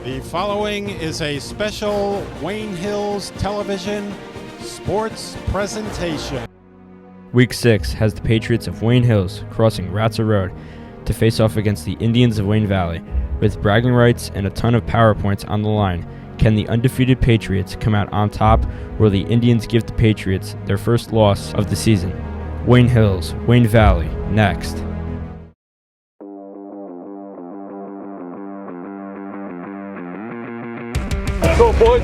The following is a special Wayne Hills Television sports presentation. Week 6 has the Patriots of Wayne Hills crossing Ratzer Road to face off against the Indians of Wayne Valley. With bragging rights and a ton of power points on the line, can the undefeated Patriots come out on top, or will the Indians give the Patriots their first loss of the season? Wayne Hills, Wayne Valley, next. Go, boys.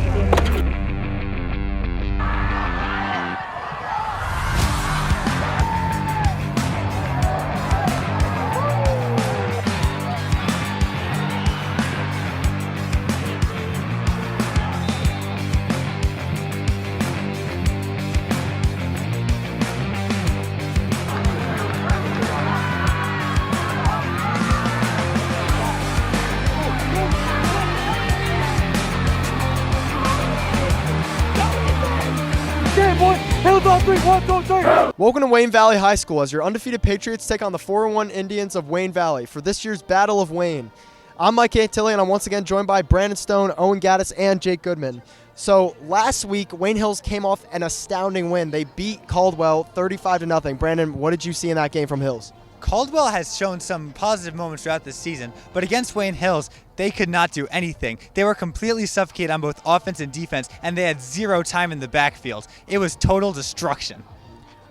Welcome to Wayne Valley High School as your undefeated Patriots take on the 4-1 Indians of Wayne Valley for this year's Battle of Wayne. I'm Mike Cantilli, and I'm once again joined by Brandon Stone, Owen Gaddis, and Jake Goodman. So last week, Wayne Hills came off an astounding win. They beat Caldwell 35-0. Brandon, what did you see in that game from Hills? Caldwell has shown some positive moments throughout this season, but against Wayne Hills, they could not do anything. They were completely suffocated on both offense and defense, and they had zero time in the backfield. It was total destruction.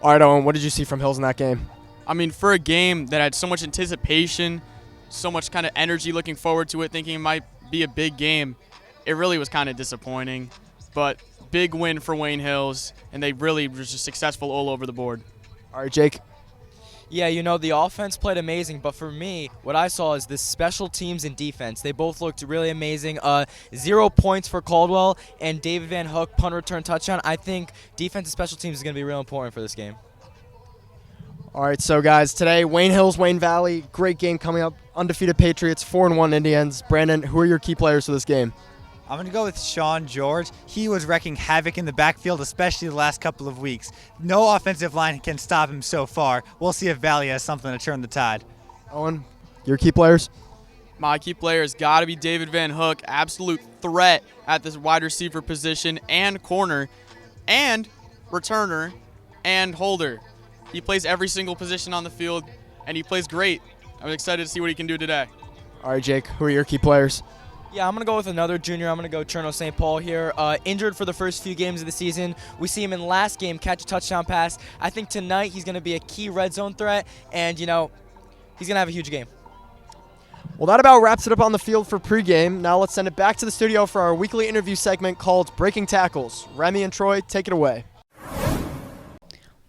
All right, Owen, what did you see from Hills in that game? I mean, for a game that had so much anticipation, so much kind of energy looking forward to it, thinking it might be a big game, it really was kind of disappointing. But big win for Wayne Hills, and they really were just successful all over the board. All right, Jake. Yeah, the offense played amazing, but for me, what I saw is the special teams and defense. They both looked really amazing. 0 points for Caldwell and David Van Hook, punt return touchdown. I think defense and special teams is going to be real important for this game. All right, so guys, today, Wayne Hills, Wayne Valley, great game coming up. Undefeated Patriots, 4-1 Indians. Brandon, who are your key players for this game? I'm going to go with Sean George. He was wrecking havoc in the backfield, especially the last couple of weeks. No offensive line can stop him so far. We'll see if Valley has something to turn the tide. Owen, your key players? My key player has got to be David Van Hook, absolute threat at this wide receiver position and corner and returner and holder. He plays every single position on the field, and he plays great. I'm excited to see what he can do today. All right, Jake, who are your key players? Yeah, I'm going to go with another junior. I'm going to go Cherno St. Paul here. Injured for the first few games of the season. We see him in last game catch a touchdown pass. I think tonight he's going to be a key red zone threat, and, he's going to have a huge game. Well, that about wraps it up on the field for pregame. Now let's send it back to the studio for our weekly interview segment called Breaking Tackles. Remy and Troy, take it away.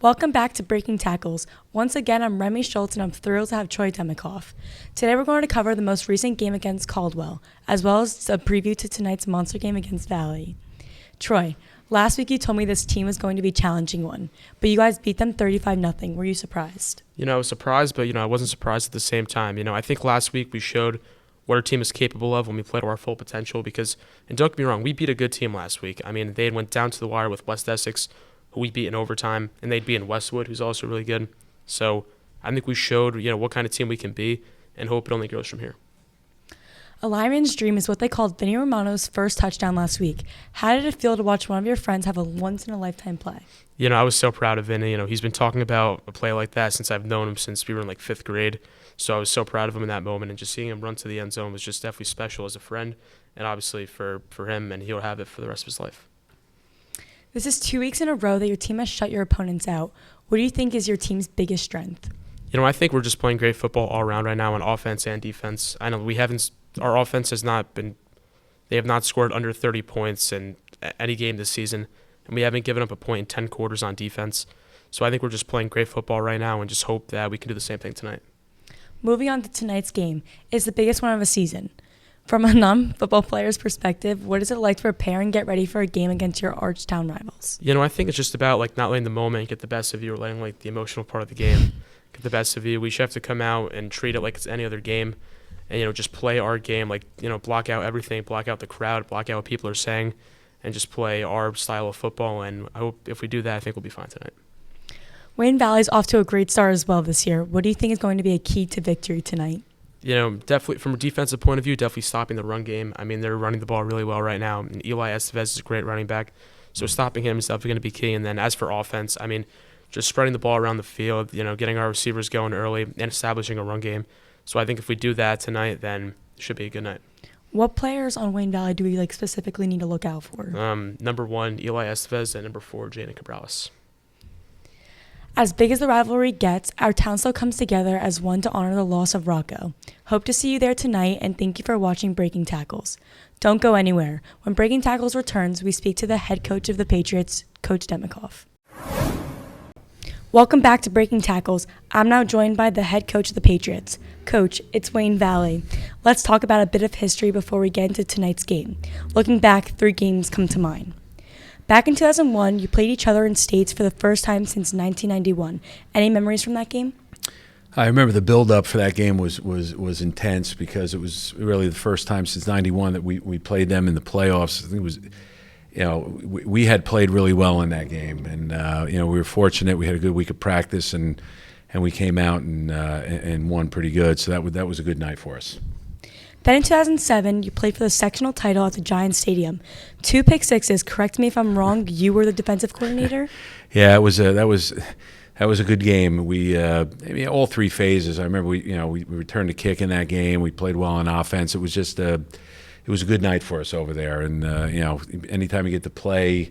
Welcome back to Breaking Tackles. Once again, I'm Remy Schultz, and I'm thrilled to have Troy Demikoff. Today we're going to cover the most recent game against Caldwell, as well as a preview to tonight's monster game against Valley. Troy, last week you told me this team was going to be a challenging one, but you guys beat them 35-0. Were you surprised? I was surprised, but, I wasn't surprised at the same time. I think last week we showed what our team is capable of when we played to our full potential because, and don't get me wrong, we beat a good team last week. I mean, they went down to the wire with West Essex, who we beat in overtime, and they'd be in Westwood, who's also really good. So I think we showed, what kind of team we can be, and hope it only grows from here. A lineman's dream is what they called Vinny Romano's first touchdown last week. How did it feel to watch one of your friends have a once-in-a-lifetime play? I was so proud of Vinny. He's been talking about a play like that since I've known him since we were in 5th grade. So I was so proud of him in that moment, and just seeing him run to the end zone was just definitely special as a friend, and obviously for him, and he'll have it for the rest of his life. This is 2 weeks in a row that your team has shut your opponents out. What do you think is your team's biggest strength? I think we're just playing great football all around right now on offense and defense. I know our offense has not been, they have not scored under 30 points in any game this season, and we haven't given up a point in 10 quarters on defense. So I think we're just playing great football right now and just hope that we can do the same thing tonight. Moving on to tonight's game, it's the biggest one of the season. From a non-football player's perspective, what is it like to prepare and get ready for a game against your Archtown rivals? I think it's just about not letting the moment get the best of you or letting the emotional part of the game get the best of you. We should have to come out and treat it like it's any other game and, just play our game, block out everything, block out the crowd, block out what people are saying, and just play our style of football. And I hope if we do that, I think we'll be fine tonight. Wayne Valley's off to a great start as well this year. What do you think is going to be a key to victory tonight? definitely from a defensive point of view, definitely stopping the run game. I mean, they're running the ball really well right now. And Eli Estevez is a great running back, so stopping him is definitely going to be key. And then as for offense, I mean, just spreading the ball around the field, getting our receivers going early and establishing a run game. So I think if we do that tonight, then it should be a good night. What players on Wayne Valley do we specifically need to look out for? Number 1, Eli Estevez, and number 4, Jaden Cabrales. As big as the rivalry gets, our town still comes together as one to honor the loss of Rocco. Hope to see you there tonight, and thank you for watching Breaking Tackles. Don't go anywhere. When Breaking Tackles returns, we speak to the head coach of the Patriots, Coach Demikoff. Welcome back to Breaking Tackles. I'm now joined by the head coach of the Patriots. Coach, it's Wayne Valley. Let's talk about a bit of history before we get into tonight's game. Looking back, 3 games come to mind. Back in 2001, you played each other in states for the first time since 1991. Any memories from that game? I remember the build-up for that game was intense because it was really the first time since '91 that we played them in the playoffs. I think it was, we had played really well in that game, and we were fortunate. We had a good week of practice, and we came out and won pretty good. So that was a good night for us. Then in 2007, you played for the sectional title at the Giants Stadium. 2 pick sixes. Correct me if I'm wrong. You were the defensive coordinator. Yeah, that was a good game. We all 3 phases. I remember we returned a kick in that game. We played well on offense. It was just it was a good night for us over there. And anytime you get to play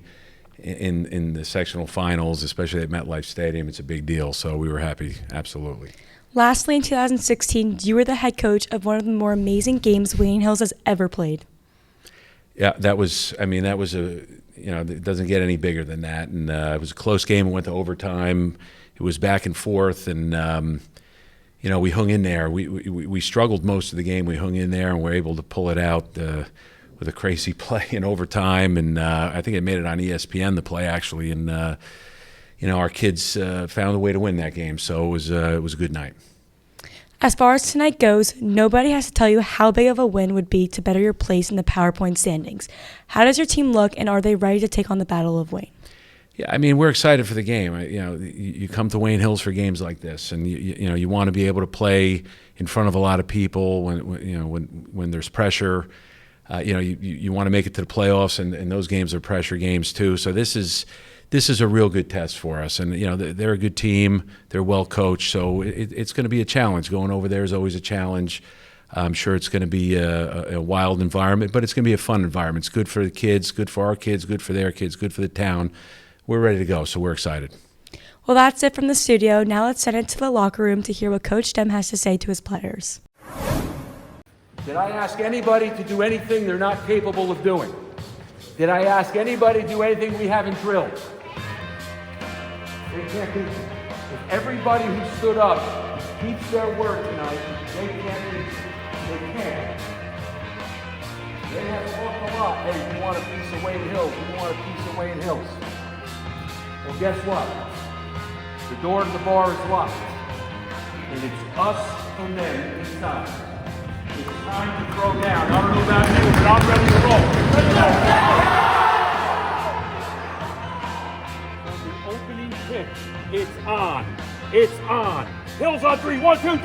in the sectional finals, especially at MetLife Stadium, it's a big deal. So we were happy, absolutely. Lastly, in 2016, you were the head coach of one of the more amazing games Wayne Hills has ever played. Yeah, it doesn't get any bigger than that. And it was a close game. It went to overtime. It was back and forth, and we hung in there. We struggled most of the game. We hung in there, and were able to pull it out with a crazy play in overtime. And I think it made it on ESPN, the play actually. And our kids found a way to win that game. So it was a good night. As far as tonight goes, nobody has to tell you how big of a win would be to better your place in the PowerPoint standings. How does your team look, and are they ready to take on the Battle of Wayne? Yeah, I mean, we're excited for the game. You come to Wayne Hills for games like this, and you want to be able to play in front of a lot of people when there's pressure. You want to make it to the playoffs, and those games are pressure games too. So this is a real good test for us, and they're a good team. They're well coached, so it's going to be a challenge. Going over there is always a challenge. I'm sure it's going to be a wild environment, but it's going to be a fun environment. It's good for the kids, good for our kids, good for their kids, good for the town. We're ready to go, so we're excited. Well, that's it from the studio. Now let's send it to the locker room to hear what Coach Dem has to say to his players. Did I ask anybody to do anything they're not capable of doing? Did I ask anybody to do anything we haven't drilled? They can't do it. If everybody who stood up keeps their word tonight, they can't do it. They can't. They have talked a lot. Hey, we want a piece of Wayne Hills. We want a piece of Wayne Hills. Well, guess what? The door to the bar is locked. And it's us and them inside. It's time to throw down. I don't know about you, but I'm ready to roll. Let's go. On the opening kick, it's on. It's on. Hills on 3. 1, 2, 3.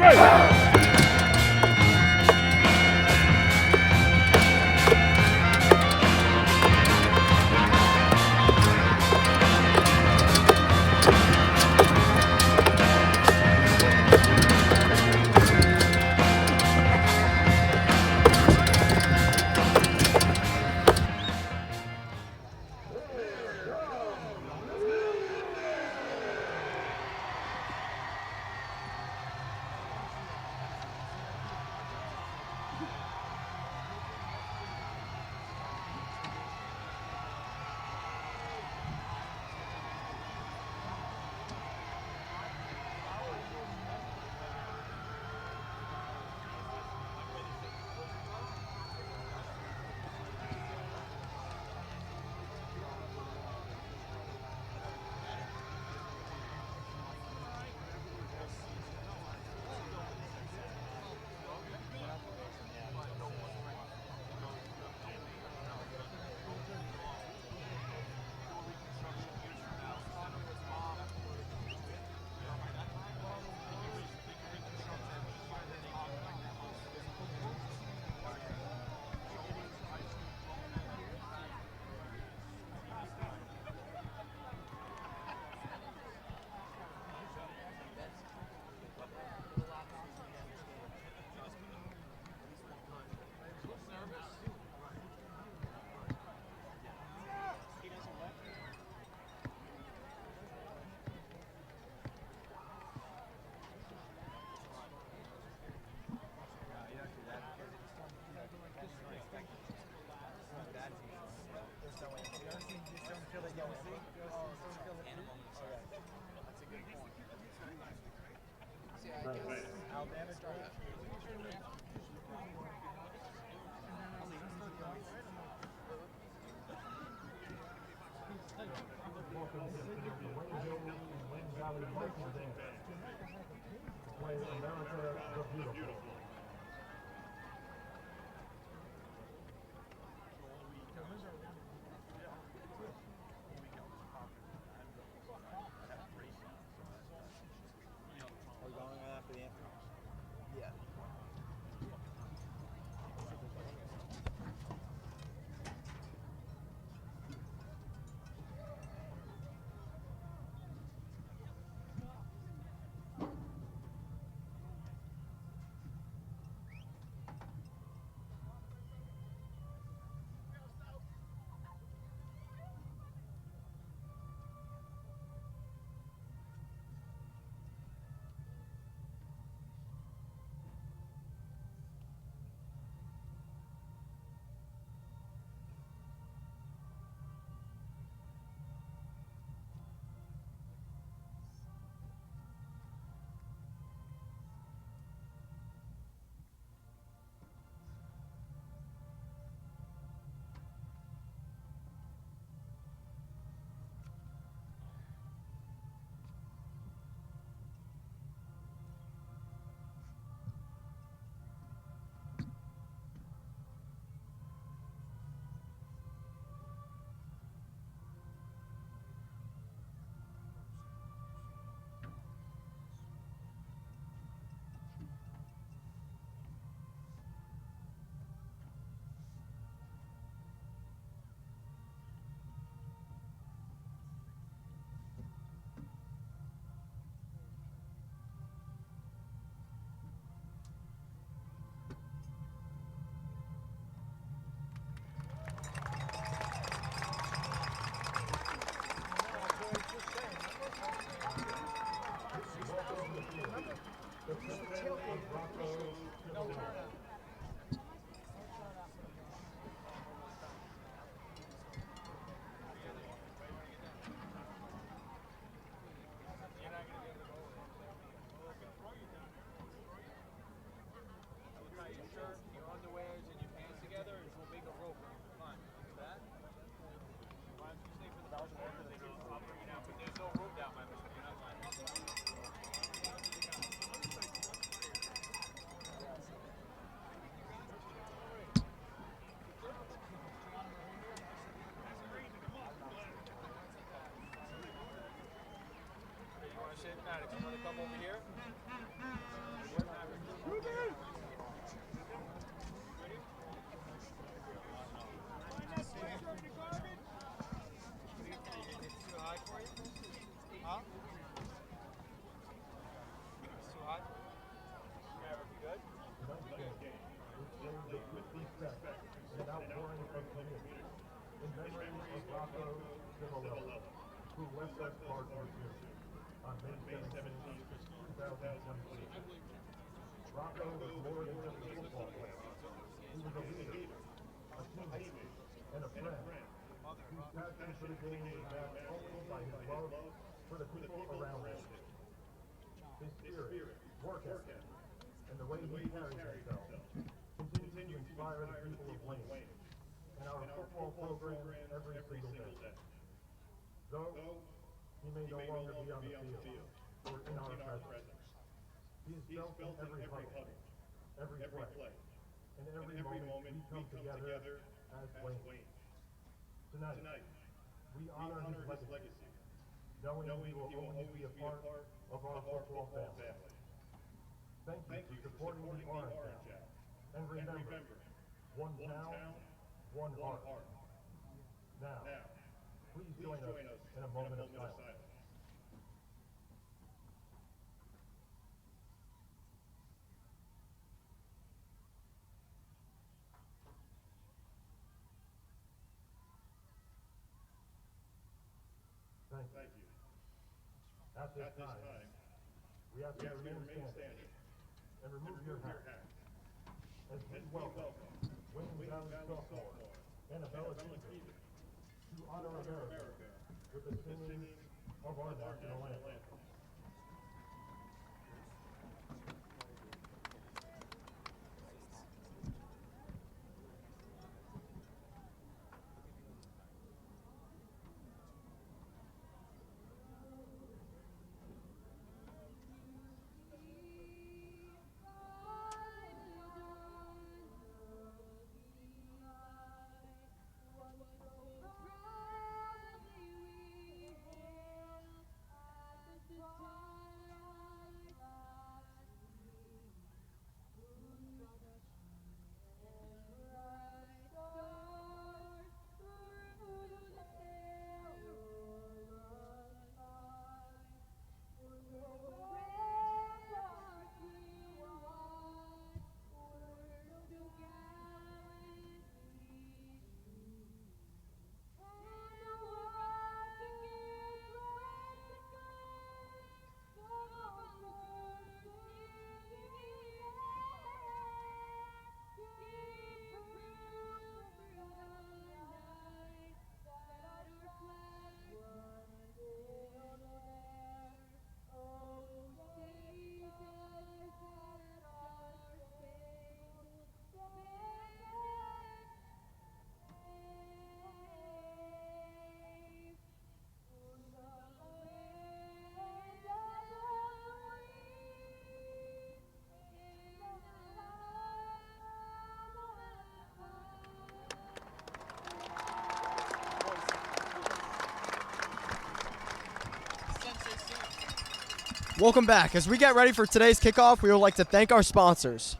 Welcome back. As we get ready for today's kickoff, we would like to thank our sponsors.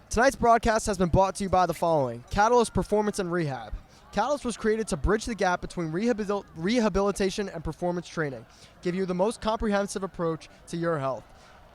Tonight's broadcast has been brought to you by the following: Catalyst Performance and Rehab. Catalyst was created to bridge the gap between rehabilitation and performance training, give you the most comprehensive approach to your health.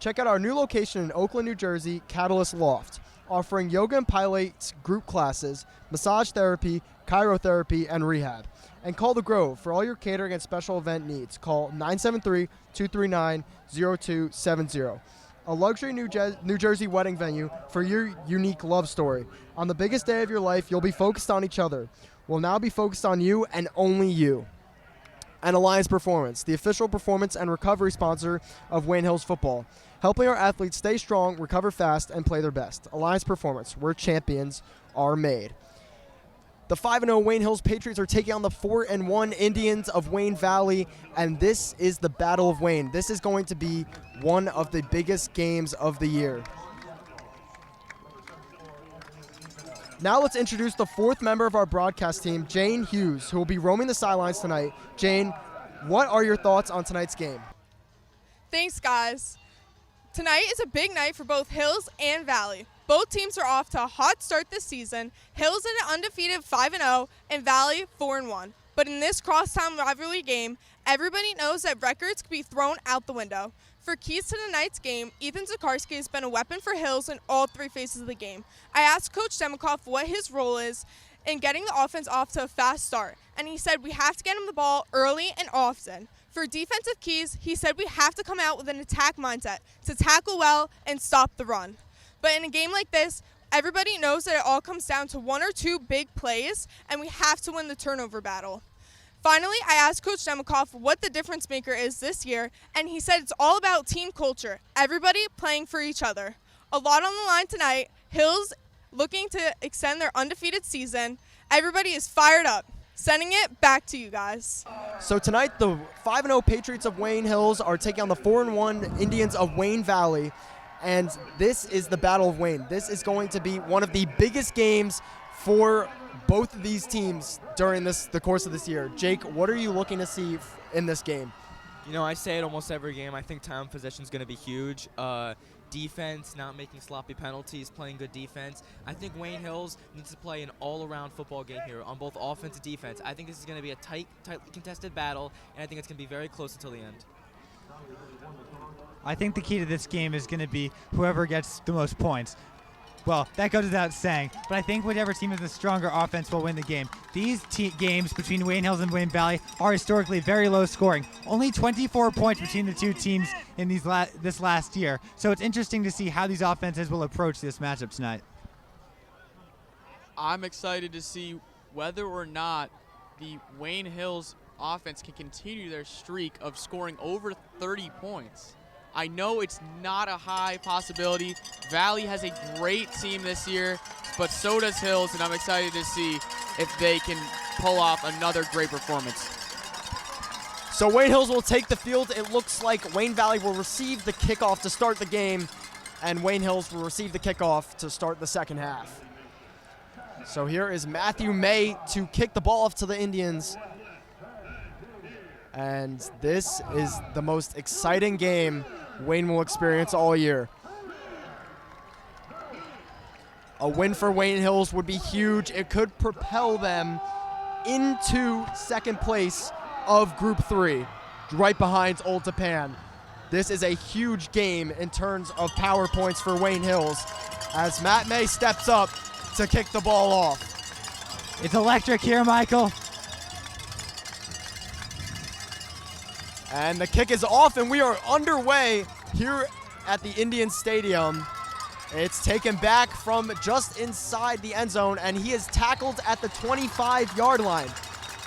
Check out our new location in Oakland, New Jersey, Catalyst Loft, offering yoga and Pilates group classes, massage therapy, chirotherapy, and rehab. And call The Grove for all your catering and special event needs. Call 973-239-0270. A luxury New Jersey wedding venue for your unique love story. On the biggest day of your life, you'll be focused on each other. We'll now be focused on you and only you. And Alliance Performance, the official performance and recovery sponsor of Wayne Hills football, helping our athletes stay strong, recover fast, and play their best. Alliance Performance, where champions are made. The 5-0 Wayne Hills Patriots are taking on the 4-1 Indians of Wayne Valley, and this is the Battle of Wayne. This is going to be one of the biggest games of the year. Now let's introduce the fourth member of our broadcast team, Jane Hughes, who will be roaming the sidelines tonight. Jane, what are your thoughts on tonight's game? Thanks, guys. Tonight is a big night for both Hills and Valley. Both teams are off to a hot start this season. Hills in an undefeated 5-0 and Valley 4-1. But in this crosstown rivalry game, everybody knows that records can be thrown out the window. For keys to tonight's game, Ethan Zakarski has been a weapon for Hills in all three phases of the game. I asked Coach Demikoff what his role is in getting the offense off to a fast start, and he said we have to get him the ball early and often. For defensive keys, he said we have to come out with an attack mindset to tackle well and stop the run. But in a game like this, everybody knows that it all comes down to one or two big plays, and we have to win the turnover battle. Finally, I asked Coach Demikoff what the difference maker is this year, and he said it's all about team culture, everybody playing for each other. A lot on the line tonight. Hills looking to extend their undefeated season. Everybody is fired up. Sending it back to you guys. So tonight, the 5-0 Patriots of Wayne Hills are taking on the 4-1 Indians of Wayne Valley. And this is the Battle of Wayne. This is going to be one of the biggest games for both of these teams during the course of this year. Jake, what are you looking to see in this game? You know, I say it almost every game. I think time possession is going to be huge. Defense, not making sloppy penalties, playing good defense. I think Wayne Hills needs to play an all-around football game here on both offense and defense. I think this is going to be a tightly contested battle, and I think it's going to be very close until the end. I think the key to this game is going to be whoever gets the most points. Well, that goes without saying, but I think whichever team has the stronger offense will win the game. These games between Wayne Hills and Wayne Valley are historically very low scoring. Only 24 points between the two teams in this last year. So it's interesting to see how these offenses will approach this matchup tonight. I'm excited to see whether or not the Wayne Hills offense can continue their streak of scoring over 30 points. I know it's not a high possibility. Valley has a great team this year, but so does Hills, and I'm excited to see if they can pull off another great performance. So Wayne Hills will take the field. It looks like Wayne Valley will receive the kickoff to start the game, and Wayne Hills will receive the kickoff to start the second half. So here is Matthew May to kick the ball off to the Indians. And this is the most exciting game Wayne will experience all year. A win for Wayne Hills would be huge. It could propel them into second place of Group 3, right behind Old Japan. This is a huge game in terms of power points for Wayne Hills as Matt May steps up to kick the ball off. It's electric here, Michael. And the kick is off, and we are underway here at the Indian Stadium. It's taken back from just inside the end zone, and he is tackled at the 25-yard line.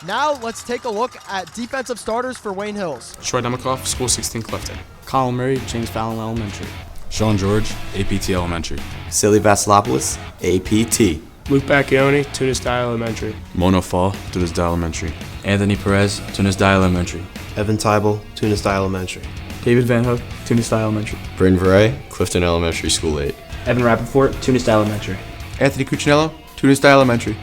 Now let's take a look at defensive starters for Wayne Hills. Troy Demikoff, School 16 Clifton. Colin Murray, James Fallon Elementary. Sean George, APT Elementary. Silly Vasilopoulos, APT. Luke Bacchioni, Tunisdale Elementary. Mona Fall, Tunisdale Elementary. Anthony Perez, Tunisdale Elementary. Evan Tybal, Tunisdale Elementary. David Van Hook, Tunisdale Elementary. Bryn Veray, Clifton Elementary School 8. Evan Rappaport, Tunisdale Elementary. Anthony Cuccinello, Tunisdale Elementary.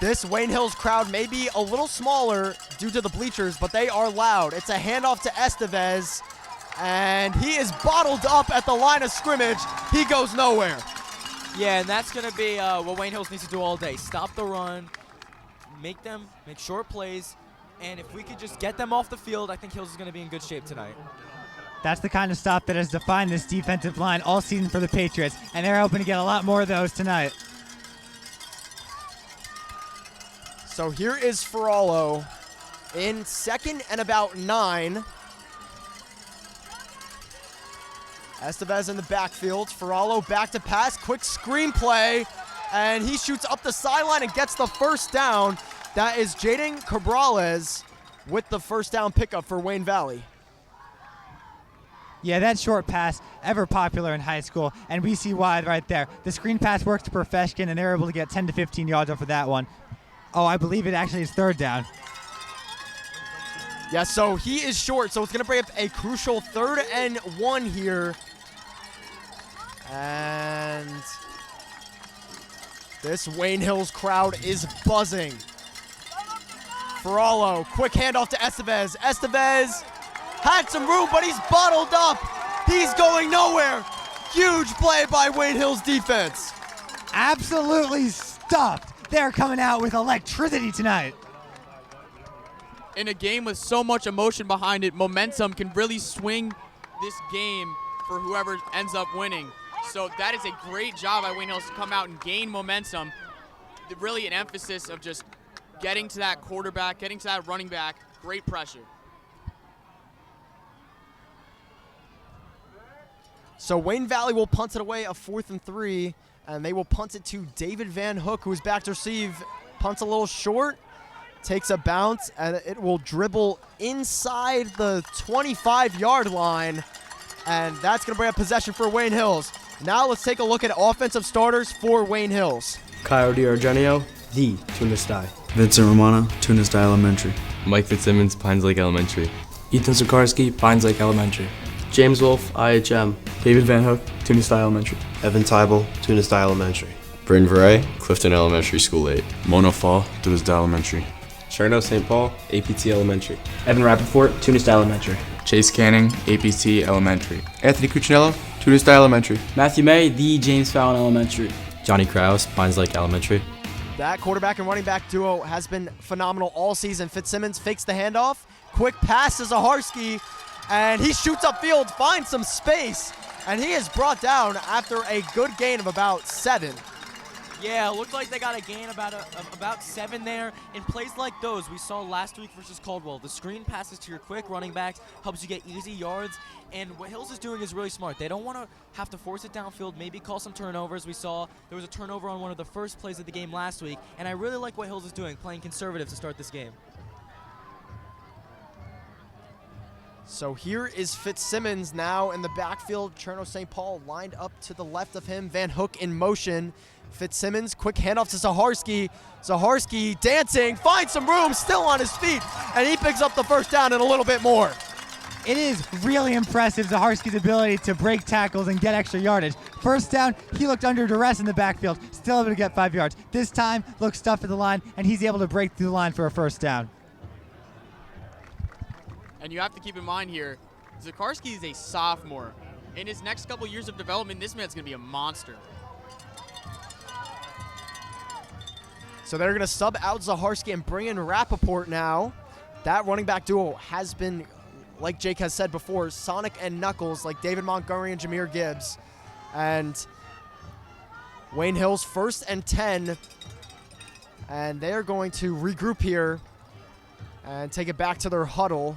This Wayne Hills crowd may be a little smaller due to the bleachers, but they are loud. It's a handoff to Estevez, and he is bottled up at the line of scrimmage. He goes nowhere. Yeah, and that's going to be what Wayne Hills needs to do all day. Stop the run, make short plays, and if we could just get them off the field, I think Hills is going to be in good shape tonight. That's the kind of stop that has defined this defensive line all season for the Patriots, and they're hoping to get a lot more of those tonight. So here is Ferrallo in 2nd and about 9. Estevez in the backfield. Ferrallo back to pass. Quick screenplay. And he shoots up the sideline and gets the first down. That is Jaden Cabrales with the first down pickup for Wayne Valley. Yeah, that short pass, ever popular in high school, and we see why right there. The screen pass works to perfection, and they're able to get 10 to 15 yards off of that one. Oh, I believe it actually is 3rd down. Yeah, so he is short, so it's going to bring up a crucial 3rd and 1 here. And this Wayne Hills crowd is buzzing. Ferrallo, quick handoff to Estevez. Estevez had some room, but he's bottled up. He's going nowhere. Huge play by Wayne Hills defense. Absolutely stuffed. They're coming out with electricity tonight. In a game with so much emotion behind it, momentum can really swing this game for whoever ends up winning. So that is a great job by Wayne Hills to come out and gain momentum. Really an emphasis of just getting to that quarterback, getting to that running back. Great pressure. So Wayne Valley will punt it away, a 4th and 3, and they will punt it to David Van Hook, who's back to receive. Punts a little short, takes a bounce, and it will dribble inside the 25-yard line, and that's going to bring up possession for Wayne Hills. Now let's take a look at offensive starters for Wayne Hills. Kyle DiArgenio, the Tunis Dye. Vincent Romano, Tunis Dye Elementary. Mike Fitzsimmons, Pines Lake Elementary. Ethan Zakarski, Pines Lake Elementary. James Wolf, IHM. David Van Hook, Tunis Dye Elementary. Evan Tybel, Tunis Dye Elementary. Bryn Veray, Clifton Elementary School 8. Mona Fall, Tunis Dye Elementary. Cherno St. Paul, APT Elementary. Evan Rappaport, Tunis Dye Elementary. Chase Canning, APT Elementary. Anthony Cuccinello, Tunis Dye Elementary. Matthew May, the James Fallon Elementary. Johnny Krause, Pines Lake Elementary. That quarterback and running back duo has been phenomenal all season. Fitzsimmons fakes the handoff. Quick pass to Zaharski, and he shoots upfield, finds some space, and he is brought down after a good gain of about 7. Yeah, it looked like they got a gain about 7 there. In plays like those we saw last week versus Caldwell, the screen passes to your quick running backs helps you get easy yards. And what Hills is doing is really smart. They don't want to have to force it downfield, maybe call some turnovers. We saw there was a turnover on one of the first plays of the game last week, and I really like what Hills is doing, playing conservative to start this game. So here is Fitzsimmons now in the backfield. Cherno St. Paul lined up to the left of him. Van Hook in motion. Fitzsimmons, quick handoff to Zaharski. Zaharski dancing, finds some room, still on his feet, and he picks up the first down and a little bit more. It is really impressive, Zaharski's ability to break tackles and get extra yardage. First down, he looked under duress in the backfield, still able to get 5 yards. This time, looks stuffed at the line, and he's able to break through the line for a first down. And you have to keep in mind here, Zakarski is a sophomore. In his next couple years of development, this man's going to be a monster. So they're going to sub out Zaharski and bring in Rappaport now. That running back duo has been, like Jake has said before, Sonic and Knuckles, like David Montgomery and Jameer Gibbs. And Wayne Hills 1st and 10. And they are going to regroup here and take it back to their huddle.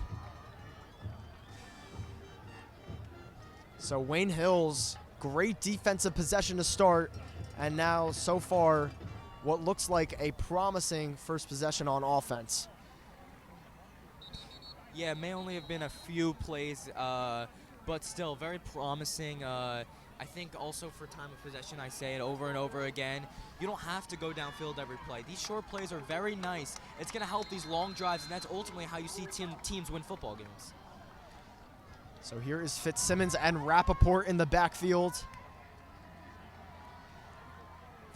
So Wayne Hills, great defensive possession to start. And now, so far, what looks like a promising first possession on offense. Yeah, it may only have been a few plays, but still very promising. I think also for time of possession, I say it over and over again, you don't have to go downfield every play. These short plays are very nice. It's going to help these long drives, and that's ultimately how you see teams win football games. So here is Fitzsimmons and Rappaport in the backfield.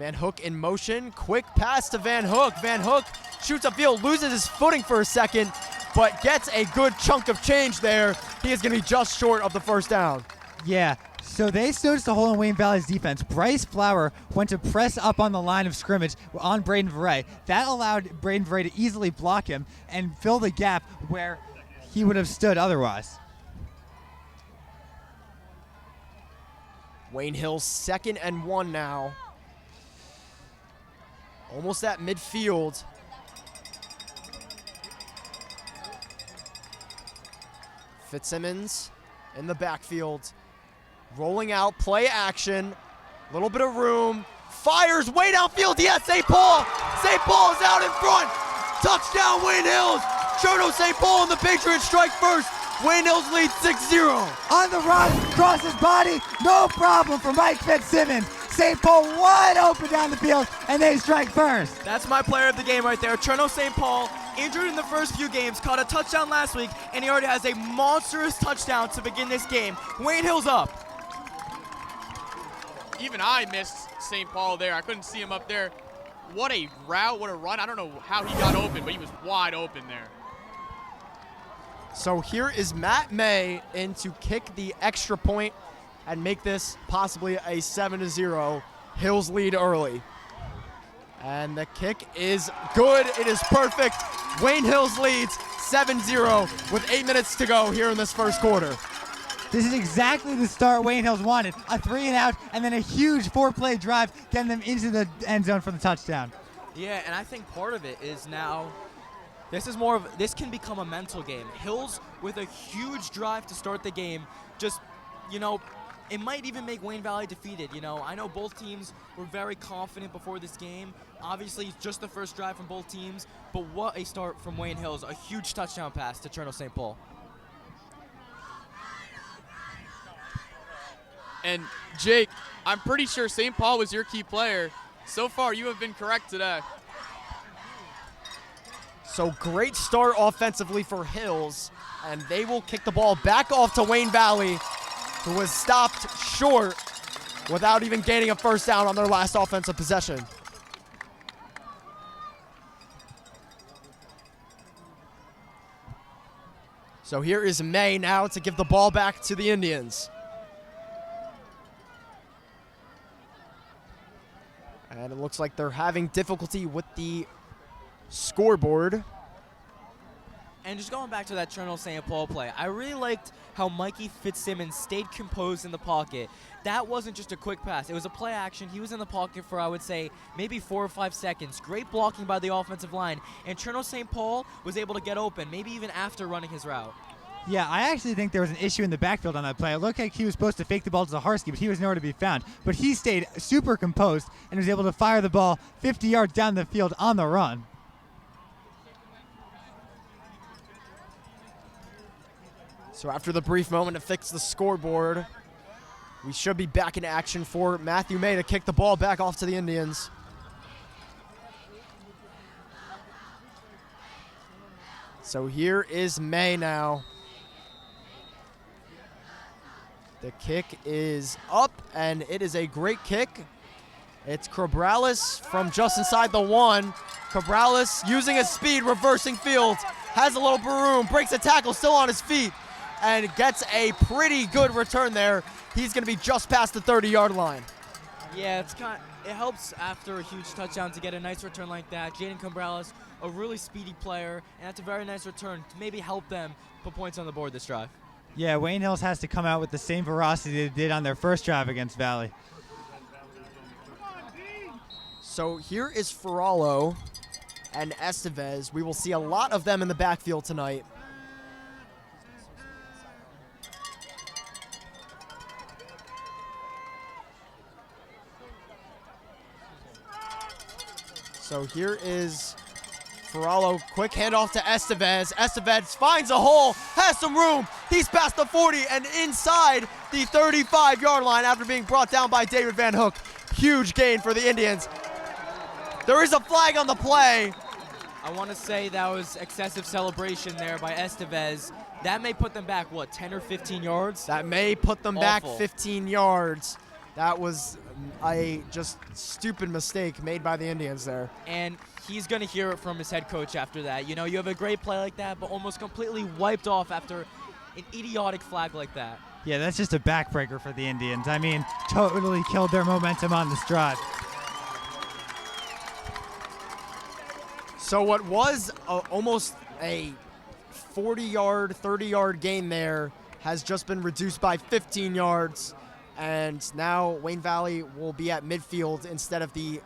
Van Hook in motion, quick pass to Van Hook. Van Hook shoots upfield, loses his footing for a second, but gets a good chunk of change there. He is going to be just short of the first down. Yeah, so they noticed a hole in Wayne Valley's defense. Bryce Flower went to press up on the line of scrimmage on Braden Verrey. That allowed Braden Verrey to easily block him and fill the gap where he would have stood otherwise. Wayne Hills 2nd and 1 now. Almost at midfield. Fitzsimmons in the backfield. Rolling out, play action. Little bit of room. Fires way downfield. Yes, St. Paul. St. Paul is out in front. Touchdown, Wayne Hills. Cherno St. Paul and the Patriots strike first. Wayne Hills leads 6-0. On the run, cross his body, no problem for Mike Fitzsimmons. St. Paul wide open down the field, and they strike first. That's my player of the game right there. Cherno St. Paul, injured in the first few games, caught a touchdown last week, and he already has a monstrous touchdown to begin this game. Wayne Hills up. Even I missed St. Paul there. I couldn't see him up there. What a route, what a run. I don't know how he got open, but he was wide open there. So here is Matt May in to kick the extra point and make this possibly a 7-0 Hills lead early. And the kick is good. It is perfect. Wayne Hills leads 7-0 with 8 minutes to go here in this first quarter. This is exactly the start Wayne Hills wanted. A 3-and-out and then a huge 4-play drive getting them into the end zone for the touchdown. Yeah, and I think part of it is now this can become a mental game. Hills with a huge drive to start the game, just, it might even make Wayne Valley defeated. I know both teams were very confident before this game. Obviously, it's just the first drive from both teams, but what a start from Wayne Hills. A huge touchdown pass to Cherno St. Paul. And Jake, I'm pretty sure St. Paul was your key player. So far, you have been correct today. So great start offensively for Hills, and they will kick the ball back off to Wayne Valley, who was stopped short without even gaining a first down on their last offensive possession. So here is May now to give the ball back to the Indians. And it looks like they're having difficulty with the scoreboard. And just going back to that Cherno St. Paul play, I really liked how Mikey Fitzsimmons stayed composed in the pocket. That wasn't just a quick pass. It was a play action. He was in the pocket for, I would say, maybe 4 or 5 seconds. Great blocking by the offensive line. And Cherno St. Paul was able to get open, maybe even after running his route. Yeah, I actually think there was an issue in the backfield on that play. It looked like he was supposed to fake the ball to Zaharsky, but he was nowhere to be found. But he stayed super composed and was able to fire the ball 50 yards down the field on the run. So after the brief moment to fix the scoreboard, we should be back in action for Matthew May to kick the ball back off to the Indians. So here is May now. The kick is up, and it is a great kick. It's Cabrales from just inside the 1. Cabrales using his speed, reversing field, has a little bit of room, breaks a tackle, still on his feet, and gets a pretty good return there. He's going to be just past the 30-yard line. Yeah, it helps after a huge touchdown to get a nice return like that. Jaden Cabrales, a really speedy player, and that's a very nice return to maybe help them put points on the board this drive. Yeah, Wayne Hills has to come out with the same veracity they did on their first drive against Valley. So here is Ferrallo and Estevez. We will see a lot of them in the backfield tonight. So here is Ferrallo, quick handoff to Estevez. Estevez finds a hole, has some room. He's past the 40 and inside the 35-yard line after being brought down by David Van Hook. Huge gain for the Indians. There is a flag on the play. I want to say that was excessive celebration there by Estevez. That may put them back, 10 or 15 yards? That may put them back 15 yards. That was a just stupid mistake made by the Indians there. And he's going to hear it from his head coach after that. You know, you have a great play like that, but almost completely wiped off after an idiotic flag like that. Yeah, that's just a backbreaker for the Indians. I mean, totally killed their momentum on this drive. So what was almost a 40-yard, 30-yard gain there has just been reduced by 15 yards. And now Wayne Valley will be at midfield instead of the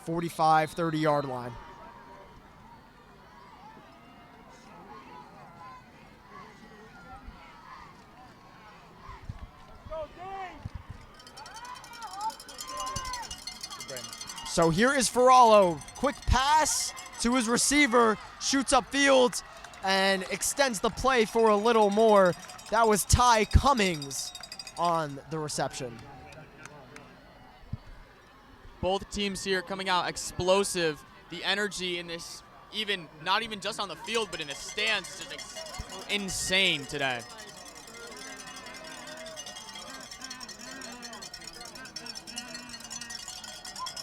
45, 30-yard line. So here is Ferrallo. Quick pass to his receiver, shoots upfield, and extends the play for a little more. That was Ty Cummings on the reception. Both teams here coming out explosive. The energy in this, not even just on the field, but in the stands, is just insane today.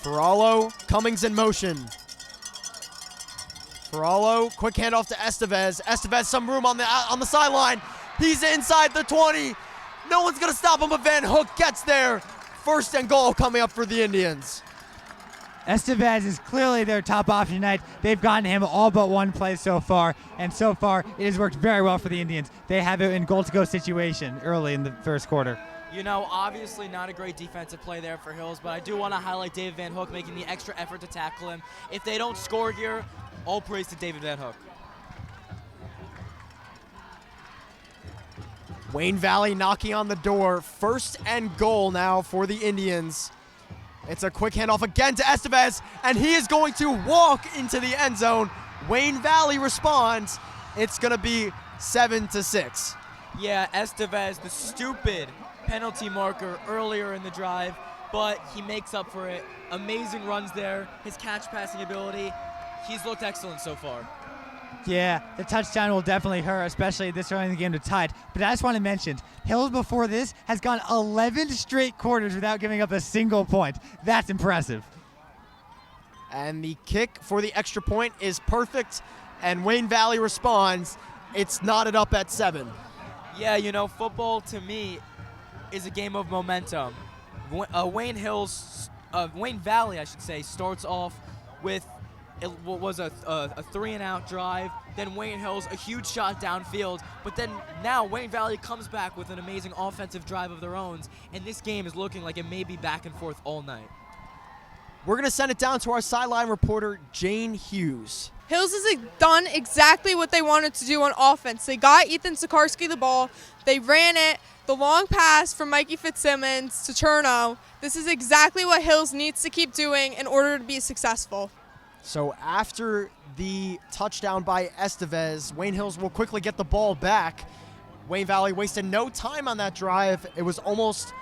Ferrallo, Cummings in motion. Ferrallo, quick handoff to Estevez. Estevez, some room on the sideline. He's inside the 20. No one's gonna stop him, but Van Hook gets there. First and goal coming up for the Indians. Estevez is clearly their top option tonight. They've gotten him all but one play so far, and so far it has worked very well for the Indians. They have it in goal-to-go situation early in the first quarter. You know, obviously not a great defensive play there for Hills, but I do want to highlight David Van Hook making the extra effort to tackle him. If they don't score here, all praise to David Van Hook. Wayne Valley knocking on the door. First and goal now for the Indians. It's a quick handoff again to Estevez, and he is going to walk into the end zone. Wayne Valley responds. It's going to be 7-6. Yeah, Estevez, the stupid penalty marker earlier in the drive, but he makes up for it. Amazing runs there. His catch passing ability, he's looked excellent so far. Yeah, the touchdown will definitely hurt, especially this early in the game to tie it. But I just want to mention, Hills before this has gone 11 straight quarters without giving up a single point. That's impressive. And the kick for the extra point is perfect, and Wayne Valley responds. It's knotted up at 7. Yeah, you know, football to me is a game of momentum. Wayne Valley, I should say, starts off with what was a 3-and-out drive. Then Wayne Hills, a huge shot downfield. But then now Wayne Valley comes back with an amazing offensive drive of their own. And this game is looking like it may be back and forth all night. We're going to send it down to our sideline reporter, Jane Hughes. Hills has done exactly what they wanted to do on offense. They got Ethan Sikorsky the ball. They ran it. The long pass from Mikey Fitzsimmons to Cherno. This is exactly what Hills needs to keep doing in order to be successful. So after the touchdown by Estevez, Wayne Hills will quickly get the ball back. Wayne Valley wasted no time on that drive. It was almost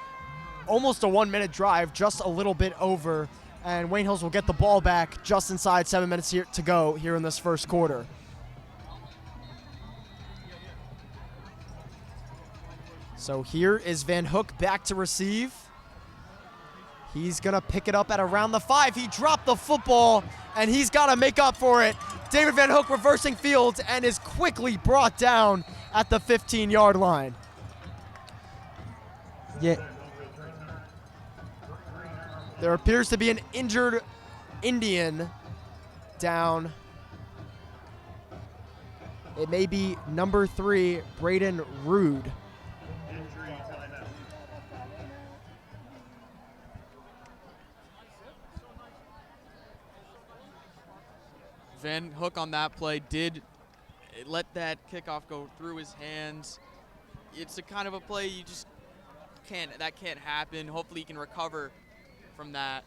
a 1-minute drive, just a little bit over. And Wayne Hills will get the ball back just inside 7 minutes here to go here in this first quarter. So here is Van Hook back to receive. He's going to pick it up at around the 5. He dropped the football, and he's got to make up for it. David Van Hook reversing field and is quickly brought down at the 15-yard line. Yeah. There appears to be an injured Indian down. It may be number 3, Braden Rude. Van Hook on that play did let that kickoff go through his hands. It's a kind of a play you just can't happen. Hopefully he can recover from that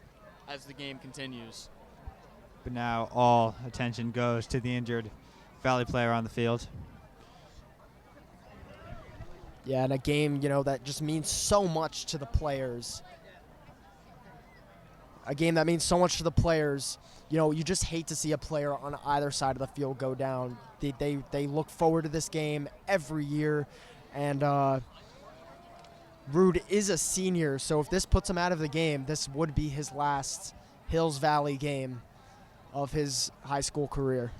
as the game continues. But now all attention goes to the injured Valley player on the field. Yeah, and a game, that just means so much to the players. A game that means so much to the players. You just hate to see a player on either side of the field go down. They look forward to this game every year, and Rude is a senior, so if this puts him out of the game, this would be his last Hills Valley game of his high school career.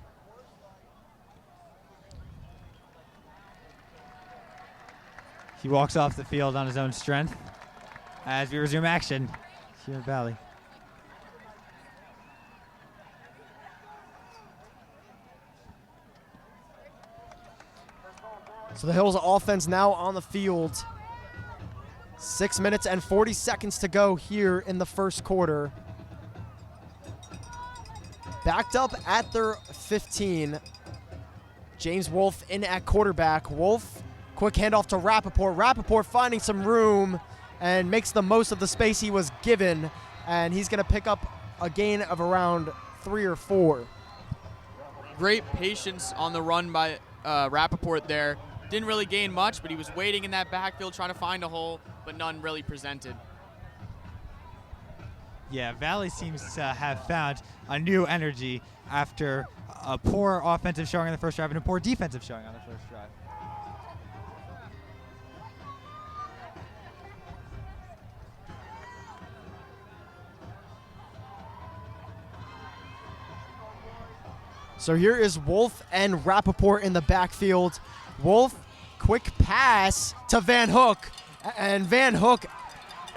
He walks off the field on his own strength as we resume action here in Valley. So the Hills offense now on the field. 6 minutes and 40 seconds to go here in the first quarter. Backed up at their 15. James Wolf in at quarterback. Wolf, quick handoff to Rappaport. Rappaport finding some room and makes the most of the space he was given. And he's going to pick up a gain of around 3 or 4. Great patience on the run by Rappaport there. Didn't really gain much, but he was waiting in that backfield trying to find a hole, but none really presented. Yeah, Valley seems to have found a new energy after a poor offensive showing on the first drive and a poor defensive showing on the first drive. So here is Wolf and Rappaport in the backfield. Wolf, quick pass to Van Hook, and Van Hook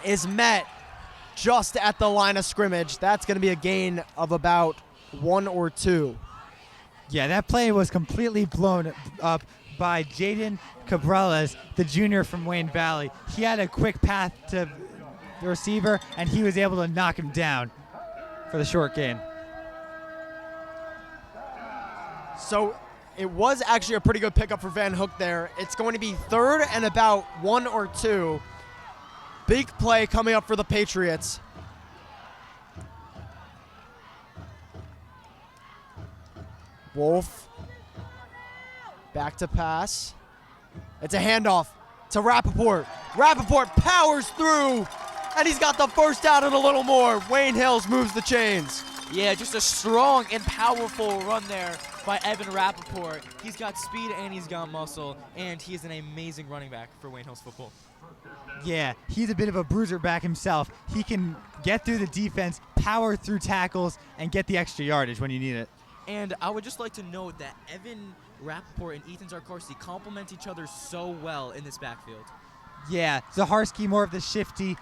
is met just at the line of scrimmage. That's going to be a gain of about 1 or 2. Yeah, that play was completely blown up by Jaden Cabrales, the junior from Wayne Valley. He had a quick path to the receiver, and he was able to knock him down for the short gain. So it was actually a pretty good pickup for Van Hook there. It's going to be 3rd and about 1 or 2. Big play coming up for the Patriots. Wolf. Back to pass. It's a handoff to Rappaport. Rappaport powers through, and he's got the first down and a little more. Wayne Hills moves the chains. Yeah, just a strong and powerful run there by Evan Rappaport. He's got speed and he's got muscle, and he is an amazing running back for Wayne Hills football. Yeah, he's a bit of a bruiser back himself. He can get through the defense, power through tackles, and get the extra yardage when you need it. And I would just like to note that Evan Rappaport and Ethan Zarkarski complement each other so well in this backfield. Yeah, Zaharski more of the shifty,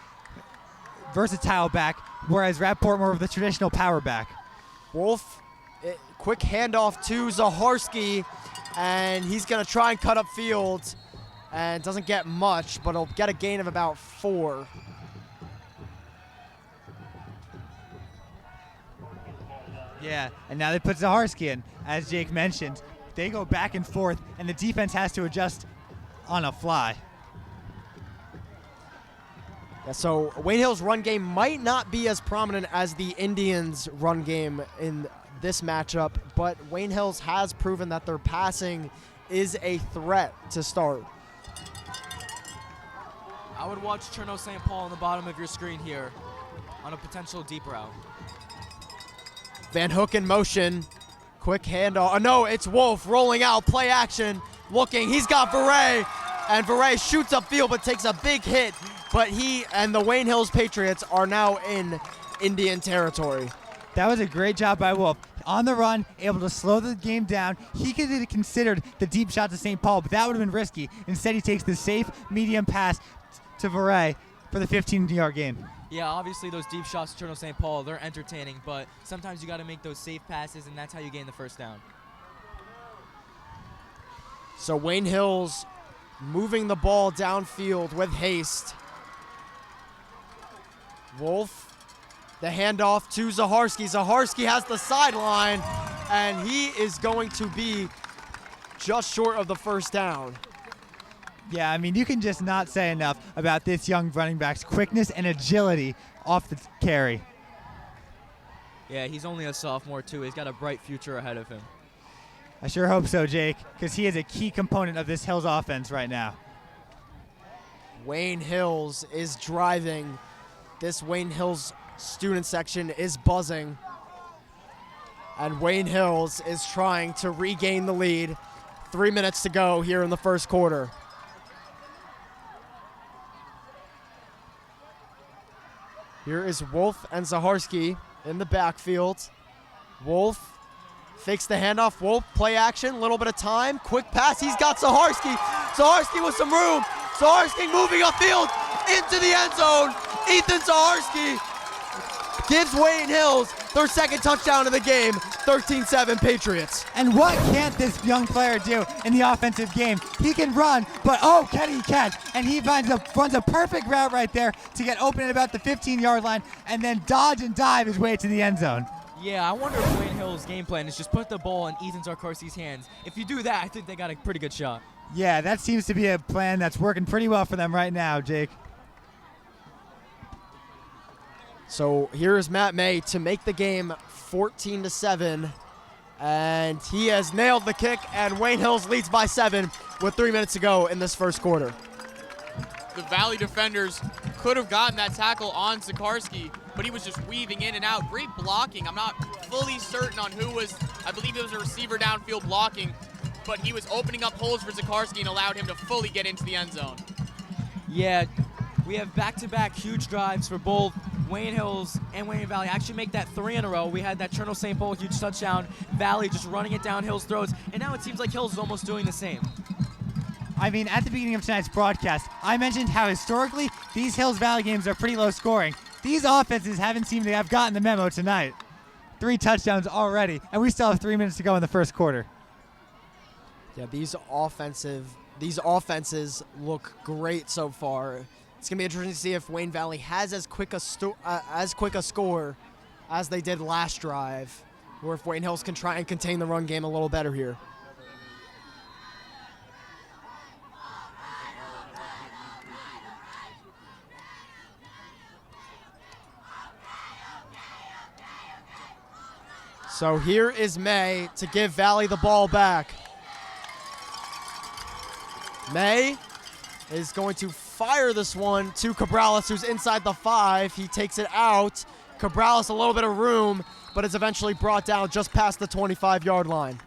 versatile back, whereas Rappaport more of the traditional power back. Wolf, quick handoff to Zaharski, and he's going to try and cut up field, and doesn't get much, but he'll get a gain of about 4. Yeah, and now they put Zaharski in. As Jake mentioned, they go back and forth, and the defense has to adjust on a fly. Yeah, so Wayne Hills' run game might not be as prominent as the Indians' run game in this matchup, but Wayne Hills has proven that their passing is a threat to start. I would watch Cherno St. Paul on the bottom of your screen here on a potential deep route. Van Hook in motion. Quick handoff. Oh, no, it's Wolf rolling out. Play action. Looking. He's got Veray. And Veray shoots upfield but takes a big hit. But he and the Wayne Hills Patriots are now in Indian territory. That was a great job by Wolf. On the run, able to slow the game down. He could have considered the deep shot to St. Paul, but that would have been risky. Instead, he takes the safe medium pass to Veray for the 15-yard gain. Yeah, obviously those deep shots to Cherno St. Paul, they're entertaining, but sometimes you got to make those safe passes, and that's how you gain the first down. So Wayne Hills moving the ball downfield with haste. Wolf, the handoff to Zaharski. Zaharski has the sideline, and he is going to be just short of the first down. Yeah, I mean, you can just not say enough about this young running back's quickness and agility off the carry. Yeah, he's only a sophomore, too. He's got a bright future ahead of him. I sure hope so, Jake, because he is a key component of this Hills offense right now. Wayne Hills is driving. This Wayne Hills student section is buzzing. And Wayne Hills is trying to regain the lead. 3 minutes to go here in the first quarter. Here is Wolf and Zaharski in the backfield. Wolf fakes the handoff. Wolf, play action, little bit of time. Quick pass, he's got Zaharski. Zaharski with some room. Zaharski moving upfield into the end zone. Ethan Zaharski gives Wayne Hills their second touchdown of the game. 13-7 Patriots. And what can't this young player do in the offensive game? He can run, but oh, can he catch? And he runs a perfect route right there to get open at about the 15-yard line and then dodge and dive his way to the end zone. Yeah, I wonder if Wayne Hill's game plan is just put the ball in Ethan Zaharski's hands. If you do that, I think they got a pretty good shot. Yeah, that seems to be a plan that's working pretty well for them right now, Jake. So here is Matt May to make the game 14-7. And he has nailed the kick, and Wayne Hills leads by 7 with 3 minutes to go in this first quarter. The Valley defenders could have gotten that tackle on Zaharski, but he was just weaving in and out. Great blocking. I'm not fully certain on who was, I believe it was a receiver downfield blocking, but he was opening up holes for Zaharski and allowed him to fully get into the end zone. Yeah, we have back-to-back huge drives for both Wayne Hills and Wayne Valley. Actually make that 3 in a row. We had that Cherno St. Paul huge touchdown, Valley just running it down Hills' throats, and now it seems like Hills is almost doing the same. I mean, at the beginning of tonight's broadcast, I mentioned how historically these Hills Valley games are pretty low scoring. These offenses haven't seemed to have gotten the memo tonight. 3 touchdowns already, and we still have 3 minutes to go in the first quarter. Yeah, these offenses look great so far. It's gonna be interesting to see if Wayne Valley has as quick a score as they did last drive, or if Wayne Hills can try and contain the run game a little better here. So here is May to give Valley the ball back. May is going to fire this one to Cabrales, who's inside the 5. He takes it out. Cabrales a little bit of room, but is eventually brought down just past the 25-yard line.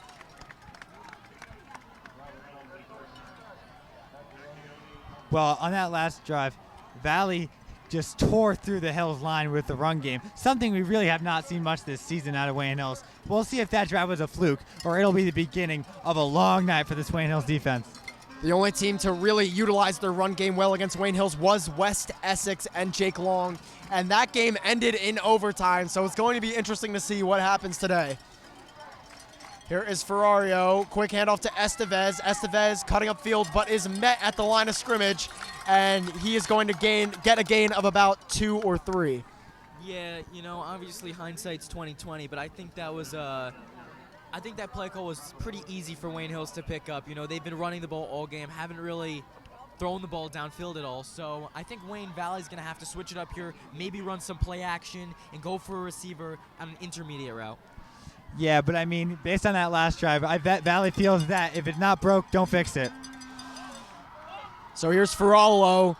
Well, on that last drive, Valley just tore through the Hills line with the run game, something we really have not seen much this season out of Wayne Hills. We'll see if that drive was a fluke or it'll be the beginning of a long night for this Wayne Hills defense. The only team to really utilize their run game well against Wayne Hills was West Essex and Jake Long, and that game ended in overtime, so it's going to be interesting to see what happens today. Here is Ferrario, quick handoff to Estevez. Estevez cutting up field, but is met at the line of scrimmage, and he is going to get a gain of about 2 or 3. Yeah, you know, obviously hindsight's 20/20, but I think that was I think that play call was pretty easy for Wayne Hills to pick up. You know, they've been running the ball all game, haven't really thrown the ball downfield at all. So I think Wayne Valley's going to have to switch it up here, maybe run some play action and go for a receiver on an intermediate route. Yeah, but I mean, based on that last drive, I bet Valley feels that if it's not broke, don't fix it. So here's Ferralo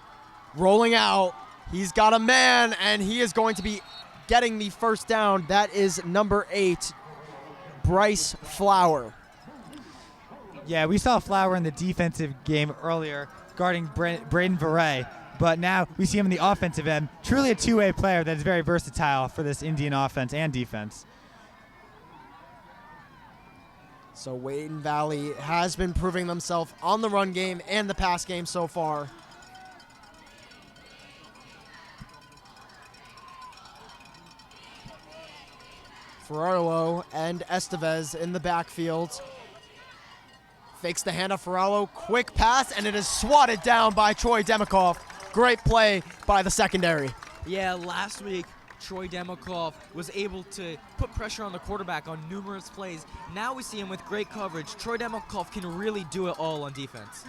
rolling out. He's got a man, and he is going to be getting the first down. That is number 8, Bryce Flower. Yeah, we saw Flower in the defensive game earlier guarding Braden Veray, but now we see him in the offensive end. Truly a two-way player that is very versatile for this Indian offense and defense. So Wayne Valley has been proving themselves on the run game and the pass game so far. Ferraro and Estevez in the backfield. Fakes the handoff. Ferraro, quick pass, and it is swatted down by Troy Demikoff. Great play by the secondary. Yeah, last week, Troy Demikoff was able to put pressure on the quarterback on numerous plays. Now we see him with great coverage. Troy Demikoff can really do it all on defense.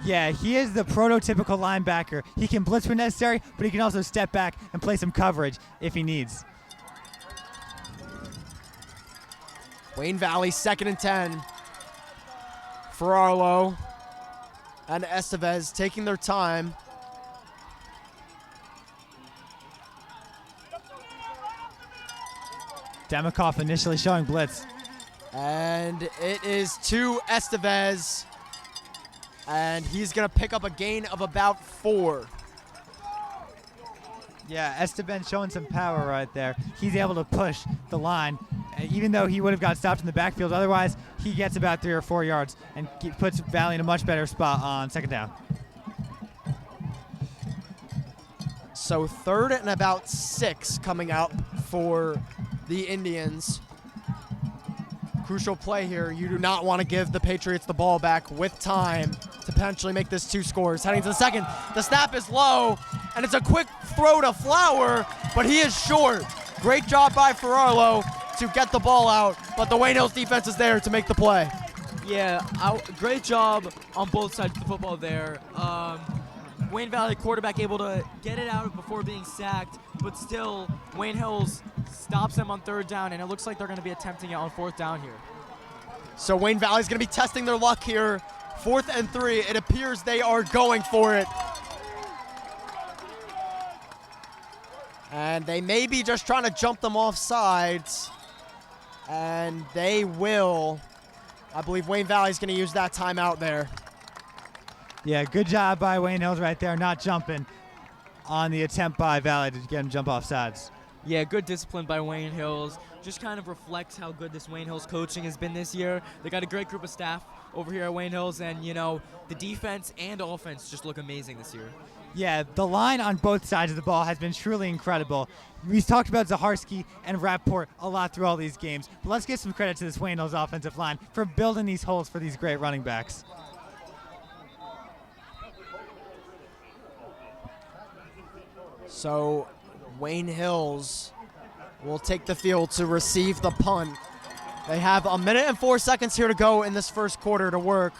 Yeah, he is the prototypical linebacker. He can blitz when necessary, but he can also step back and play some coverage if he needs. Wayne Valley, 2nd and 10. Ferraro and Estevez taking their time. Demikoff initially showing blitz. And it is to Estevez. And he's going to pick up a gain of about 4. Yeah, Esteban showing some power right there. He's able to push the line, even though he would have got stopped in the backfield. Otherwise, he gets about 3 or 4 yards and puts Valley in a much better spot on second down. So 3rd and about 6 coming up for the Indians. Crucial play here. You do not want to give the Patriots the ball back with time to potentially make this 2 scores. Heading to the second. The snap is low, and it's a quick throw to Flower, but he is short. Great job by Ferraro to get the ball out, but the Wayne Hills defense is there to make the play. Yeah, great job on both sides of the football there. Wayne Valley quarterback able to get it out before being sacked, but still Wayne Hills stops them on 3rd down, and it looks like they're going to be attempting it on 4th down here. So Wayne Valley's going to be testing their luck here. 4th and 3. It appears they are going for it. And they may be just trying to jump them off sides. And they will. I believe Wayne Valley's going to use that timeout there. Yeah, good job by Wayne Hills right there, not jumping on the attempt by Valley to get him jump off sides. Yeah, good discipline by Wayne Hills. Just kind of reflects how good this Wayne Hills coaching has been this year. They got a great group of staff over here at Wayne Hills, and, you know, the defense and offense just look amazing this year. Yeah, the line on both sides of the ball has been truly incredible. We've talked about Zaharski and Rapport a lot through all these games, but let's give some credit to this Wayne Hills offensive line for building these holes for these great running backs. So Wayne Hills will take the field to receive the punt. They have 1 minute and 4 seconds here to go in this first quarter to work,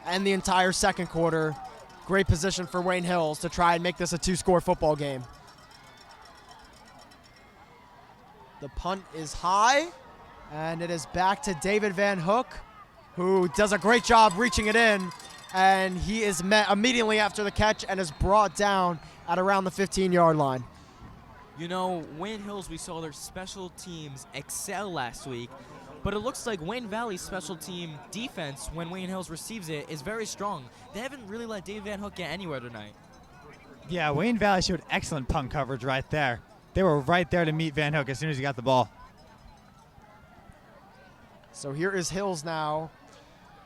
and the entire second quarter. Great position for Wayne Hills to try and make this a 2-score football game. The punt is high, and it is back to David Van Hook, who does a great job reaching it in, and he is met immediately after the catch and is brought down at around the 15-yard line. You know, Wayne Hills, we saw their special teams excel last week, but it looks like Wayne Valley's special team defense, when Wayne Hills receives it, is very strong. They haven't really let David Van Hook get anywhere tonight. Yeah, Wayne Valley showed excellent punt coverage right there. They were right there to meet Van Hook as soon as he got the ball. So here is Hills now.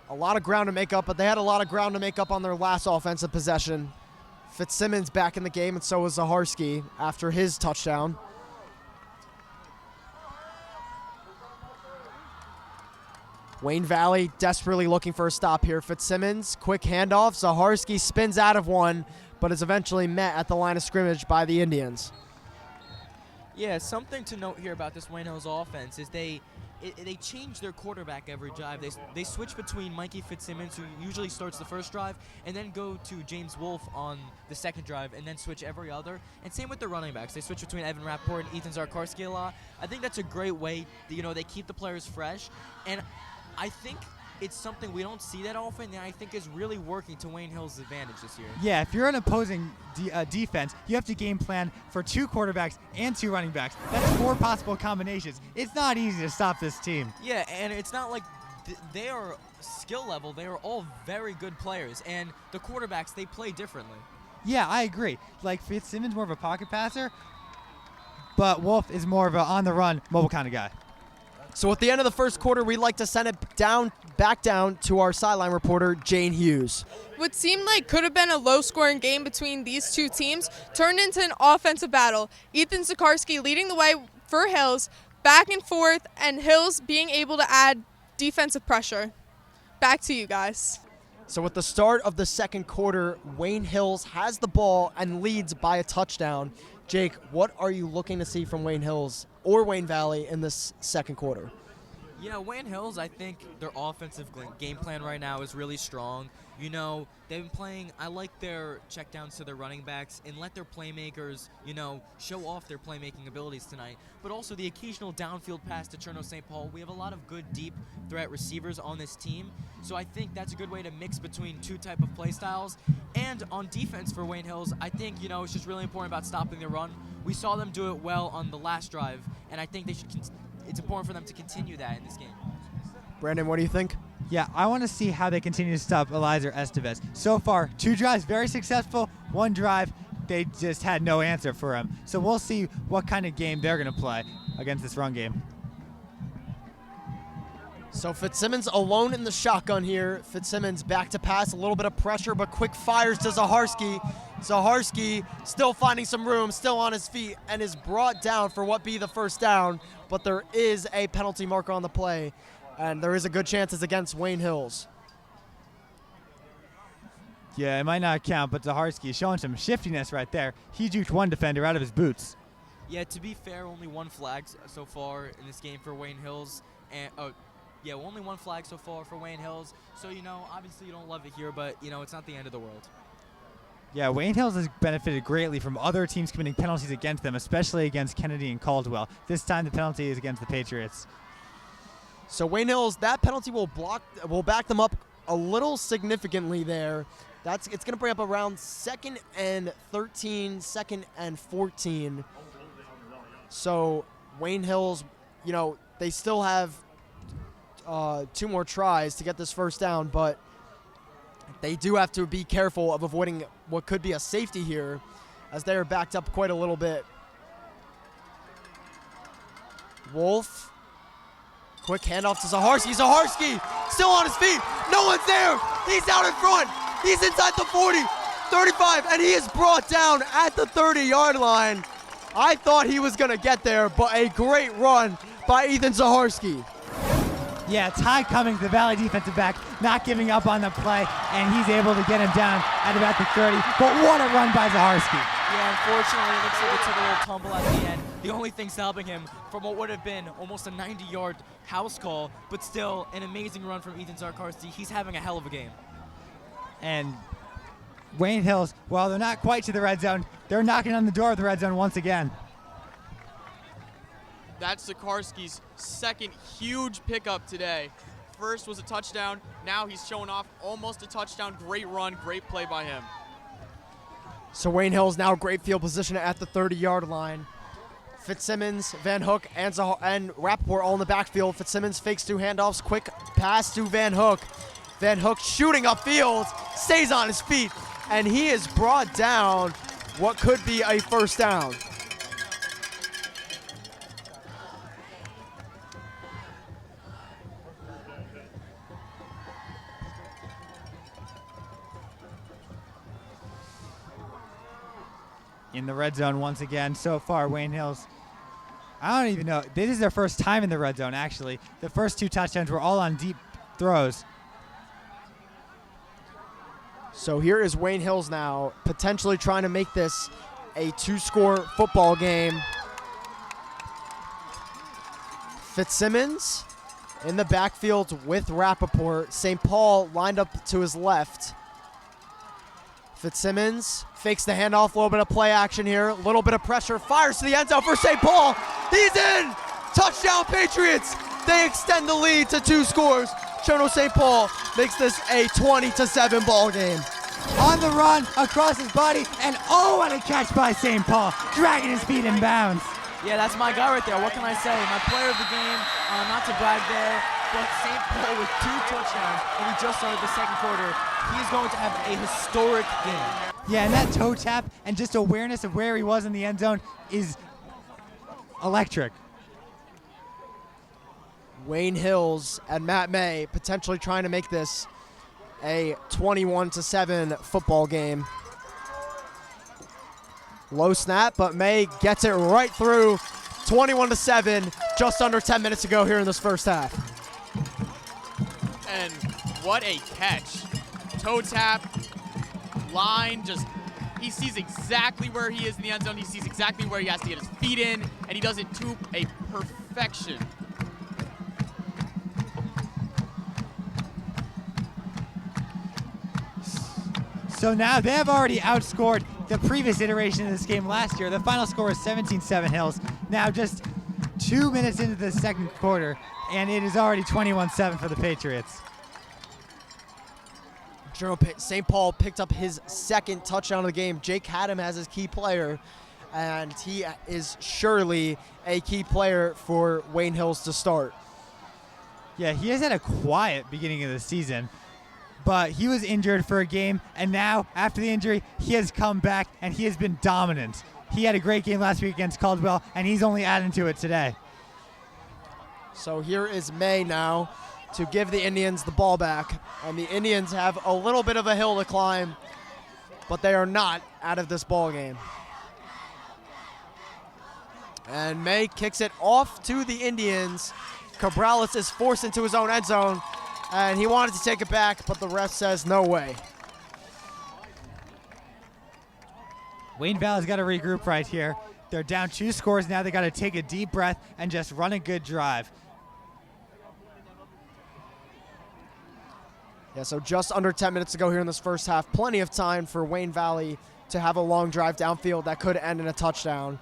A lot of ground to make up, but they had a lot of ground to make up on their last offensive possession. Fitzsimmons back in the game, and so is Zaharski after his touchdown. Wayne Valley desperately looking for a stop here. Fitzsimmons, quick handoff. Zaharski spins out of one, but is eventually met at the line of scrimmage by the Indians. Yeah, something to note here about this Wayne Hills offense is they change their quarterback every drive. They switch between Mikey Fitzsimmons, who usually starts the first drive, and then go to James Wolfe on the second drive, and then switch every other. And same with the running backs. They switch between Evan Rapport and Ethan Zarkarski a lot. I think that's a great way. You know, they keep the players fresh, and I think it's something we don't see that often, and I think is really working to Wayne Hills' advantage this year. Yeah, if you're an opposing defense, you have to game plan for 2 quarterbacks and 2 running backs. That's 4 possible combinations. It's not easy to stop this team. Yeah, and it's not like they are skill level. They are all very good players, and the quarterbacks, they play differently. Yeah, I agree. Like, Fitzsimmons more of a pocket passer, but Wolf is more of a on-the-run, mobile kind of guy. So at the end of the first quarter, we'd like to send it back down to our sideline reporter, Jane Hughes. What seemed like could have been a low-scoring game between these two teams turned into an offensive battle. Ethan Zakarski leading the way for Hills, back and forth, and Hills being able to add defensive pressure. Back to you guys. So at the start of the second quarter, Wayne Hills has the ball and leads by a touchdown. Jake, what are you looking to see from Wayne Hills or Wayne Valley in this second quarter? Yeah, Wayne Hills, I think their offensive game plan right now is really strong. You know, they've been playing, I like their checkdowns to their running backs and let their playmakers, you know, show off their playmaking abilities tonight. But also the occasional downfield pass to Cherno St. Paul. We have a lot of good deep threat receivers on this team. So I think that's a good way to mix between 2 type of play styles. And on defense for Wayne Hills, I think, you know, it's just really important about stopping the run. We saw them do it well on the last drive, and I think they should it's important for them to continue that in this game. Brandon, what do you think? Yeah, I want to see how they continue to stop Eliza Estevez. So far, 2 drives, very successful. 1 drive, they just had no answer for him. So we'll see what kind of game they're going to play against this run game. So Fitzsimmons alone in the shotgun here. Fitzsimmons back to pass, a little bit of pressure, but quick fires to Zacharski. Zacharski still finding some room, still on his feet, and is brought down for what be the first down, but there is a penalty marker on the play, and there is a good chance it's against Wayne Hills. Yeah, it might not count, but Zacharski is showing some shiftiness right there. He juked one defender out of his boots. Yeah, to be fair, only one flag so far in this game for Wayne Hills, and only one flag so far for Wayne Hills. So, obviously you don't love it here, but, it's not the end of the world. Yeah, Wayne Hills has benefited greatly from other teams committing penalties against them, especially against Kennedy and Caldwell. This time the penalty is against the Patriots. So Wayne Hills, that penalty will back them up a little significantly there. It's going to bring up around 2nd and 13, 2nd and 14. So Wayne Hills, they still have 2 more tries to get this first down, but they do have to be careful of avoiding what could be a safety here, as they are backed up quite a little bit. Wolf, quick handoff to Zacharski. Zacharski still on his feet. No one's there. He's out in front. He's inside the 40, 35, and he is brought down at the 30-yard line. I thought he was going to get there, but a great run by Ethan Zacharski. Yeah, Ty Cummings, the Valley defensive back, not giving up on the play, and he's able to get him down at about the 30. But what a run by Zacharski. Yeah, unfortunately, it looks like it took a little tumble at the end. The only thing stopping him from what would have been almost a 90-yard house call, but still an amazing run from Ethan Zacharski. He's having a hell of a game. And Wayne Hills, while they're not quite to the red zone, they're knocking on the door of the red zone once again. That's Zacharski's second huge pickup today. First was a touchdown. Now he's showing off almost a touchdown. Great run, great play by him. So Wayne Hills now great field position at the 30-yard line. Fitzsimmons, Van Hook, and Rappaport all in the backfield. Fitzsimmons fakes 2 handoffs. Quick pass to Van Hook. Van Hook shooting upfield, stays on his feet, and he is brought down what could be a first down. In the red zone once again. So far, Wayne Hills, I don't even know. This is their first time in the red zone, actually. The first 2 touchdowns were all on deep throws. So here is Wayne Hills now, potentially trying to make this a 2-score football game. Fitzsimmons in the backfield with Rappaport. St. Paul lined up to his left. Fitzsimmons fakes the handoff, a little bit of play action here, a little bit of pressure, fires to the end zone for St. Paul. He's in! Touchdown Patriots! They extend the lead to 2 scores. Chono St. Paul makes this a 20-7 ball game. On the run, across his body, and what a catch by St. Paul, dragging his feet in bounds. Yeah, that's my guy right there. What can I say? My player of the game, not to brag there, but St. Paul with 2 touchdowns, and we just started the second quarter. He's going to have a historic game. Yeah, and that toe tap and just awareness of where he was in the end zone is electric. Wayne Hills and Matt May potentially trying to make this a 21-7 football game. Low snap, but May gets it right through. 21-7, just under 10 minutes to go here in this first half. And what a catch. Toe tap, line, he sees exactly where he is in the end zone. He sees exactly where he has to get his feet in, and he does it to a perfection. So now they have already outscored the previous iteration of this game last year. The final score is 17-7 Hills. Now just 2 minutes into the second quarter, and it is already 21-7 for the Patriots. St. Paul picked up his second touchdown of the game. Jake Haddam has his key player, and he is surely a key player for Wayne Hills to start. Yeah, he has had a quiet beginning of the season, but he was injured for a game, and now, after the injury, he has come back, and he has been dominant. He had a great game last week against Caldwell, and he's only adding to it today. So here is May now to give the Indians the ball back. And the Indians have a little bit of a hill to climb, but they are not out of this ball game. And May kicks it off to the Indians. Cabrales is forced into his own end zone, and he wanted to take it back, but the ref says no way. Wayne Valley's got to regroup right here. They're down 2 scores now. They got to take a deep breath and just run a good drive. Yeah, so just under 10 minutes to go here in this first half. Plenty of time for Wayne Valley to have a long drive downfield that could end in a touchdown.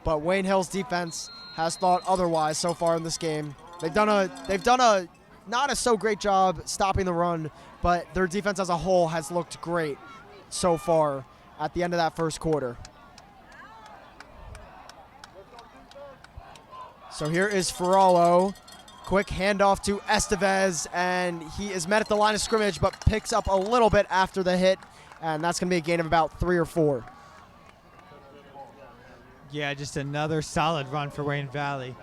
But Wayne Hill's defense has thought otherwise so far in this game. They've done a not a so great job stopping the run, but their defense as a whole has looked great so far at the end of that first quarter. So here is Ferraro. Quick handoff to Estevez, and he is met at the line of scrimmage, but picks up a little bit after the hit, and that's going to be a gain of about 3 or 4. Yeah, just another solid run for Wayne Valley.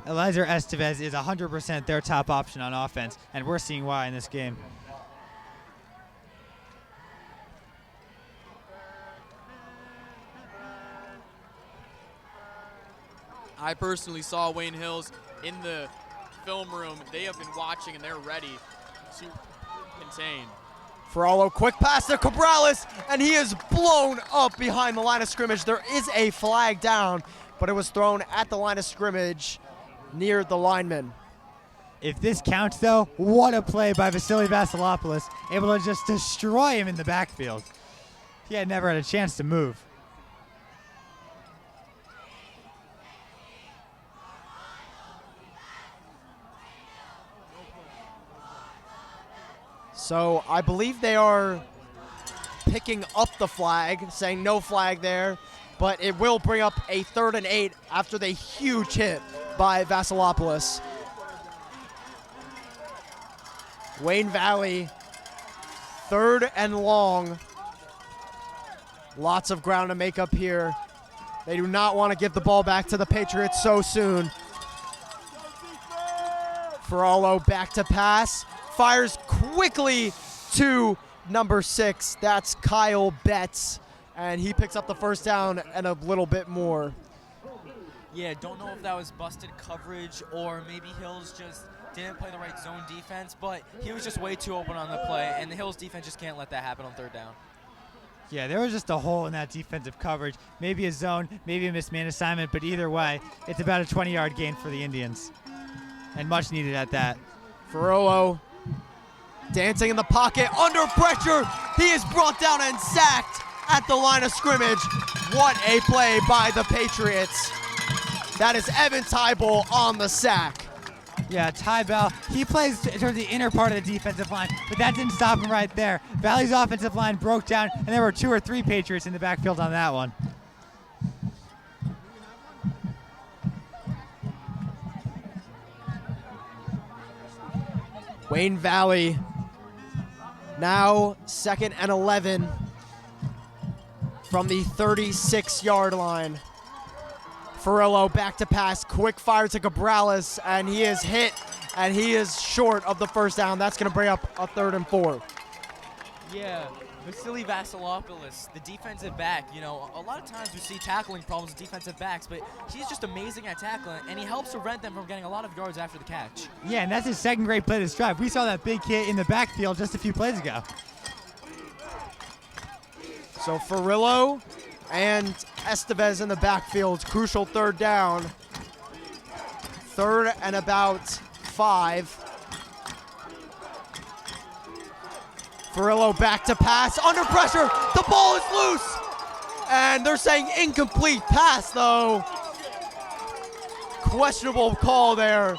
Elijah Estevez is 100% their top option on offense, and we're seeing why in this game. I personally saw Wayne Hills in the film room. They have been watching, and they're ready to contain. Ferraro, quick pass to Cabrales, and he is blown up behind the line of scrimmage. There is a flag down, but it was thrown at the line of scrimmage near the lineman. If this counts, though, what a play by Vasily Vasilopoulos, able to just destroy him in the backfield. He had never had a chance to move. So I believe they are picking up the flag, saying no flag there, but it will bring up a 3rd and 8 after the huge hit by Vasilopoulos. Wayne Valley, 3rd and long. Lots of ground to make up here. They do not want to give the ball back to the Patriots so soon. Ferraro back to pass. Fires quickly to number 6. That's Kyle Betts. And he picks up the first down and a little bit more. Yeah, don't know if that was busted coverage or maybe Hills just didn't play the right zone defense, but he was just way too open on the play, and the Hills defense just can't let that happen on 3rd down. Yeah, there was just a hole in that defensive coverage. Maybe a zone, maybe a missed man assignment, but either way, it's about a 20-yard gain for the Indians. And much needed at that. Ferraro dancing in the pocket, under pressure. He is brought down and sacked at the line of scrimmage. What a play by the Patriots. That is Evan Tybal on the sack. Yeah, Tybal, he plays towards the inner part of the defensive line, but that didn't stop him right there. Valley's offensive line broke down, and there were 2 or 3 Patriots in the backfield on that one. Wayne Valley now 2nd and 11 from the 36-yard line. Ferraro back to pass, quick fire to Cabrales, and he is hit, and he is short of the first down. That's going to bring up a 3rd and 4. Yeah, Vasily Vasilopoulos, the defensive back. You know, a lot of times we see tackling problems with defensive backs, but he's just amazing at tackling, and he helps prevent them from getting a lot of yards after the catch. Yeah, and that's his second great play this drive. We saw that big hit in the backfield just a few plays ago. So Ferrillo and Estevez in the backfield. Crucial 3rd down. 3rd and about 5. Ferrillo back to pass. Under pressure. The ball is loose. And they're saying incomplete pass, though. Questionable call there.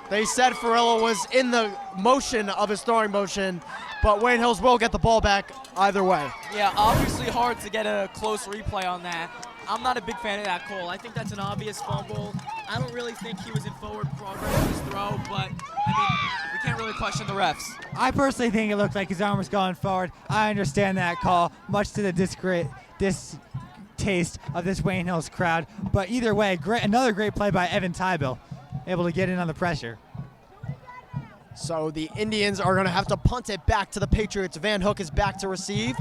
They said Ferrillo was in the motion of his throwing motion, but Wayne Hills will get the ball back either way. Yeah, obviously hard to get a close replay on that. I'm not a big fan of that call. I think that's an obvious fumble. I don't really think he was in forward progress with his throw, but, I mean, we can't really question the refs. I personally think it looked like his arm was going forward. I understand that call, much to the distaste of this Wayne Hills crowd. But either way, another great play by Evan Tybell, able to get in on the pressure. So the Indians are going to have to punt it back to the Patriots. Van Hook is back to receive.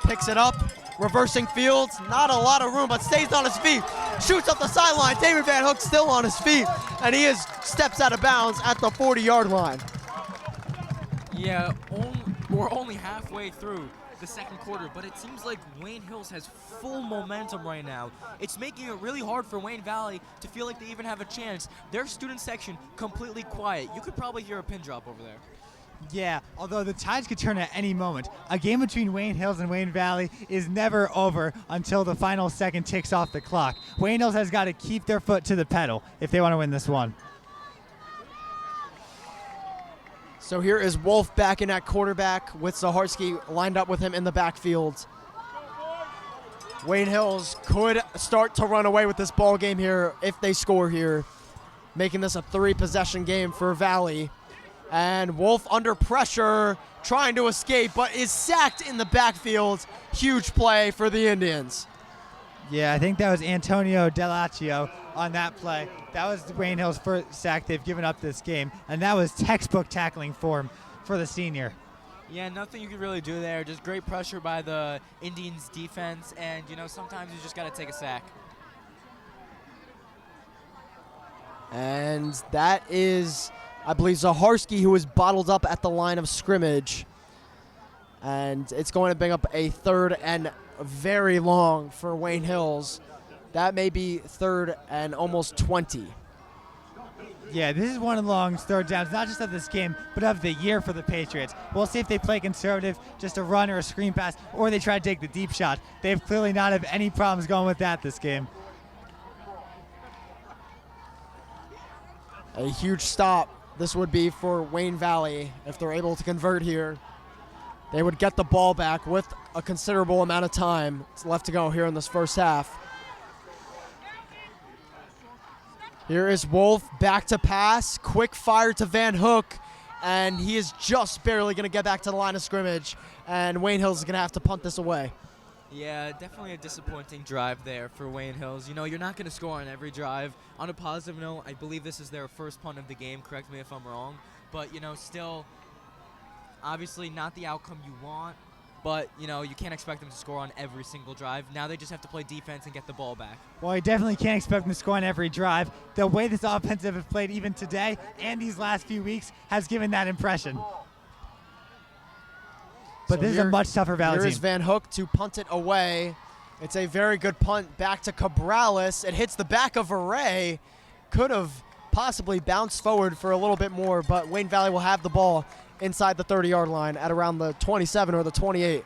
Picks it up. Reversing fields. Not a lot of room, but stays on his feet. Shoots up the sideline. David Van Hook still on his feet. And he steps out of bounds at the 40-yard line. Yeah, we're only halfway through the second quarter, but it seems like Wayne Hills has full momentum right now. It's making it really hard for Wayne Valley to feel like they even have a chance. Their student section completely quiet. You could probably hear a pin drop over there. Yeah, although the tides could turn at any moment. A game between Wayne Hills and Wayne Valley is never over until the final second ticks off the clock. Wayne Hills has got to keep their foot to the pedal if they want to win this one. So here is Wolf back in at quarterback with Zaharsky lined up with him in the backfield. Wayne Hills could start to run away with this ball game here if they score here, making this a 3-possession game for Valley. And Wolf under pressure, trying to escape, but is sacked in the backfield. Huge play for the Indians. Yeah, I think that was Antonio Delaccio on that play. That was Wayne Hill's first sack they've given up this game, and that was textbook tackling form for the senior. Yeah, nothing you could really do there. Just great pressure by the Indians defense, and, sometimes you just got to take a sack. And that is, I believe, Zaharsky, who is bottled up at the line of scrimmage. And it's going to bring up a 3rd and very long for Wayne Hills. That may be 3rd and almost 20. Yeah, this is one of the long third downs, not just of this game, but of the year for the Patriots. We'll see if they play conservative, just a run or a screen pass, or they try to take the deep shot. They've clearly not have any problems going with that this game. A huge stop this would be for Wayne Valley if they're able to convert here. They would get the ball back with a considerable amount of time left to go here in this first half. Here is Wolf back to pass. Quick fire to Van Hook. And he is just barely going to get back to the line of scrimmage. And Wayne Hills is going to have to punt this away. Yeah, definitely a disappointing drive there for Wayne Hills. You're not going to score on every drive. On a positive note, I believe this is their first punt of the game. Correct me if I'm wrong. But, still, obviously not the outcome you want. But, you can't expect them to score on every single drive. Now they just have to play defense and get the ball back. Well, you definitely can't expect them to score on every drive. The way this offense has played even today and these last few weeks has given that impression. But So this is a much tougher Valley Here team. is Van Hook to punt it away. It's a very good punt back to Cabrales. It hits the back of Array. Could have possibly bounced forward for a little bit more, but Wayne Valley will have the ball inside the 30-yard line at around the 27 or the 28.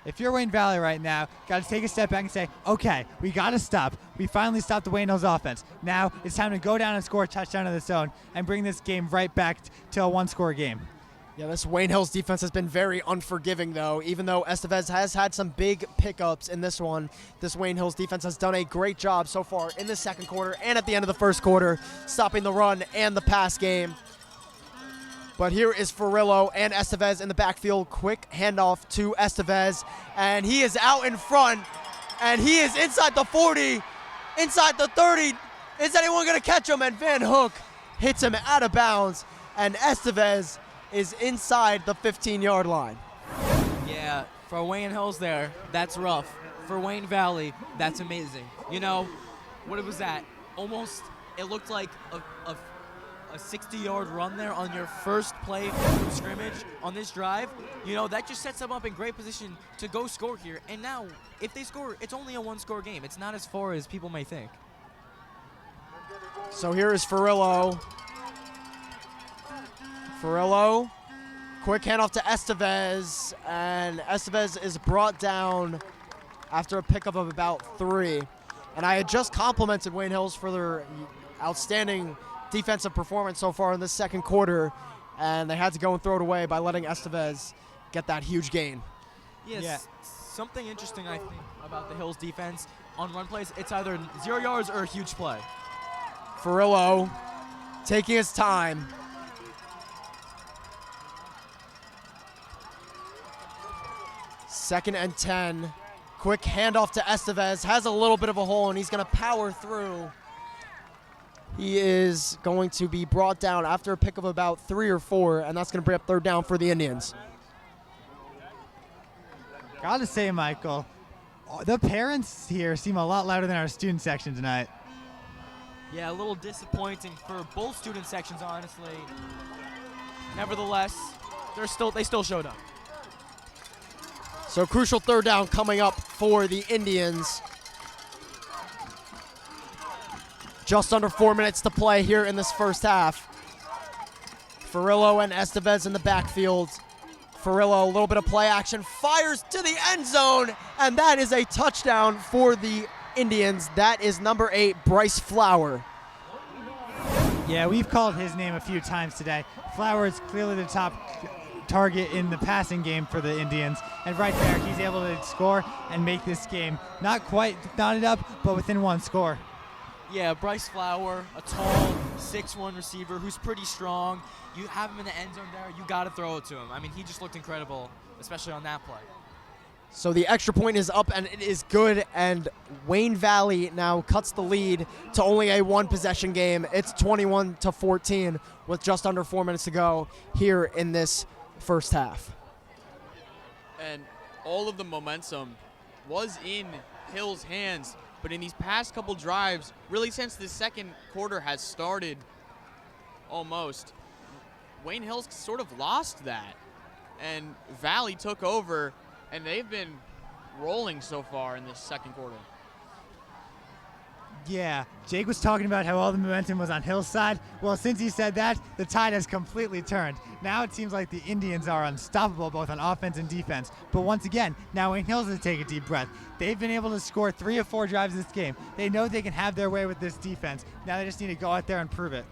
If you're Wayne Valley right now, got to take a step back and say, okay, we got to stop. We finally stopped the Wayne Hills offense. Now it's time to go down and score a touchdown of its own and bring this game right back to a one-score game. Yeah, this Wayne Hills defense has been very unforgiving, though. Even though Estevez has had some big pickups in this one, this Wayne Hills defense has done a great job so far in the second quarter and at the end of the first quarter, stopping the run and the pass game. But here is Ferrillo and Estevez in the backfield. Quick handoff to Estevez, and he is out in front, and he is inside the 40, inside the 30. Is anyone going to catch him? And Van Hook hits him out of bounds, and Estevez is inside the 15-yard line. Yeah, for Wayne Hills there, that's rough. For Wayne Valley, that's amazing. What was that? Almost, it looked like a 60-yard run there on your first play from scrimmage on this drive. That just sets them up in great position to go score here. And now, if they score, it's only a one-score game. It's not as far as people may think. So here is Ferrillo. Ferrillo, quick handoff to Estevez, and Estevez is brought down after a pickup of about 3. And I had just complimented Wayne Hills for their outstanding defensive performance so far in this second quarter, and they had to go and throw it away by letting Estevez get that huge gain. Yes, something interesting I think about the Hills defense on run plays, it's either 0 yards or a huge play. Furillo taking his time. Second and 10. Quick handoff to Estevez. Has a little bit of a hole, and he's going to power through. He is going to be brought down after a pick of about 3 or 4, and that's going to bring up third down for the Indians. Gotta say, Michael, the parents here seem a lot louder than our student section tonight. Yeah, a little disappointing for both student sections, honestly. Nevertheless, they still showed up. So crucial third down coming up for the Indians. Just under 4 minutes to play here in this first half. Furillo and Estevez in the backfield. Furillo, a little bit of play action, fires to the end zone, and that is a touchdown for the Indians. That is number 8, Bryce Flower. Yeah, we've called his name a few times today. Flower is clearly the top target in the passing game for the Indians, and right there he's able to score and make this game not quite knotted up, but within one score. Yeah, Bryce Flower, a tall 6'1" receiver who's pretty strong. You have him in the end zone there, you got to throw it to him. I mean, he just looked incredible, especially on that play. So the extra point is up, and it is good, and Wayne Valley now cuts the lead to only a 1-possession game. It's 21-14 with just under 4 minutes to go here in this first half. And all of the momentum was in Hill's hands, but in these past couple drives, really since the second quarter has started almost, Wayne Hill's sort of lost that. And Valley took over, and they've been rolling so far in this second quarter. Yeah, Jake was talking about how all the momentum was on Hill's side. Well, since he said that, the tide has completely turned. Now it seems like the Indians are unstoppable both on offense and defense. But once again, now Wayne Hills has to take a deep breath. They've been able to score 3 or 4 drives this game. They know they can have their way with this defense. Now they just need to go out there and prove it.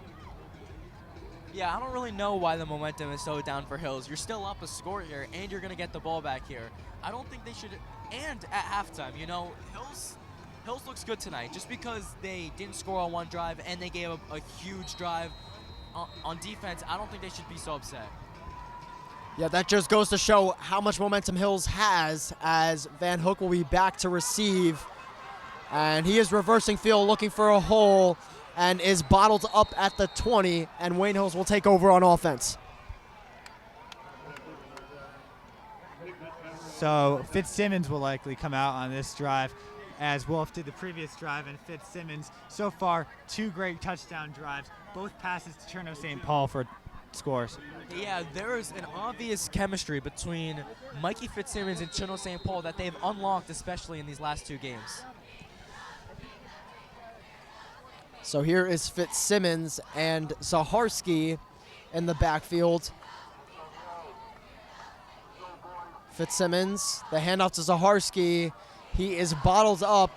Yeah, I don't really know why the momentum is so down for Hills. You're still up a score here, and you're going to get the ball back here. I don't think they should, and at halftime, you know, Hills looks good tonight. Just because they didn't score on one drive and they gave a huge drive on defense, I don't think they should be so upset. Yeah, that just goes to show how much momentum Hills has, as Van Hook will be back to receive. And he is reversing field, looking for a hole, and is bottled up at the 20, and Wayne Hills will take over on offense. So Fitzsimmons will likely come out on this drive, as Wolf did the previous drive, and Fitzsimmons, so far, 2 great touchdown drives, both passes to Cherno St. Paul for scores. Yeah, there is an obvious chemistry between Mikey Fitzsimmons and Cherno St. Paul that they've unlocked, especially in these last 2 games. So here is Fitzsimmons and Zaharski in the backfield. Fitzsimmons, the handoff to Zaharski. He is bottled up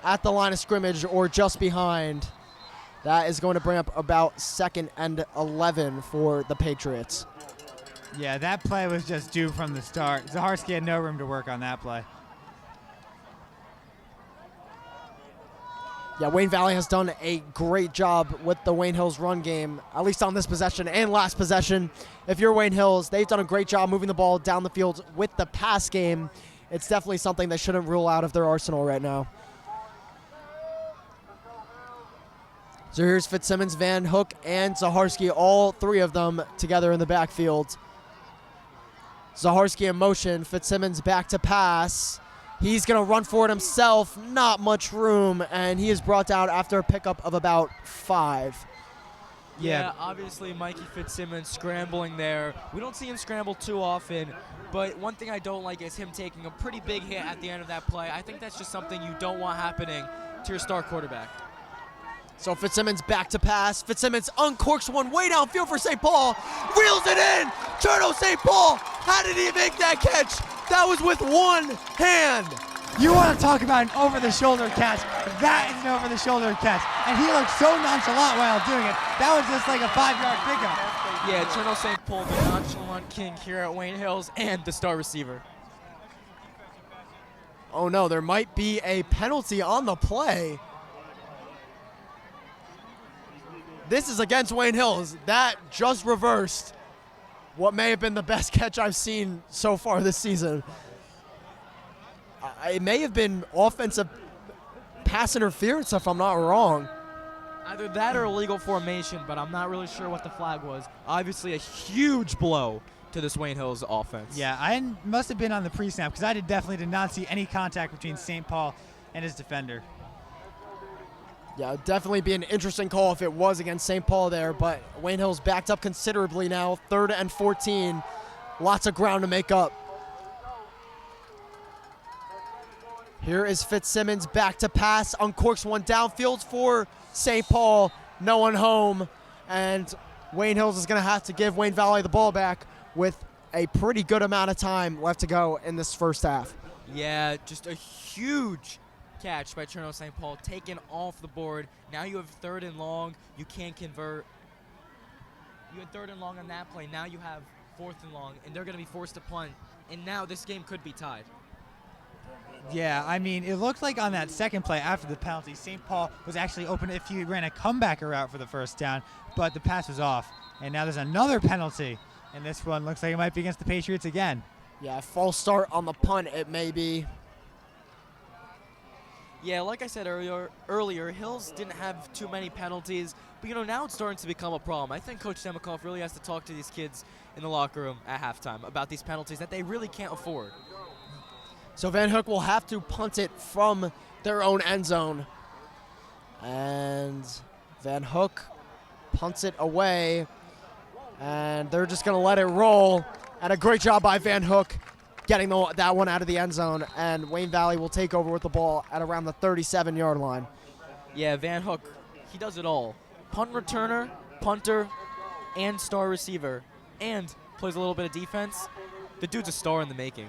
at the line of scrimmage or just behind. That is going to bring up about 2nd and 11 for the Patriots. Yeah, that play was just due from the start. Zaharski had no room to work on that play. Yeah, Wayne Valley has done a great job with the Wayne Hills run game, at least on this possession and last possession. If you're Wayne Hills, they've done a great job moving the ball down the field with the pass game. It's definitely something they shouldn't rule out of their arsenal right now. So here's Fitzsimmons, Van Hook, and Zaharski, all 3 of them together in the backfield. Zaharski in motion, Fitzsimmons back to pass. He's going to run for it himself, not much room, and he is brought down after a pickup of about 5. Yeah, obviously Mikey Fitzsimmons scrambling there. We don't see him scramble too often, but one thing I don't like is him taking a pretty big hit at the end of that play. I think that's just something you don't want happening to your star quarterback. So Fitzsimmons back to pass. Fitzsimmons uncorks one way downfield for St. Paul. Reels it in. Cherno St. Paul. How did he make that catch? That was with one hand. You want to talk about an over-the-shoulder catch. That is an over-the-shoulder catch. And he looked so nonchalant while doing it. That was just like a 5-yard pickup. Yeah, Cherno St. Paul, the nonchalant king here at Wayne Hills, and the star receiver. Oh no, there might be a penalty on the play. this is against Wayne Hills. That just reversed what may have been the best catch I've seen so far this season. It may have been offensive pass interference, if I'm not wrong. Either that or illegal formation, but I'm not really sure what the flag was. Obviously, a huge blow to this Wayne Hills offense. Yeah, I must have been on the pre-snap because I definitely did not see any contact between St. Paul and his defender. Yeah, it'd definitely be an interesting call if it was against St. Paul there, but Wayne Hills backed up considerably now, 3rd and 14. Lots of ground to make up. Here is Fitzsimmons back to pass, uncorks one downfield for St. Paul. No one home, and Wayne Hills is going to have to give Wayne Valley the ball back with a pretty good amount of time left to go in this first half. Yeah, just a huge catch by Cherno St. Paul, taken off the board. Now you have 3rd and long. You can't convert. You had 3rd and long on that play. Now you have 4th and long, and they're going to be forced to punt. And now this game could be tied. Yeah, I mean, it looked like on that second play after the penalty, St. Paul was actually open if he ran a comebacker route for the first down, but the pass was off. And now there's another penalty, and this one looks like it might be against the Patriots again. Yeah, false start on the punt, it may be. Yeah, like I said earlier, Hills didn't have too many penalties, but now it's starting to become a problem. I think Coach Demikoff really has to talk to these kids in the locker room at halftime about these penalties that they really can't afford. So Van Hook will have to punt it from their own end zone. And Van Hook punts it away, and they're just going to let it roll. And a great job by Van Hook getting that one out of the end zone, and Wayne Valley will take over with the ball at around the 37-yard line. Yeah, Van Hook, he does it all. Punt returner, punter, and star receiver, and plays a little bit of defense. The dude's a star in the making.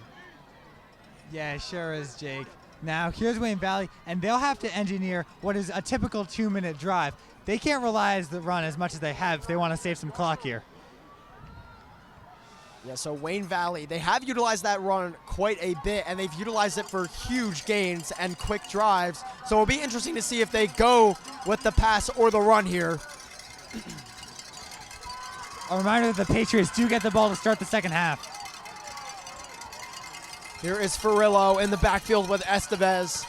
Yeah, sure is, Jake. Now, here's Wayne Valley, and they'll have to engineer what is a typical 2-minute drive. They can't rely on the run as much as they have if they want to save some clock here. Yeah, so Wayne Valley, they have utilized that run quite a bit, and they've utilized it for huge gains and quick drives. So it'll be interesting to see if they go with the pass or the run here. A reminder that the Patriots do get the ball to start the second half. Here is Farillo in the backfield with Estevez.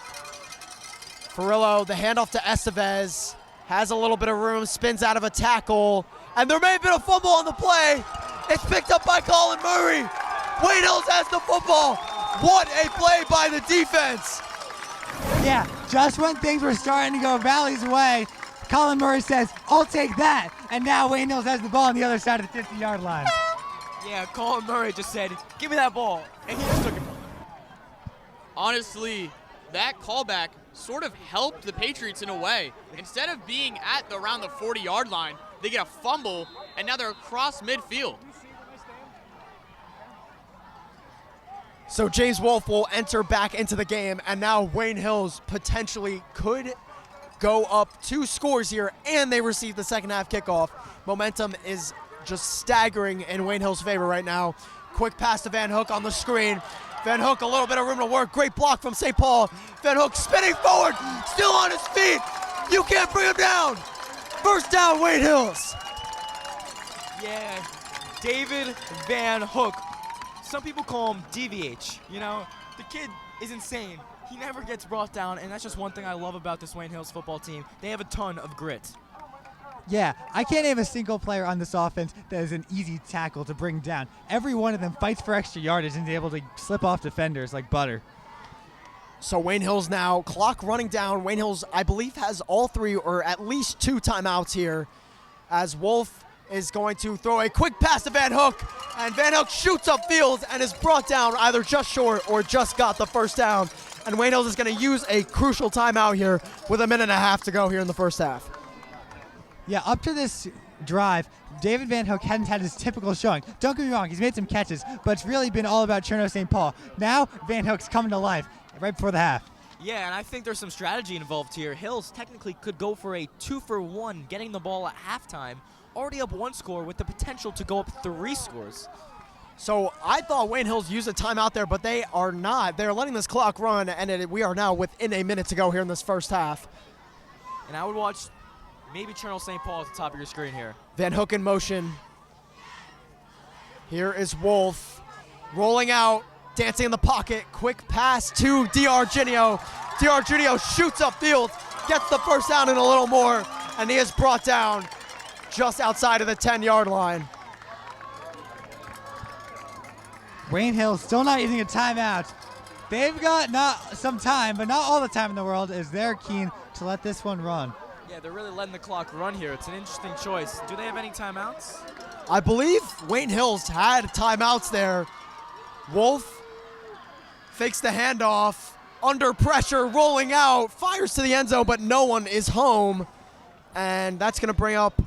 Farillo, the handoff to Estevez, has a little bit of room, spins out of a tackle, and there may have been a fumble on the play. It's picked up by Colin Murray. Wayne Hills has the football. What a play by the defense. Yeah, just when things were starting to go Valley's way, Colin Murray says, I'll take that. And now Wayne Hills has the ball on the other side of the 50-yard line. Yeah, Colin Murray just said, give me that ball, and he just took it from him. Honestly, that callback sort of helped the Patriots in a way. Instead of being at around the 40-yard line, they get a fumble, and now they're across midfield. So James Wolf will enter back into the game, and now Wayne Hills potentially could go up 2 scores here, and they receive the second half kickoff. Momentum is just staggering in Wayne Hills' favor right now. Quick pass to Van Hook on the screen. Van Hook, a little bit of room to work. Great block from St. Paul. Van Hook spinning forward, still on his feet. You can't bring him down. First down, Wayne Hills. Yeah, David Van Hook. Some people call him DVH. The kid is insane. He never gets brought down, and that's just one thing I love about this Wayne Hills football team. They have a ton of grit. Yeah, I can't name a single player on this offense that is an easy tackle to bring down. Every one of them fights for extra yardage and is able to slip off defenders like butter. So Wayne Hills now, clock running down. Wayne Hills, I believe, has all 3 or at least 2 timeouts here, as Wolf is going to throw a quick pass to Van Hook, and Van Hook shoots upfield and is brought down either just short or just got the first down. And Wayne Hills is going to use a crucial timeout here with 1.5 minutes to go here in the first half. Yeah, up to this drive, David Van Hook hadn't had his typical showing. Don't get me wrong, he's made some catches, but it's really been all about Cherno St. Paul. Now, Van Hook's coming to life right before the half. Yeah, and I think there's some strategy involved here. Hills technically could go for a 2-for-1, getting the ball at halftime, already up 1 score with the potential to go up 3 scores. So I thought Wayne Hills used a timeout there, but they are not. They're letting this clock run, and we are now within 1 minute to go here in this first half. And I would watch maybe Colonel St. Paul at the top of your screen here. Van Hook in motion. Here is Wolf rolling out, dancing in the pocket. Quick pass to DiArgenio. DiArgenio shoots upfield, gets the first down and a little more, and he is brought down just outside of the 10-yard line. Wayne Hills still not using a timeout. They've got some time, but not all the time in the world, as they're keen to let this one run. Yeah, they're really letting the clock run here. It's an interesting choice. Do they have any timeouts? I believe Wayne Hills had timeouts there. Wolf fakes the handoff, under pressure, rolling out, fires to the end zone, but no one is home. And that's going to bring up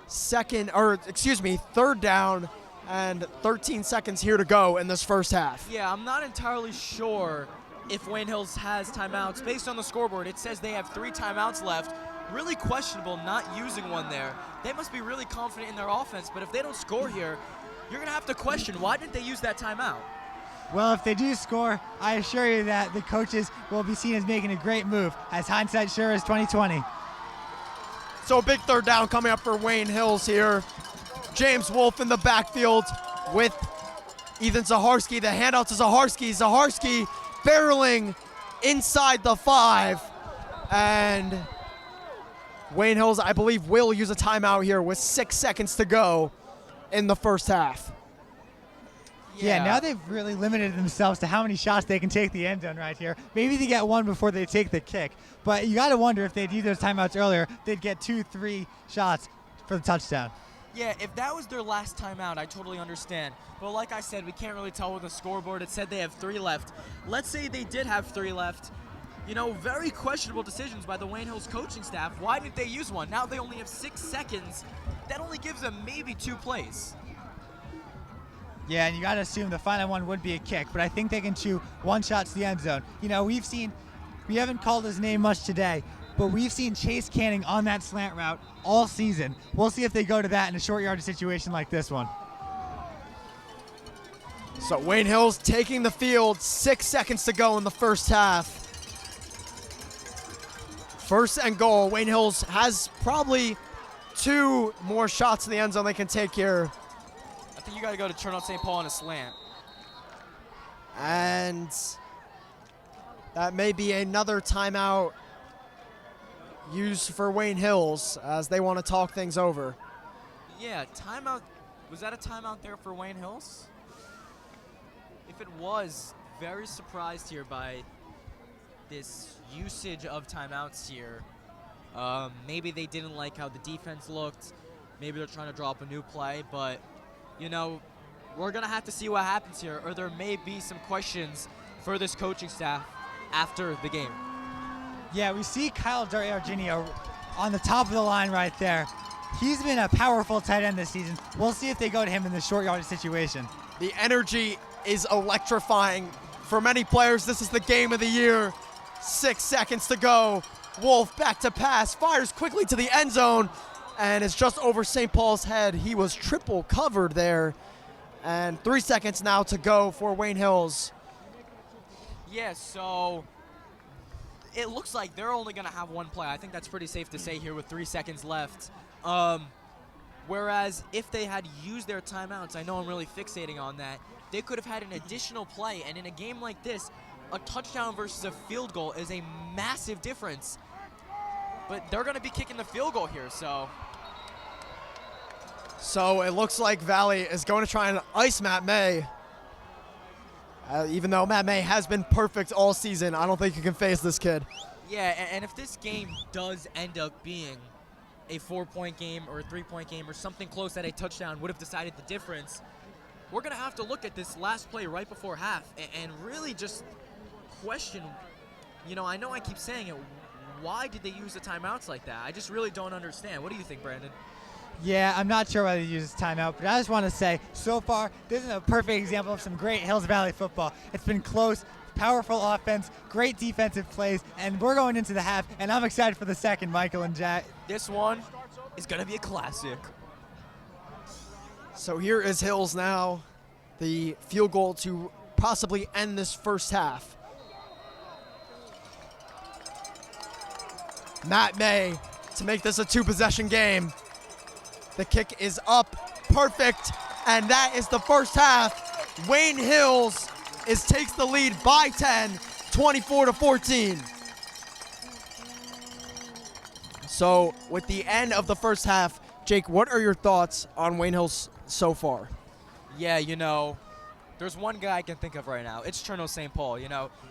third down and 13 seconds here to go in this first half. Yeah, I'm not entirely sure if Wayne Hills has timeouts. Based on the scoreboard, it says they have 3 timeouts left. Really questionable not using one there. They must be really confident in their offense, but if they don't score here, you're going to have to question, why didn't they use that timeout? Well, if they do score, I assure you that the coaches will be seen as making a great move, as hindsight sure is 2020. So a big third down coming up for Wayne Hills here. James Wolf in the backfield with Ethan Zaharski. The handout to Zaharski. Zaharski barreling inside the 5. And Wayne Hills, I believe, will use a timeout here with 6 seconds to go in the first half. Yeah, now they've really limited themselves to how many shots they can take the end zone right here. Maybe they get one before they take the kick. But you got to wonder if they'd use those timeouts earlier, they'd get 2-3 shots for the touchdown. Yeah, if that was their last timeout, I totally understand. But like I said, we can't really tell with the scoreboard. It said they have 3 left. Let's say they did have 3 left. You know, very questionable decisions by the Wayne Hills coaching staff. Why didn't they use one? Now they only have 6 seconds. That only gives them maybe 2 plays. Yeah, and you got to assume the final one would be a kick, but I think they can chew 1 shot to the end zone. You know, we haven't called his name much today, but we've seen Chase Canning on that slant route all season. We'll see if they go to that in a short yardage situation like this one. So Wayne Hills taking the field, 6 seconds to go in the first half. First and goal. Wayne Hills has probably 2 more shots to the end zone they can take here. I think you got to go to turn on St. Paul on a slant. And that may be another timeout used for Wayne Hills as they want to talk things over. Yeah, timeout. Was that a timeout there for Wayne Hills? If it was, very surprised here by this usage of timeouts here. Maybe they didn't like how the defense looked. Maybe they're trying to draw up a new play, but you know, we're going to have to see what happens here, or there may be some questions for this coaching staff after the game. Yeah, we see Kyle DiArgenio on the top of the line right there. He's been a powerful tight end this season. We'll see if they go to him in the short yardage situation. The energy is electrifying. For many players, this is the game of the year. 6 seconds to go. Wolf back to pass, fires quickly to the end zone, and it's just over St. Paul's head. He was triple covered there. And 3 seconds now to go for Wayne Hills. Yeah, so it looks like they're only going to have 1 play. I think that's pretty safe to say here with 3 seconds left. Whereas if they had used their timeouts, I know I'm really fixating on that, they could have had an additional play. And in a game like this, a touchdown versus a field goal is a massive difference. But they're going to be kicking the field goal here, so. So it looks like Valley is going to try and ice Matt May. Even though Matt May has been perfect all season, I don't think you can face this kid. Yeah, and if this game does end up being a 4-point game or a 3-point game or something close that a touchdown would have decided the difference, we're going to have to look at this last play right before half and really just question, you know, I know I keep saying it, why did they use the timeouts like that? I just really don't understand. What do you think, Brandon? Yeah, I'm not sure whether to use this timeout, but I just want to say, so far, this is a perfect example of some great Hills Valley football. It's been close, powerful offense, great defensive plays, and we're going into the half, and I'm excited for the second, Michael and Jack. This one is going to be a classic. So here is Hills now, the field goal to possibly end this first half. Matt May to make this a 2-possession game. The kick is up, perfect, and that is the first half. Wayne Hills takes the lead by 10, 24-14. So with the end of the first half, Jake, what are your thoughts on Wayne Hills so far? Yeah, there's one guy I can think of right now. It's Cherno St. Paul.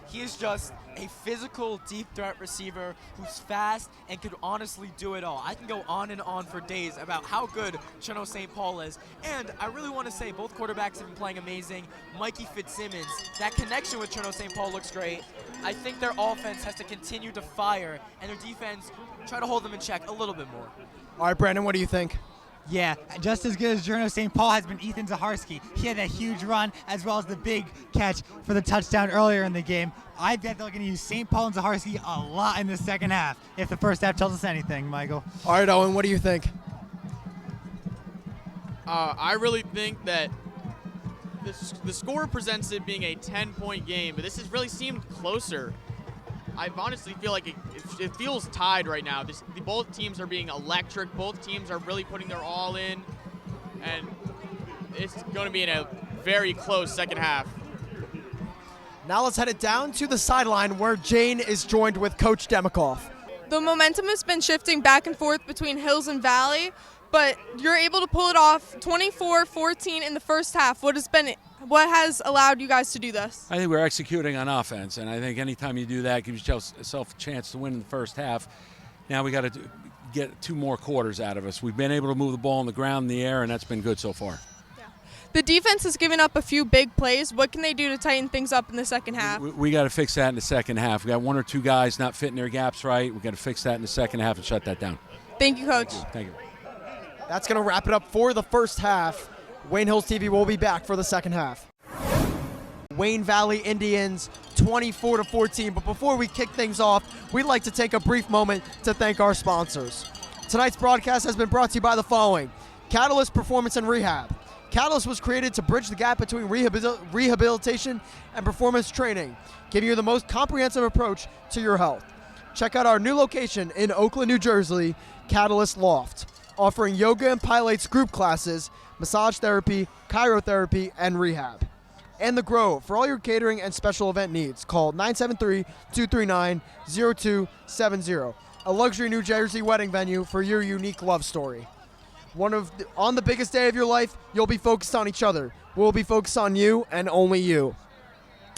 He is just a physical, deep threat receiver who's fast and could honestly do it all. I can go on and on for days about how good Cherno St. Paul is. And I really want to say both quarterbacks have been playing amazing. Mikey Fitzsimmons, that connection with Cherno St. Paul looks great. I think their offense has to continue to fire, and their defense try to hold them in check a little bit more. All right, Brandon, what do you think? Yeah, just as good as Cherno St. Paul has been Ethan Zaharski. He had that huge run as well as the big catch for the touchdown earlier in the game. I bet they're going to use St. Paul and Zaharski a lot in the second half, if the first half tells us anything, Michael. All right, Owen, what do you think? I really think that the score presents it being a 10-point game, but this has really seemed closer. I honestly feel like it feels tied right now. Both teams are being electric. Both teams are really putting their all in, and it's going to be in a very close second half. Now let's head it down to the sideline where Jane is joined with Coach Demikoff. The momentum has been shifting back and forth between Hills and Valley, but you're able to pull it off 24-14 in the first half. What has allowed you guys to do this? I think we're executing on offense, and I think anytime you do that, gives yourself a chance to win in the first half. Now we got to get 2 more quarters out of us. We've been able to move the ball on the ground, in the air, and that's been good so far. Yeah. The defense has given up a few big plays. What can they do to tighten things up in the second half? We got to fix that in the second half. We got 1 or 2 guys not fitting their gaps right. We got to fix that in the second half and shut that down. Thank you, Coach. Thank you. That's going to wrap it up for the first half. Wayne Hills TV will be back for the second half. Wayne Valley Indians 24-14. But before we kick things off, we'd like to take a brief moment to thank our sponsors. Tonight's broadcast has been brought to you by the following: Catalyst Performance and Rehab. Catalyst was created to bridge the gap between rehabilitation and performance training, giving you the most comprehensive approach to your health. Check out our new location in Oakland, New Jersey, Catalyst Loft, offering yoga and pilates group classes, massage therapy, chirotherapy, and rehab. And The Grove, for all your catering and special event needs. Call 973-239-0270. A luxury New Jersey wedding venue for your unique love story. On the biggest day of your life, you'll be focused on each other. We'll be focused on you and only you.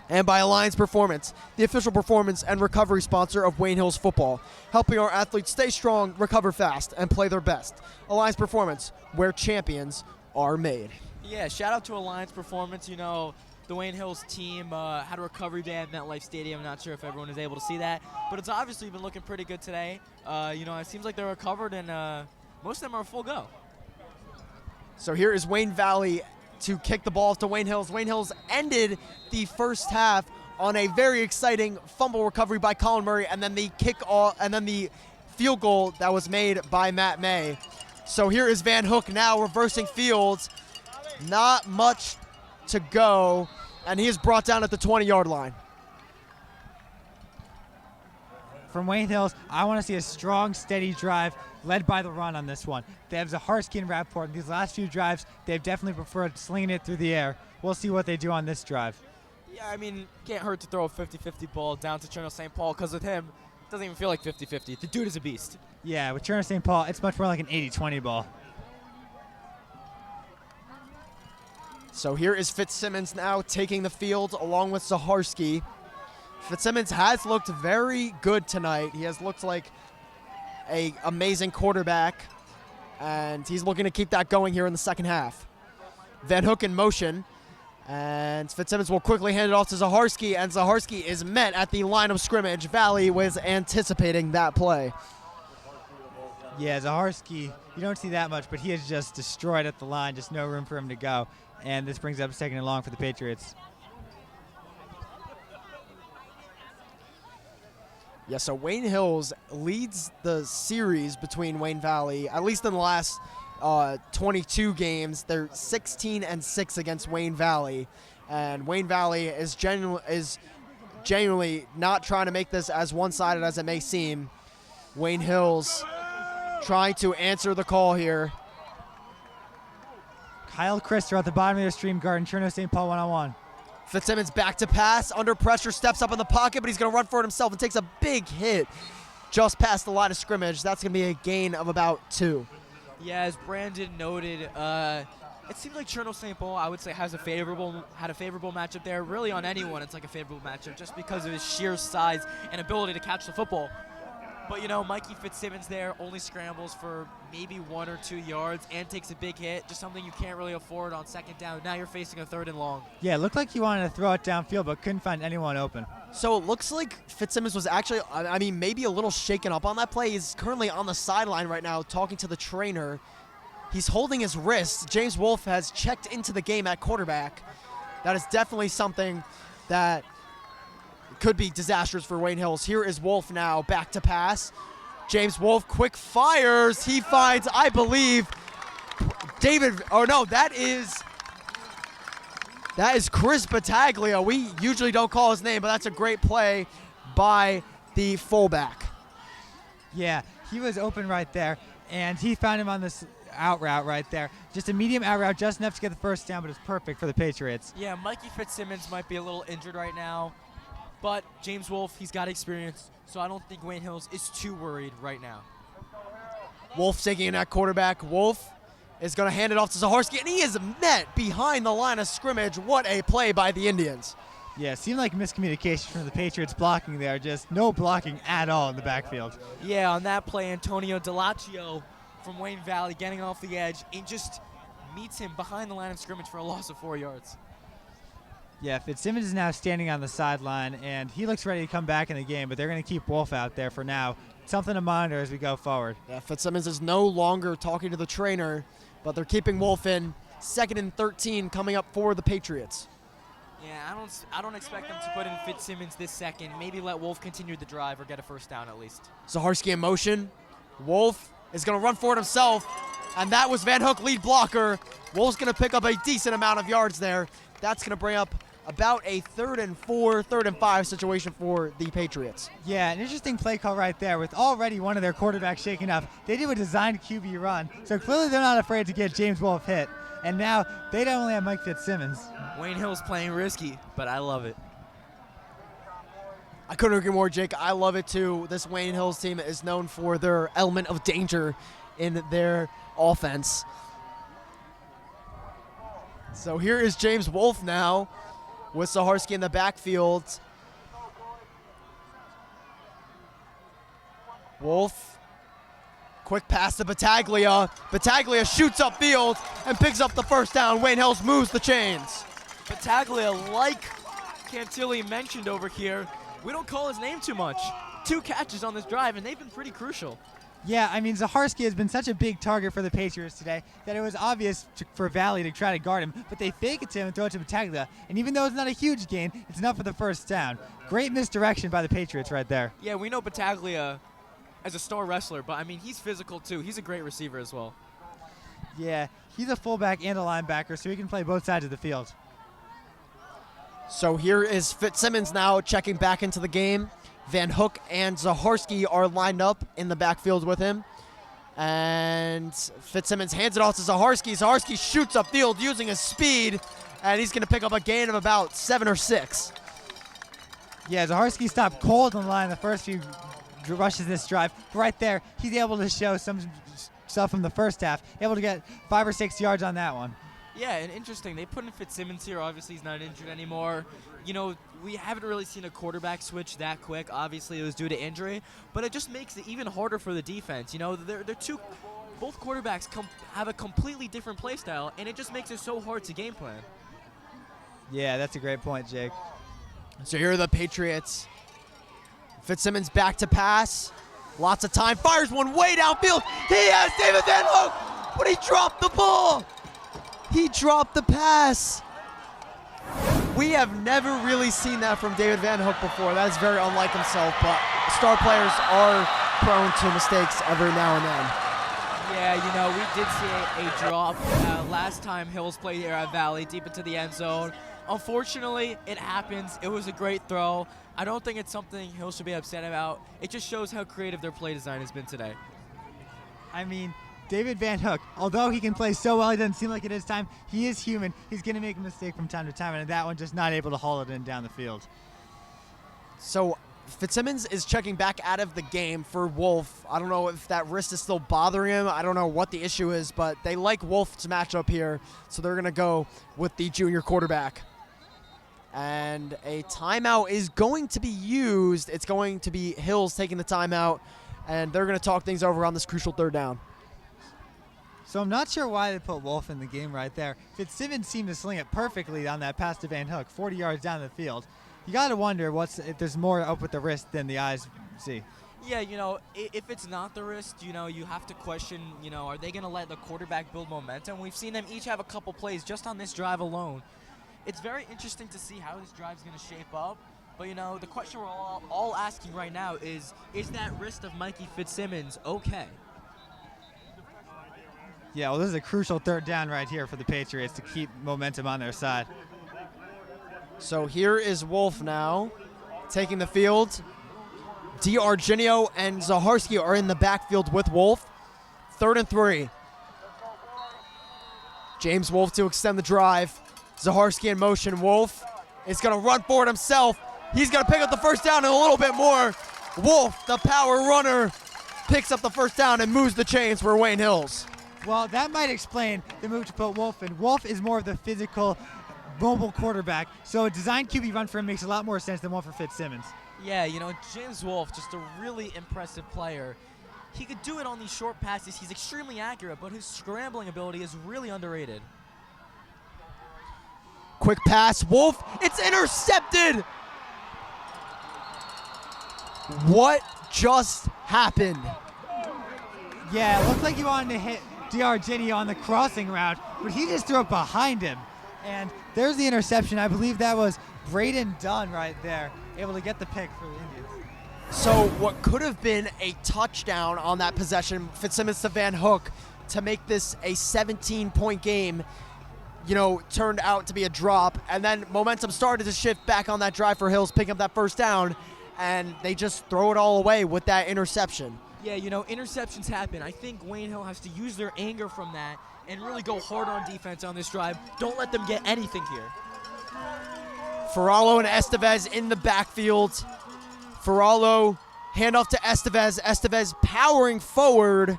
And by Alliance Performance, the official performance and recovery sponsor of Wayne Hills football, helping our athletes stay strong, recover fast, and play their best. Alliance Performance, where champions are made. Yeah, shout out to Alliance Performance. The Wayne Hills team had a recovery day at MetLife Stadium. I'm not sure if everyone is able to see that, but it's obviously been looking pretty good today. It seems like they're recovered, and most of them are full go. So here is Wayne Valley to kick the ball to Wayne Hills. Wayne Hills ended the first half on a very exciting fumble recovery by Colin Murray, and then the the field goal that was made by Matt May. So here is Van Hook now reversing fields. Not much to go, and he is brought down at the 20-yard line. From Wayne Hills, I want to see a strong, steady drive led by the run on this one. They have Zaharski and Rapport. These last few drives, they've definitely preferred slinging it through the air. We'll see what they do on this drive. Yeah, can't hurt to throw a 50-50 ball down to Cherno St. Paul, because with him, it doesn't even feel like 50-50. The dude is a beast. Yeah, with Cherno St. Paul, it's much more like an 80-20 ball. So here is Fitzsimmons now taking the field along with Zaharski. Fitzsimmons has looked very good tonight. He has looked like an amazing quarterback, and he's looking to keep that going here in the second half. Van Hook in motion, and Fitzsimmons will quickly hand it off to Zaharski, and Zaharski is met at the line of scrimmage. Valley was anticipating that play. Yeah, Zaharski, you don't see that much, but he is just destroyed at the line, just no room for him to go. And this brings up 2nd and long for the Patriots. Yeah, so Wayne Hills leads the series between Wayne Valley, at least in the last 22 games. They're 16-6 against Wayne Valley, and Wayne Valley is genuinely not trying to make this as one-sided as it may seem. Wayne Hills trying to answer the call here. Kyle Christer at the bottom of their stream guard, and Cherno St. Paul one-on-one. Fitzsimmons back to pass, under pressure, steps up in the pocket, but he's going to run for it himself and takes a big hit just past the line of scrimmage. That's going to be a gain of about 2. Yeah, as Brandon noted, it seems like Cherno St. Paul, I would say, had a favorable matchup there. Really, on anyone, it's like a favorable matchup just because of his sheer size and ability to catch the football. But, Mikey Fitzsimmons there only scrambles for maybe 1 or 2 yards and takes a big hit, just something you can't really afford on second down. Now you're facing a 3rd and long. Yeah, it looked like he wanted to throw it downfield, but couldn't find anyone open. So it looks like Fitzsimmons was actually, maybe a little shaken up on that play. He's currently on the sideline right now talking to the trainer. He's holding his wrist. James Wolfe has checked into the game at quarterback. That is definitely something that could be disastrous for Wayne Hills. Here is Wolfe now, back to pass. James Wolfe quick fires. He finds, I believe, that is Chris Battaglia. We usually don't call his name, but that's a great play by the fullback. Yeah, he was open right there, and he found him on this out route right there. Just a medium out route, just enough to get the first down, but it's perfect for the Patriots. Yeah, Mikey Fitzsimmons might be a little injured right now, but James Wolfe, he's got experience, so I don't think Wayne Hills is too worried right now. Wolfe taking in at quarterback. Wolfe is going to hand it off to Zaharski, and he is met behind the line of scrimmage. What a play by the Indians. Yeah, it seemed like miscommunication from the Patriots blocking there. Just no blocking at all in the backfield. Yeah, on that play, Antonio Delaccio from Wayne Valley getting off the edge and just meets him behind the line of scrimmage for a loss of 4 yards. Yeah, Fitzsimmons is now standing on the sideline, and he looks ready to come back in the game, but they're going to keep Wolfe out there for now. Something to monitor as we go forward. Yeah, Fitzsimmons is no longer talking to the trainer, but they're keeping Wolfe in. 2nd and 13 coming up for the Patriots. Yeah, I don't expect them to put in Fitzsimmons this second. Maybe let Wolfe continue the drive or get a first down at least. Zaharski in motion. Wolfe is going to run for it himself, and that was Van Hook, lead blocker. Wolfe's going to pick up a decent amount of yards there. That's going to bring up about a 3rd and 4, 3rd and 5 situation for the Patriots. Yeah, an interesting play call right there with already one of their quarterbacks shaken up. They do a designed QB run, so clearly they're not afraid to get James Wolfe hit. And now they don't only have Mike Fitzsimmons. Wayne Hill's playing risky, but I love it. I couldn't agree more, Jake. I love it too. This Wayne Hills team is known for their element of danger in their offense. So here is James Wolfe now with Zaharski in the backfield. Wolfe, quick pass to Battaglia. Battaglia shoots upfield and picks up the first down. Wayne Hills moves the chains. Battaglia, like Cantilli mentioned over here, we don't call his name too much. 2 catches on this drive, and they've been pretty crucial. Yeah, Zaharski has been such a big target for the Patriots today that it was obvious for Valley to try to guard him, but they fake it to him and throw it to Battaglia. And even though it's not a huge gain, it's enough for the first down. Great misdirection by the Patriots right there. Yeah, we know Battaglia as a star wrestler, but he's physical too. He's a great receiver as well. Yeah, he's a fullback and a linebacker, so he can play both sides of the field. So here is Fitzsimmons now checking back into the game. Van Hook and Zaharski are lined up in the backfield with him. And Fitzsimmons hands it off to Zaharski. Zaharski shoots upfield using his speed, and he's going to pick up a gain of about 7 or 6. Yeah, Zaharski stopped cold on the line the first few rushes this drive. Right there, he's able to show some stuff from the first half, able to get 5 or 6 yards on that one. Yeah, and interesting. They put in Fitzsimmons here. Obviously, he's not injured anymore. We haven't really seen a quarterback switch that quick. Obviously, it was due to injury, but it just makes it even harder for the defense. Both quarterbacks have a completely different play style, and it just makes it so hard to game plan. Yeah, that's a great point, Jake. So here are the Patriots. Fitzsimmons back to pass. Lots of time. Fires one way downfield. He has David Van Hook, but he dropped the ball. He dropped the pass. We have never really seen that from David Van Hook before. That is very unlike himself, but star players are prone to mistakes every now and then. Yeah, we did see a drop last time Hills played here at Valley, deep into the end zone. Unfortunately, it happens. It was a great throw. I don't think it's something Hills should be upset about. It just shows how creative their play design has been today. I mean, David Van Hook, although he can play so well, he doesn't seem like it is time. He is human. He's going to make a mistake from time to time, and that one just not able to haul it in down the field. So Fitzsimmons is checking back out of the game for Wolf. I don't know if that wrist is still bothering him. I don't know what the issue is, but they like Wolf's matchup here, so they're going to go with the junior quarterback. And a timeout is going to be used. It's going to be Hills taking the timeout, and they're going to talk things over on this crucial third down. So I'm not sure why they put Wolf in the game right there. Fitzsimmons seemed to sling it perfectly on that pass to Van Hook, 40 yards down the field. You got to wonder if there's more up with the wrist than the eyes see. Yeah, if it's not the wrist, you have to question, are they going to let the quarterback build momentum? We've seen them each have a couple plays just on this drive alone. It's very interesting to see how this drive's going to shape up. But, the question we're all asking right now is that wrist of Mikey Fitzsimmons okay? Yeah, well, this is a crucial third down right here for the Patriots to keep momentum on their side. So here is Wolf now taking the field. DiArgenio and Zaharski are in the backfield with Wolf. 3rd and 3. James Wolf to extend the drive. Zaharski in motion. Wolf is going to run for it himself. He's going to pick up the first down and a little bit more. Wolf, the power runner, picks up the first down and moves the chains for Wayne Hills. Well, that might explain the move to put Wolf in. Wolf is more of the physical, mobile quarterback, so a design QB run for him makes a lot more sense than one for Fitzsimmons. Yeah, James Wolf, just a really impressive player. He could do it on these short passes. He's extremely accurate, but his scrambling ability is really underrated. Quick pass, Wolf, it's intercepted! What just happened? Yeah, it looked like he wanted to hit DiArgenio on the crossing route, but he just threw it behind him. And there's the interception. I believe that was Braden Dunn right there, able to get the pick for the Indians. So what could have been a touchdown on that possession, Fitzsimmons to Van Hook, to make this a 17-point game, turned out to be a drop. And then momentum started to shift back on that drive for Hills, picking up that first down, and they just throw it all away with that interception. Yeah, interceptions happen. I think Wayne Hill has to use their anger from that and really go hard on defense on this drive. Don't let them get anything here. Ferrallo and Estevez in the backfield. Ferrallo, handoff to Estevez. Estevez powering forward,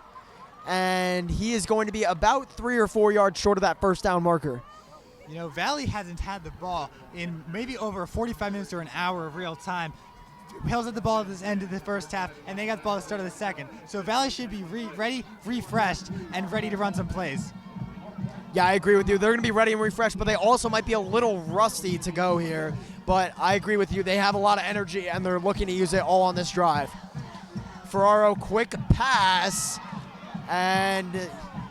and he is going to be about 3 or 4 yards short of that first down marker. Valley hasn't had the ball in maybe over 45 minutes or an hour of real time. Hills at the ball at the end of the first half, and they got the ball at the start of the second. So Valley should be ready, refreshed, and ready to run some plays. Yeah, I agree with you. They're going to be ready and refreshed, but they also might be a little rusty to go here. But I agree with you. They have a lot of energy, and they're looking to use it all on this drive. Ferraro, quick pass, and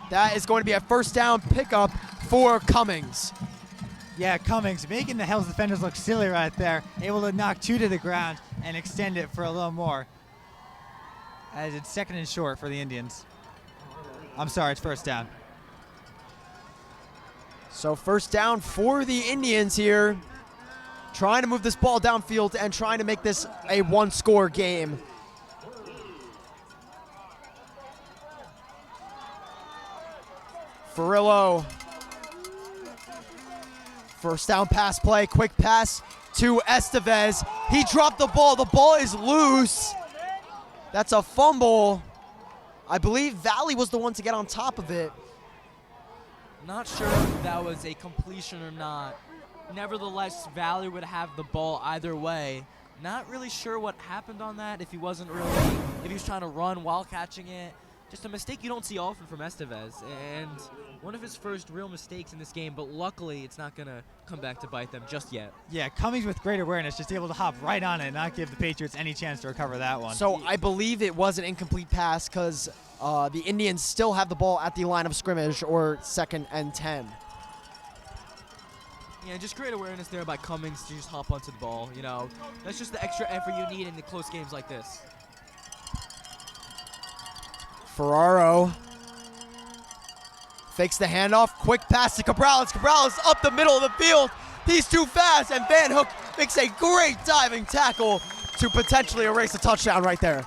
that is going to be a first down pickup for Cummings. Yeah, Cummings making the Hills defenders look silly right there. Able to knock 2 to the ground and extend it for a little more. As it's 2nd and short for the Indians. I'm sorry, it's first down. So first down for the Indians here. Trying to move this ball downfield and trying to make this a one-score game. Furillo. First down pass play, quick pass to Estevez. He dropped the ball. The ball is loose. That's a fumble. I believe Valley was the one to get on top of it. Not sure if that was a completion or not. Nevertheless, Valley would have the ball either way. Not really sure what happened on that, if he was trying to run while catching it. Just a mistake you don't see often from Estevez, and one of his first real mistakes in this game, but luckily it's not going to come back to bite them just yet. Yeah, Cummings with great awareness, just able to hop right on it and not give the Patriots any chance to recover that one. So I believe it was an incomplete pass because the Indians still have the ball at the line of scrimmage, or 2nd and 10. Yeah, just great awareness there by Cummings to just hop onto the ball. That's just the extra effort you need in the close games like this. Ferraro fakes the handoff. Quick pass to Cabrales. Cabrales up the middle of the field. He's too fast, and Van Hook makes a great diving tackle to potentially erase a touchdown right there.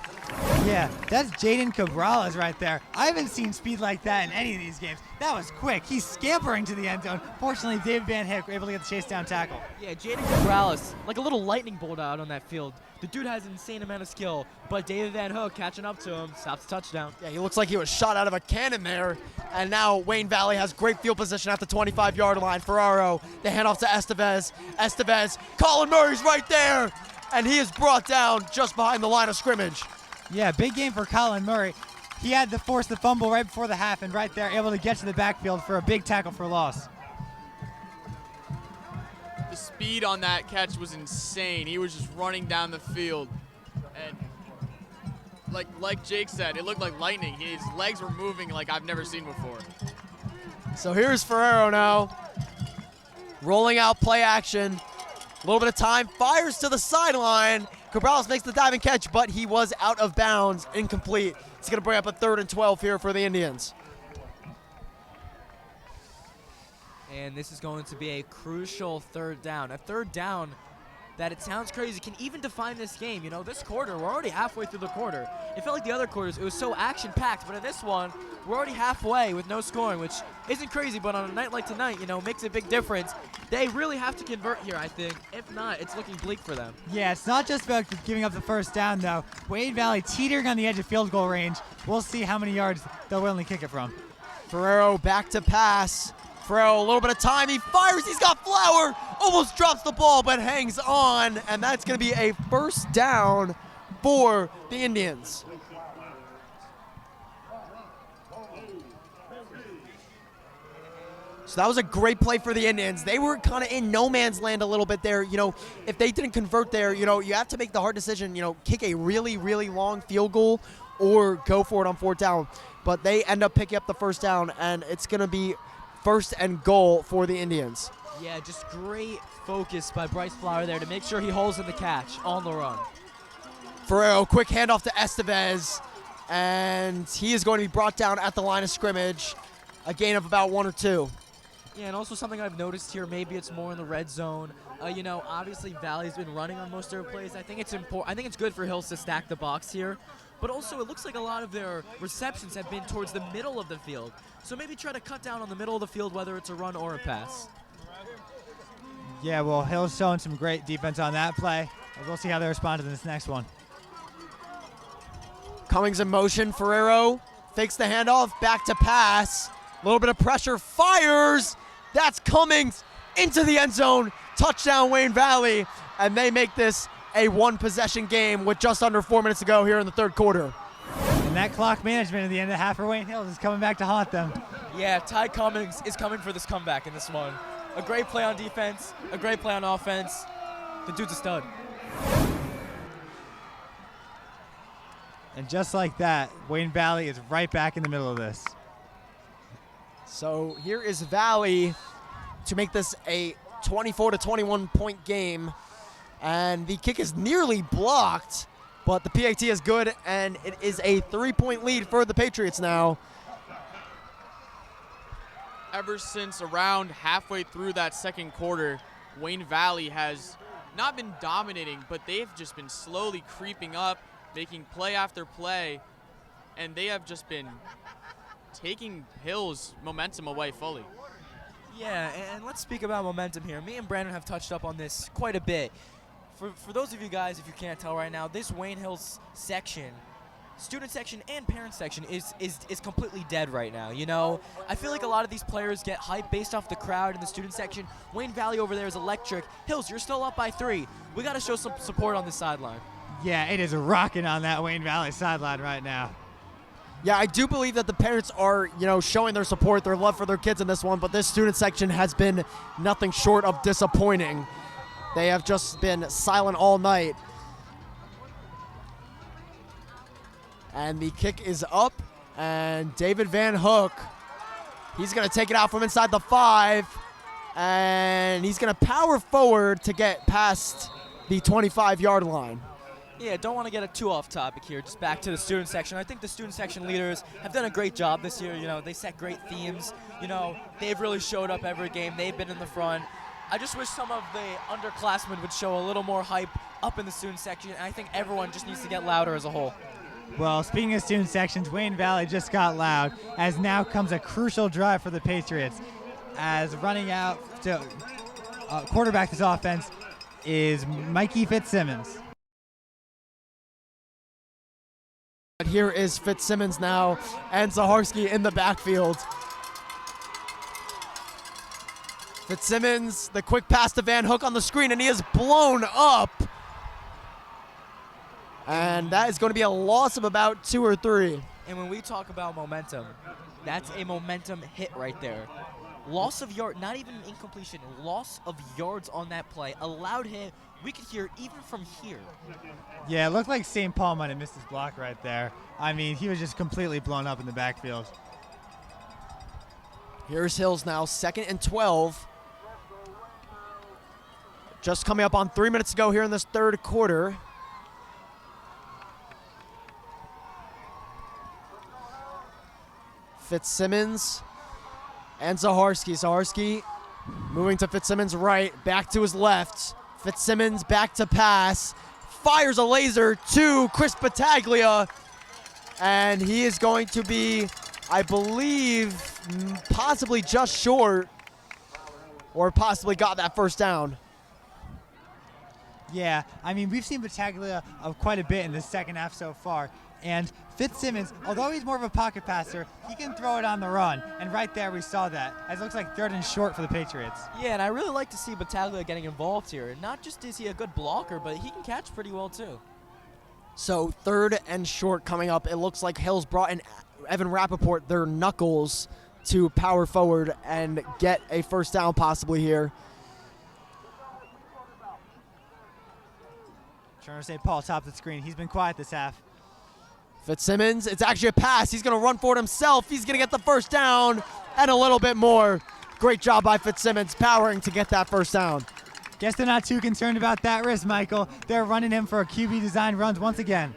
Yeah, that's Jaden Cabrales right there. I haven't seen speed like that in any of these games. That was quick. He's scampering to the end zone. Fortunately, David Van Hick able to get the chase down tackle. Yeah, Jaden Cabrales, like a little lightning bolt out on that field. The dude has an insane amount of skill, but David Van Hook catching up to him, stops the touchdown. Yeah, he looks like he was shot out of a cannon there. And now Wayne Valley has great field position at the 25-yard line. Ferraro, they hand off to Estevez. Estevez, Colin Murray's right there. And he is brought down just behind the line of scrimmage. Yeah, big game for Colin Murray. He had to force the fumble right before the half and right there able to get to the backfield for a big tackle for loss. The speed on that catch was insane. He was just running down the field. And like Jake said, it looked like lightning. His legs were moving like I've never seen before. So here's Ferraro now. Rolling out play action. A little bit of time. Fires to the sideline. Cabrales makes the diving catch, but he was out of bounds. Incomplete. It's going to bring up a 3rd and 12 here for the Indians. And this is going to be a crucial 3rd down. A 3rd down that, it sounds crazy, can even define this game. You know, this quarter, we're already halfway through the quarter. It felt like the other quarters, it was so action-packed, but in this one, we're already halfway with no scoring, which isn't crazy, but on a night like tonight, you know, makes a big difference. They really have to convert here, I think. If not, it's looking bleak for them. Yeah, it's not just about giving up the 1st down, though. Wayne Valley teetering on the edge of field goal range. We'll see how many yards they'll willingly kick it from. Ferraro back to pass. Ferraro, a little bit of time. He fires. He's got Flower. Almost drops the ball, but hangs on. And that's going to be a 1st down for the Indians. So that was a great play for the Indians. They were kind of in no man's land a little bit there. You know, if they didn't convert there, you know, you have to make the hard decision, you know, kick a really, really long field goal or go for it on 4th down. But they end up picking up the 1st down, and it's going to be 1st and goal for the Indians. Yeah, just great focus by Bryce Flower there to make sure he holds in the catch on the run. Ferraro, quick handoff to Estevez, and he is going to be brought down at the line of scrimmage. A gain of about 1 or 2. Yeah, and also something I've noticed here, maybe it's more in the red zone. You know, obviously Valley's been running on most of their plays. I think it's important. I think it's good for Hills to stack the box here. But also, it looks like a lot of their receptions have been towards the middle of the field. So maybe try to cut down on the middle of the field, whether it's a run or a pass. Yeah, well, Hill's showing some great defense on that play. We'll see how they respond to this next one. Cummings in motion. Ferraro fakes the handoff. Back to pass. A little bit of pressure. Fires. That's Cummings into the end zone. Touchdown, Wayne Valley. And they make this a 1-possession game with just under 4 minutes to go here in the 3rd quarter. And that clock management at the end of the half for Wayne Hills is coming back to haunt them. Yeah, Ty Cummings is coming for this comeback in this one. A great play on defense, a great play on offense. The dude's a stud. And just like that, Wayne Valley is right back in the middle of this. So here is Valley to make this a 24-21 point game. And the kick is nearly blocked, but the PAT is good, and it is a 3-point lead for the Patriots now. Ever since around halfway through that 2nd quarter, Wayne Valley has not been dominating, but they've just been slowly creeping up, making play after play, and they have just been taking Hill's momentum away fully. Yeah, and let's speak about momentum here. Me and Brandon have touched up on this quite a bit. For those of you guys, if you can't tell right now, this Wayne Hills section, student section and parent section, is completely dead right now. You know, I feel like a lot of these players get hyped based off the crowd in the student section. Wayne Valley over there is electric. Hills, you're still up by 3. We got to show some support on this sideline. Yeah, it is rocking on that Wayne Valley sideline right now. Yeah, I do believe that the parents are, you know, showing their support, their love for their kids in this one, but this student section has been nothing short of disappointing. They have just been silent all night. And the kick is up, and David Van Hook, he's going to take it out from inside the 5, and he's going to power forward to get past the 25-yard line. Yeah, don't want to get it too off topic here. Just back to the student section. I think the student section leaders have done a great job this year. You know, they set great themes. You know, they've really showed up every game. They've been in the front. I just wish some of the underclassmen would show a little more hype up in the student section. And I think everyone just needs to get louder as a whole. Well, speaking of student sections, Wayne Valley just got loud, as now comes a crucial drive for the Patriots, as running out to quarterback this offense is Mikey Fitzsimmons. Here is Fitzsimmons now, and Zaharski in the backfield. Fitzsimmons, the quick pass to Van Hook on the screen, and he is blown up. And that is going to be a loss of about 2 or 3. And when we talk about momentum, that's a momentum hit right there. Loss of yard, not even an incompletion, loss of yards on that play allowed him, we could hear even from here. Yeah, it looked like St. Paul might have missed his block right there. I mean, he was just completely blown up in the backfield. Here's Hills now, 2nd and 12. Just coming up on 3 minutes to go here in this third quarter. Fitzsimmons and Zaharski. Zaharski moving to Fitzsimmons' right, back to his left. Fitzsimmons back to pass, fires a laser to Chris Battaglia, and he is going to be, I believe, possibly just short, or possibly got that first down. Yeah, I mean, we've seen Battaglia quite a bit in the second half so far. And Fitzsimmons, although he's more of a pocket passer, he can throw it on the run. And right there we saw that, as it looks like 3rd and short for the Patriots. Yeah, and I really like to see Battaglia getting involved here. Not just is he a good blocker, but he can catch pretty well too. So 3rd and short coming up. It looks like Hills brought in Evan Rappaport, their knuckles, to power forward and get a first down possibly here. Turner St. Paul, top of the screen. He's been quiet this half. Fitzsimmons, it's actually a pass. He's going to run for it himself. He's going to get the first down and a little bit more. Great job by Fitzsimmons, powering to get that first down. Guess they're not too concerned about that risk, Michael. They're running him for a QB design runs once again.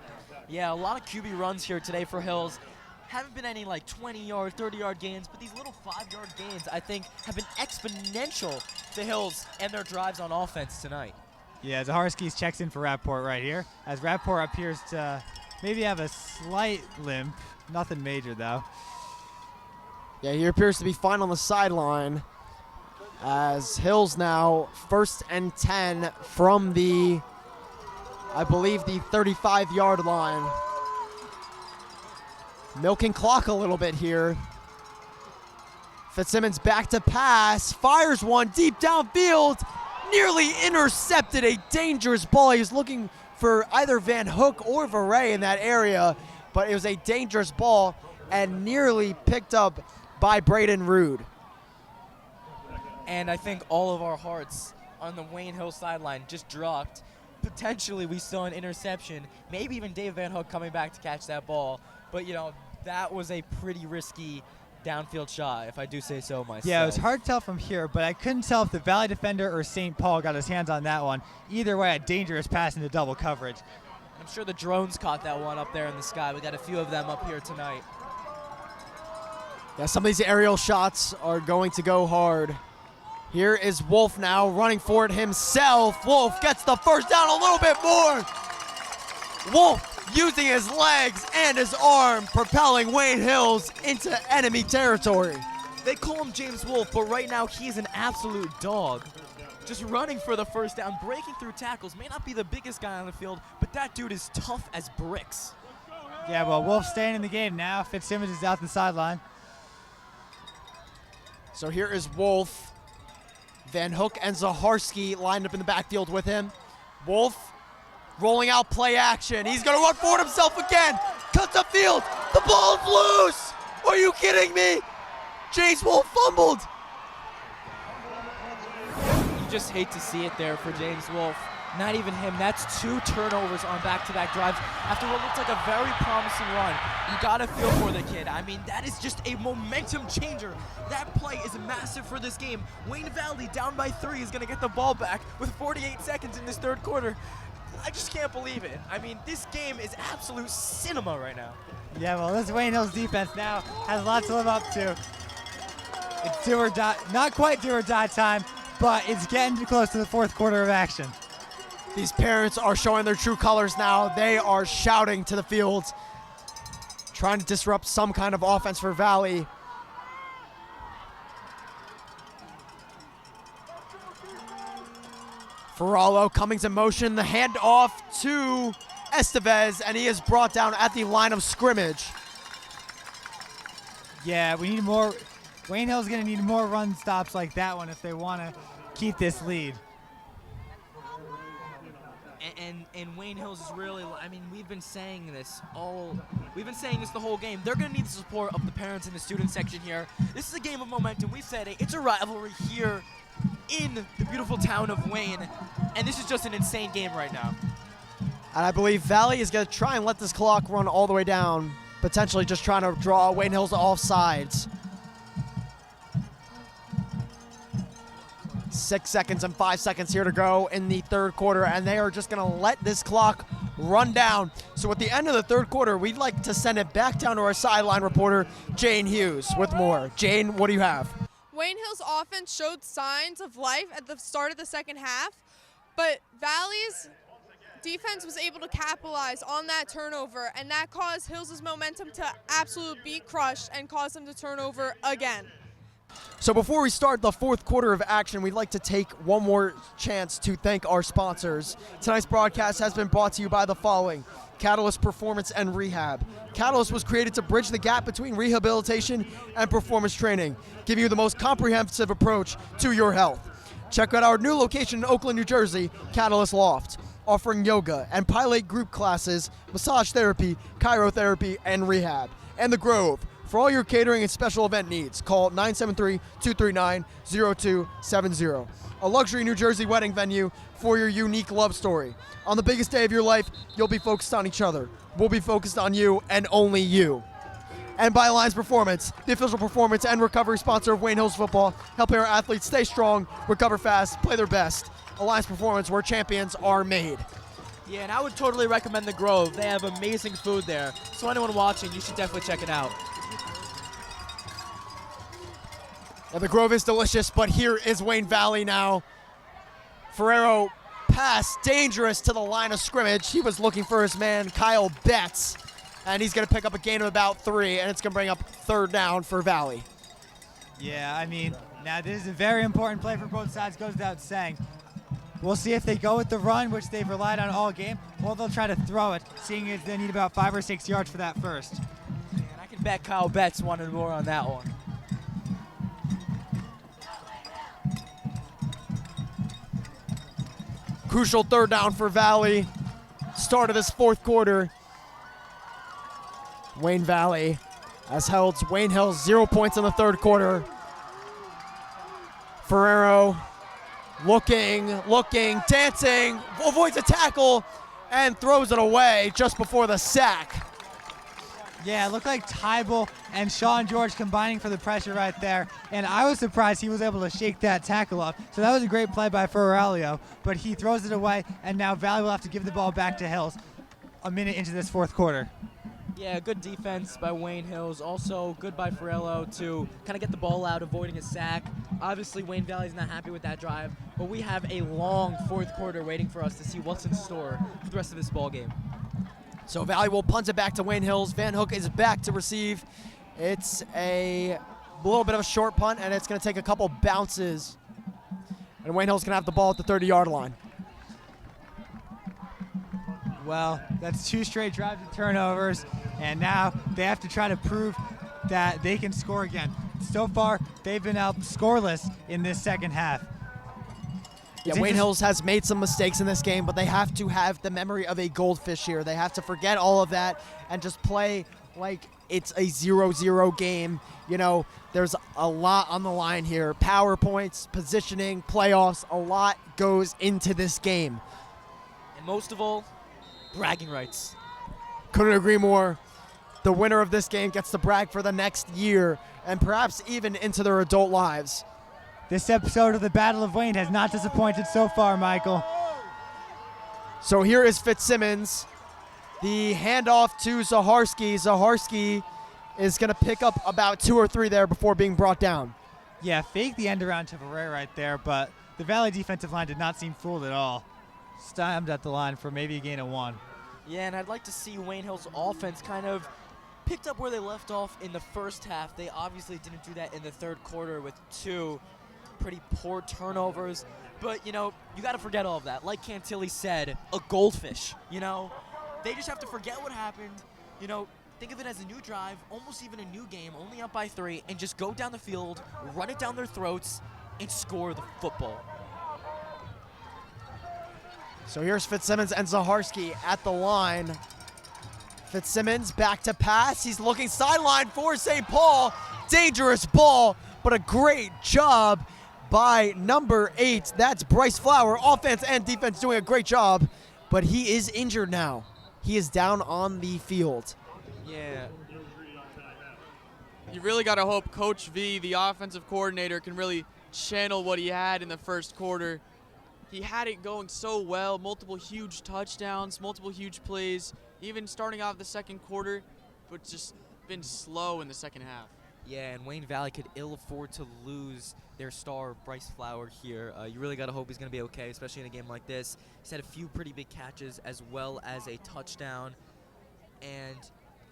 Yeah, a lot of QB runs here today for Hills. Haven't been any like 20-yard, 30-yard gains, but these little 5-yard gains, I think, have been exponential to Hills and their drives on offense tonight. Yeah, Zaharski checks in for Rappaport right here, as Rappaport appears to maybe have a slight limp. Nothing major, though. Yeah, he appears to be fine on the sideline, as Hills now 1st and 10 from the, I believe, the 35-yard line. Milking clock a little bit here. Fitzsimmons back to pass, fires one deep downfield, nearly intercepted a dangerous ball. He was looking for either Van Hook or Veray in that area, but it was a dangerous ball and nearly picked up by Braden Rude. And I think all of our hearts on the Wayne Hill sideline just dropped. Potentially we saw an interception, maybe even Dave Van Hook coming back to catch that ball. But, you know, that was a pretty risky downfield shot, if I do say so myself. Yeah, it was hard to tell from here, but I couldn't tell if the Valley defender or St. Paul got his hands on that one. Either way, a dangerous pass into double coverage. I'm sure the drones caught that one up there in the sky. We got a few of them up here tonight. Yeah, some of these aerial shots are going to go hard. Here is Wolf now running for it himself. Wolf gets the first down a little bit more. Wolf using his legs and his arm, propelling Wayne Hills into enemy territory. They call him James Wolf, but right now he's an absolute dog. Just running for the first down, breaking through tackles. May not be the biggest guy on the field, but that dude is tough as bricks. Yeah, well, Wolf staying in the game now. Fitzsimmons is out the sideline. So here is Wolf. Van Hook and Zaharski lined up in the backfield with him. Wolf rolling out play action. He's going to run for it himself again. Cuts upfield. The ball's loose. Are you kidding me? James Wolf fumbled. You just hate to see it there for James Wolf. Not even him. That's 2 turnovers on back-to-back drives after what looked like a very promising run. You got to feel for the kid. I mean, that is just a momentum changer. That play is massive for this game. Wayne Valley down by 3 is going to get the ball back with 48 seconds in this third quarter. I just can't believe it. I mean, this game is absolute cinema right now. Yeah, well, this Wayne Hills defense now has a lot to live up to. It's do or die, not quite do or die time, but it's getting close to the fourth quarter of action. These parents are showing their true colors now. They are shouting to the field trying to disrupt some kind of offense for Valley. Ferrallo, Cummings in motion, the handoff to Estevez, and he is brought down at the line of scrimmage. Yeah, we need more. Wayne Hill's going to need more run stops like that one if they want to keep this lead. And Wayne Hills is really, I mean, we've been saying this the whole game. They're going to need the support of the parents and the student section here. This is a game of momentum. We've said it. It's a rivalry here in the beautiful town of Wayne, and this is just an insane game right now. And I believe Valley is going to try and let this clock run all the way down, potentially just trying to draw Wayne Hills off sides. 6 seconds and 5 seconds here to go in the third quarter, and they are just going to let this clock run down. So at the end of the third quarter, we'd like to send it back down to our sideline reporter, Jane Hughes, with more. Jane, what do you have? Wayne Hill's offense showed signs of life at the start of the second half, but Valley's defense was able to capitalize on that turnover, and that caused Hills' momentum to absolutely be crushed and caused them to turn over again. So before we start the fourth quarter of action, we'd like to take one more chance to thank our sponsors. Tonight's broadcast has been brought to you by the following: Catalyst Performance and Rehab. Catalyst was created to bridge the gap between rehabilitation and performance training, giving you the most comprehensive approach to your health. Check out our new location in Oakland, New Jersey, Catalyst Loft, offering yoga and pilate group classes, massage therapy, chirotherapy, and rehab. And The Grove, for all your catering and special event needs, call 973-239-0270. A luxury New Jersey wedding venue for your unique love story. On the biggest day of your life, you'll be focused on each other. We'll be focused on you and only you. And by Alliance Performance, the official performance and recovery sponsor of Wayne Hills football, helping our athletes stay strong, recover fast, play their best. Alliance Performance, where champions are made. Yeah, and I would totally recommend The Grove. They have amazing food there. So anyone watching, you should definitely check it out. And The Grove is delicious, but here is Wayne Valley now. Ferrero pass, dangerous to the line of scrimmage. He was looking for his man, Kyle Betts, and he's going to pick up a gain of about 3, and it's going to bring up third down for Valley. Yeah, I mean, now this is a very important play for both sides, goes without saying. We'll see if they go with the run, which they've relied on all game, or they'll try to throw it, seeing as they need about 5 or 6 yards for that first. And I can bet Kyle Betts wanted more on that one. Crucial third down for Valley. Start of this fourth quarter. Wayne Valley has held Wayne Hills 0 points in the third quarter. Ferrero looking, dancing, avoids a tackle, and throws it away just before the sack. Yeah, it looked like Tybal and Sean George combining for the pressure right there, and I was surprised he was able to shake that tackle off. So that was a great play by Ferrallo, but he throws it away, and now Valley will have to give the ball back to Hills a minute into this fourth quarter. Yeah, good defense by Wayne Hills. Also good by Ferrallo to kind of get the ball out, avoiding a sack. Obviously, Wayne Valley's not happy with that drive, but we have a long fourth quarter waiting for us to see what's in store for the rest of this ball game. So Valley will punt it back to Wayne Hills. Van Hook is back to receive. It's a little bit of a short punt, and it's going to take a couple bounces. And Wayne Hills going to have the ball at the 30-yard line. Well, that's 2 straight drives and turnovers, and now they have to try to prove that they can score again. So far, they've been out scoreless in this second half. Yeah, Wayne Hills has made some mistakes in this game, but they have to have the memory of a goldfish here. They have to forget all of that and just play like it's a 0-0 game. You know, there's a lot on the line here. Power points, positioning, playoffs, a lot goes into this game. And most of all, bragging rights. Couldn't agree more. The winner of this game gets to brag for the next year and perhaps even into their adult lives. This episode of the Battle of Wayne has not disappointed so far, Michael. So here is Fitzsimmons. The handoff to Zaharski. Zaharski is going to pick up about 2 or 3 there before being brought down. Yeah, fake the end around to Ferrer right there, but the Valley defensive line did not seem fooled at all. Stimed at the line for maybe a gain of 1. Yeah, and I'd like to see Wayne Hill's offense kind of picked up where they left off in the first half. They obviously didn't do that in the third quarter with 2 pretty poor turnovers. But, you know, you got to forget all of that. Like Cantilli said, a goldfish, you know. They just have to forget what happened. You know, think of it as a new drive, almost even a new game, only up by 3, and just go down the field, run it down their throats, and score the football. So here's Fitzsimmons and Zaharski at the line. Fitzsimmons back to pass. He's looking sideline for St. Paul. Dangerous ball, but a great job by number 8. That's Bryce Flower. Offense and defense doing a great job, but he is injured now. He is down on the field. Yeah. You really got to hope Coach V, the offensive coordinator, can really channel what he had in the first quarter. He had it going so well, multiple huge touchdowns, multiple huge plays, even starting off the second quarter, but just been slow in the second half. Yeah, and Wayne Valley could ill afford to lose their star, Bryce Flower, here. You really got to hope he's going to be okay, especially in a game like this. He's had a few pretty big catches as well as a touchdown. And,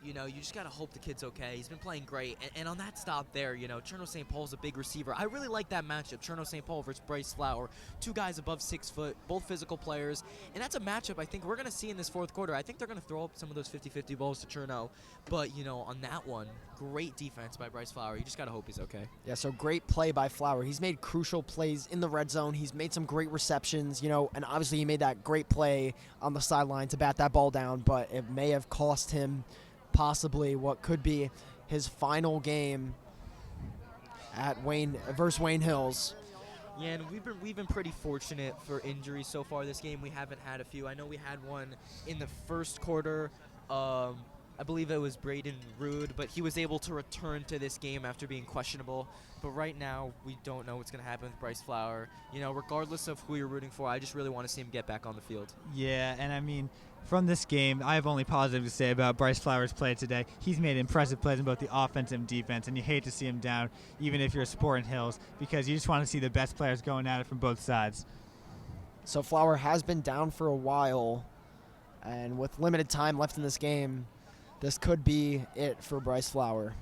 you know, you just got to hope the kid's okay. He's been playing great. And on that stop there, you know, Cherno St. Paul's a big receiver. I really like that matchup, Cherno St. Paul versus Bryce Flower. 2 guys above 6 foot, both physical players. And that's a matchup I think we're going to see in this fourth quarter. I think they're going to throw up some of those 50-50 balls to Cherno. But, you know, on that one, great defense by Bryce Flower. You just got to hope he's okay. Yeah, so great play by Flower. He's made crucial plays in the red zone. He's made some great receptions, you know, and obviously he made that great play on the sideline to bat that ball down, but it may have cost him possibly what could be his final game at versus Wayne Hills. Yeah, and we've been pretty fortunate for injuries so far this game. We haven't had a few. I know we had one in the first quarter. I believe it was Braden Rude, but he was able to return to this game after being questionable. But right now, we don't know what's going to happen with Bryce Flower. You know, regardless of who you're rooting for, I just really want to see him get back on the field. Yeah, and I mean, from this game, I have only positive to say about Bryce Flower's play today. He's made impressive plays in both the offense and defense, and you hate to see him down, even if you're supporting Hills, because you just want to see the best players going at it from both sides. So Flower has been down for a while, and with limited time left in this game, this could be it for Bryce Flower.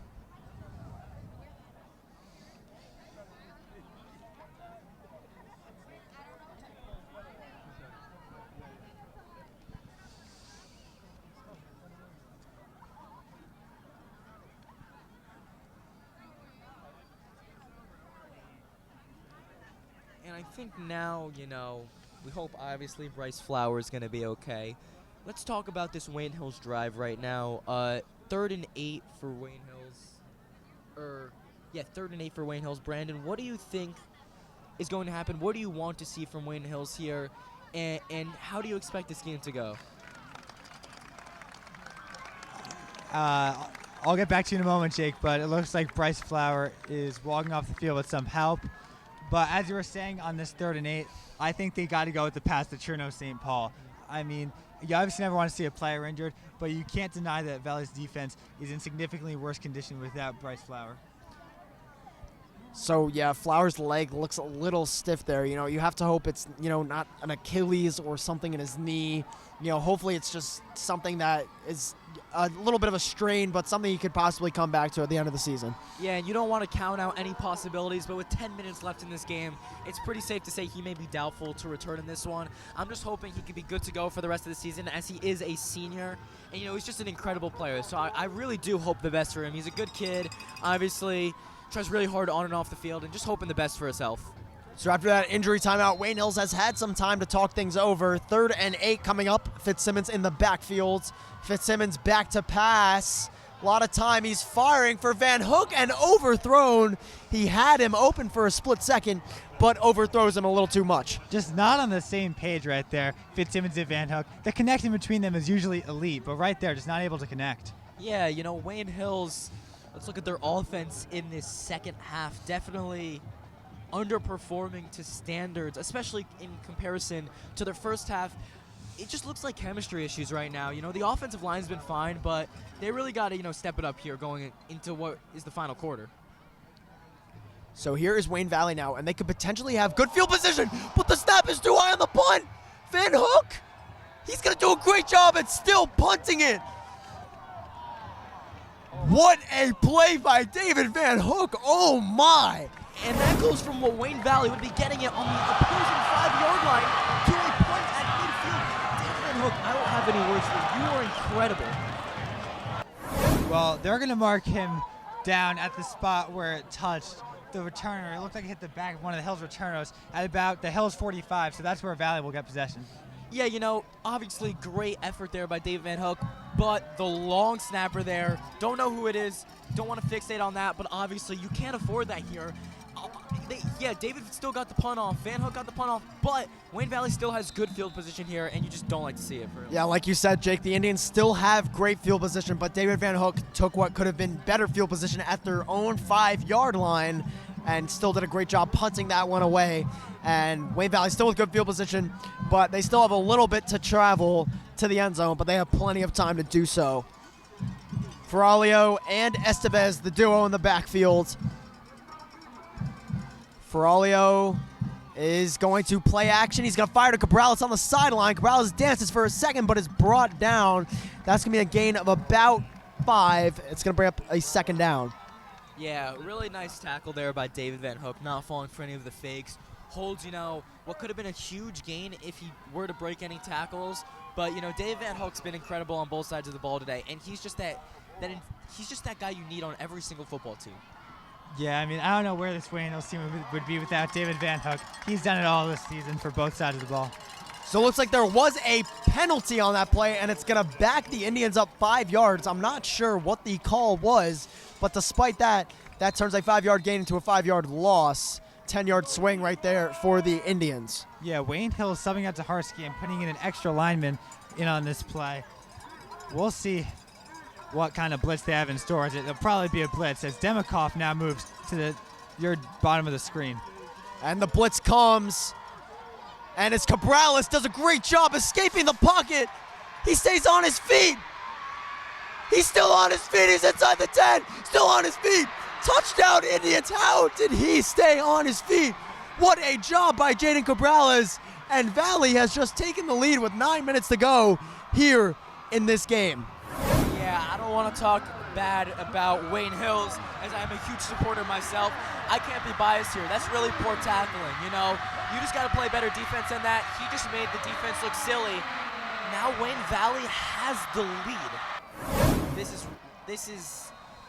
And I think now, you know, we hope obviously Bryce Flower is going to be okay. Let's talk about this Wayne Hills drive right now. 3rd and 8 for Wayne Hills. 3rd and 8 for Wayne Hills. Brandon, what do you think is going to happen? What do you want to see from Wayne Hills here? And how do you expect this game to go? I'll get back to you in a moment, Jake, but it looks like Bryce Flower is walking off the field with some help. But as you were saying on this 3rd and 8, I think they got to go with the pass to Cherno St. Paul. I mean, you obviously never want to see a player injured, but you can't deny that Valley's defense is in significantly worse condition without Bryce Flower. So, yeah, Flower's leg looks a little stiff there. You know, you have to hope it's, you know, not an Achilles or something in his knee. You know, hopefully it's just something that is a little bit of a strain, but something he could possibly come back to at the end of the season. Yeah, and you don't want to count out any possibilities, but with 10 minutes left in this game, it's pretty safe to say he may be doubtful to return in this one. I'm just hoping he could be good to go for the rest of the season, as he is a senior, and, you know, he's just an incredible player. So I really do hope the best for him. He's a good kid, obviously. Tries really hard on and off the field, and just hoping the best for his health. So after that injury timeout, Wayne Hills has had some time to talk things over. 3rd and 8 coming up. Fitzsimmons in the backfield. Fitzsimmons back to pass. A lot of time. He's firing for Van Hook and overthrown. He had him open for a split second, but overthrows him a little too much. Just not on the same page right there, Fitzsimmons and Van Hook. The connection between them is usually elite, but right there, just not able to connect. Yeah, you know, Wayne Hills, let's look at their offense in this second half. Definitely underperforming to standards, especially in comparison to their first half. It just looks like chemistry issues right now. You know, the offensive line's been fine, but they really got to, you know, step it up here going into what is the final quarter. So here is Wayne Valley now, and they could potentially have good field position, but the snap is too high on the punt. Van Hook, he's going to do a great job at still punting it. What a play by David Van Hook. Oh, my. And that goes from what Wayne Valley would be getting it on the opposing 5-yard line to a punt at midfield. David Van Hook, I don't have any words for you. You are incredible. Well, they're going to mark him down at the spot where it touched the returner. It looked like it hit the back of one of the Hills returners at about the Hills 45, so that's where Valley will get possession. Yeah, obviously great effort there by David Van Hook, but the long snapper there, don't know who it is, don't want to fixate on that, but obviously you can't afford that here. David still got the punt off, Van Hook got the punt off, but Wayne Valley still has good field position here, and you just don't like to see it. Yeah, like you said, Jake, the Indians still have great field position, but David Van Hook took what could have been better field position at their own 5-yard line and still did a great job punting that one away. And Wayne Valley still with good field position, but they still have a little bit to travel to the end zone, but they have plenty of time to do so. Ferralio and Estevez, the duo in the backfield. Ferralio is going to play action. He's going to fire to Cabrales on the sideline. Cabrales dances for a second, but is brought down. That's going to be a gain of about 5. It's going to bring up a second down. Yeah, really nice tackle there by David Van Hook, not falling for any of the fakes. Holds, what could have been a huge gain if he were to break any tackles. But, David Van Hook's been incredible on both sides of the ball today, and he's just that guy you need on every single football team. Yeah, I don't know where this Wayne Hills team would be without David Van Hook. He's done it all this season for both sides of the ball. So it looks like there was a penalty on that play, and it's going to back the Indians up 5 yards. I'm not sure what the call was, but despite that, that turns a 5-yard gain into a 5-yard loss. 10-yard swing right there for the Indians. Yeah, Wayne Hill subbing out to Harsky and putting in an extra lineman in on this play. We'll see what kind of blitz they have in store. It'll probably be a blitz as Demikoff now moves to your bottom of the screen. And the blitz comes. And as Cabrales does a great job escaping the pocket, he stays on his feet. He's still on his feet. He's inside the 10. Still on his feet. Touchdown, Indians. How did he stay on his feet? What a job by Jaden Cabrales. And Valley has just taken the lead with 9 minutes to go here in this game. Yeah, I don't want to talk bad about Wayne Hills, as I'm a huge supporter myself. I can't be biased here. That's really poor tackling, You just got to play better defense than that. He just made the defense look silly. Now Wayne Valley has the lead.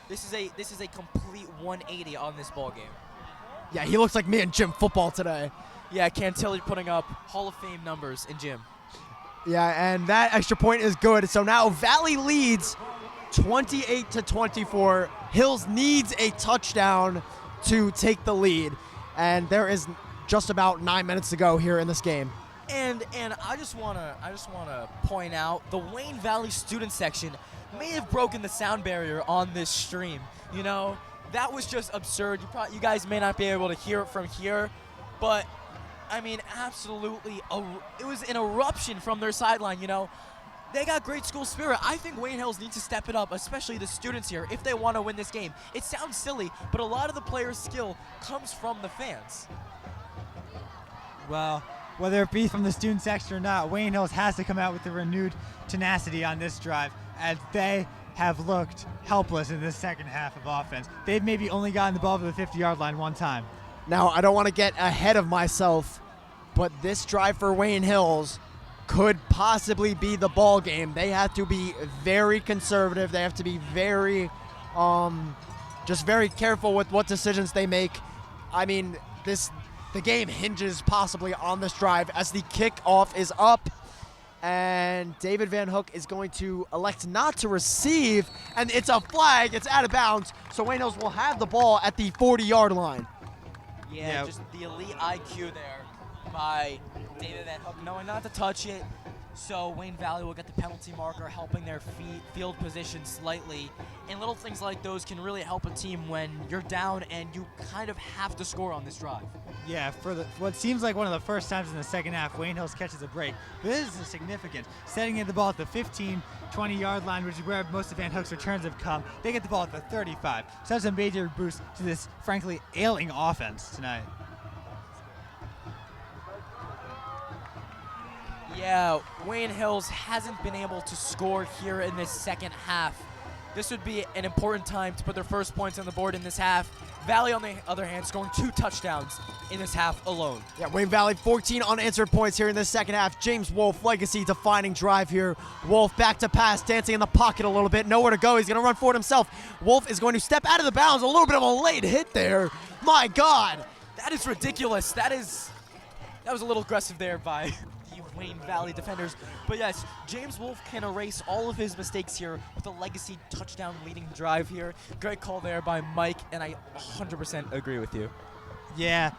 This is a complete 180 on this ball game. Yeah, he looks like me in gym football today. Yeah, Cantilli putting up Hall of Fame numbers in gym. Yeah, and that extra point is good. So now Valley leads 28-24. Hills needs a touchdown to take the lead, and there is just about 9 minutes to go here in this game. And I just wanna point out the Wayne Valley student section may have broken the sound barrier on this stream. That was just absurd. You guys may not be able to hear it from here, but absolutely, it was an eruption from their sideline. They got great school spirit. I think Wayne Hills needs to step it up, especially the students here, if they want to win this game. It sounds silly, but a lot of the players' skill comes from the fans. Well, whether it be from the student section or not, Wayne Hills has to come out with a renewed tenacity on this drive, as they have looked helpless in this second half of offense. They've maybe only gotten the ball to the 50-yard line one time. Now, I don't want to get ahead of myself, but this drive for Wayne Hills could possibly be the ball game. They have to be very conservative. They have to be very, just very careful with what decisions they make. The game hinges possibly on this drive as the kickoff is up, and David Van Hook is going to elect not to receive, and it's a flag. It's out of bounds, so Wayne Hills will have the ball at the 40-yard line. Yeah, just the elite IQ there by David Van Hook, knowing not to touch it. So Wayne Valley will get the penalty marker, helping their field position slightly. And little things like those can really help a team when you're down and you kind of have to score on this drive. Yeah, for what seems like one of the first times in the second half, Wayne Hills catches a break. But this is significant. Setting in the ball at the 15, 20-yard line, which is where most of Van Hook's returns have come. They get the ball at the 35. So that's a major boost to this, frankly, ailing offense tonight. Yeah, Wayne Hills hasn't been able to score here in this second half. this would be an important time to put their first points on the board in this half. Valley, on the other hand, scoring 2 touchdowns in this half alone. Yeah, Wayne Valley 14 unanswered points here in this second half. James Wolf, legacy defining drive here. Wolf back to pass, dancing in the pocket a little bit. Nowhere to go. He's going to run for it himself. Wolf is going to step out of the bounds. A little bit of a late hit there. My God. That is ridiculous. That was a little aggressive there by the Wayne Valley defenders. But yes, James Wolf can erase all of his mistakes here with a legacy touchdown leading drive here. Great call there by Mike, and I 100% agree with you. Yeah,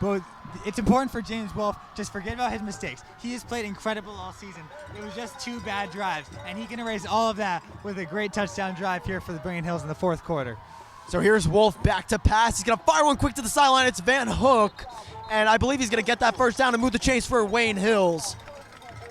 but it's important for James Wolf. Just forget about his mistakes. He has played incredible all season. It was just 2 bad drives, and he can erase all of that with a great touchdown drive here for the Brain Hills in the 4th quarter. So here's Wolf back to pass. He's going to fire one quick to the sideline. It's Van Hook, and I believe he's going to get that first down and move the chains for Wayne Hills.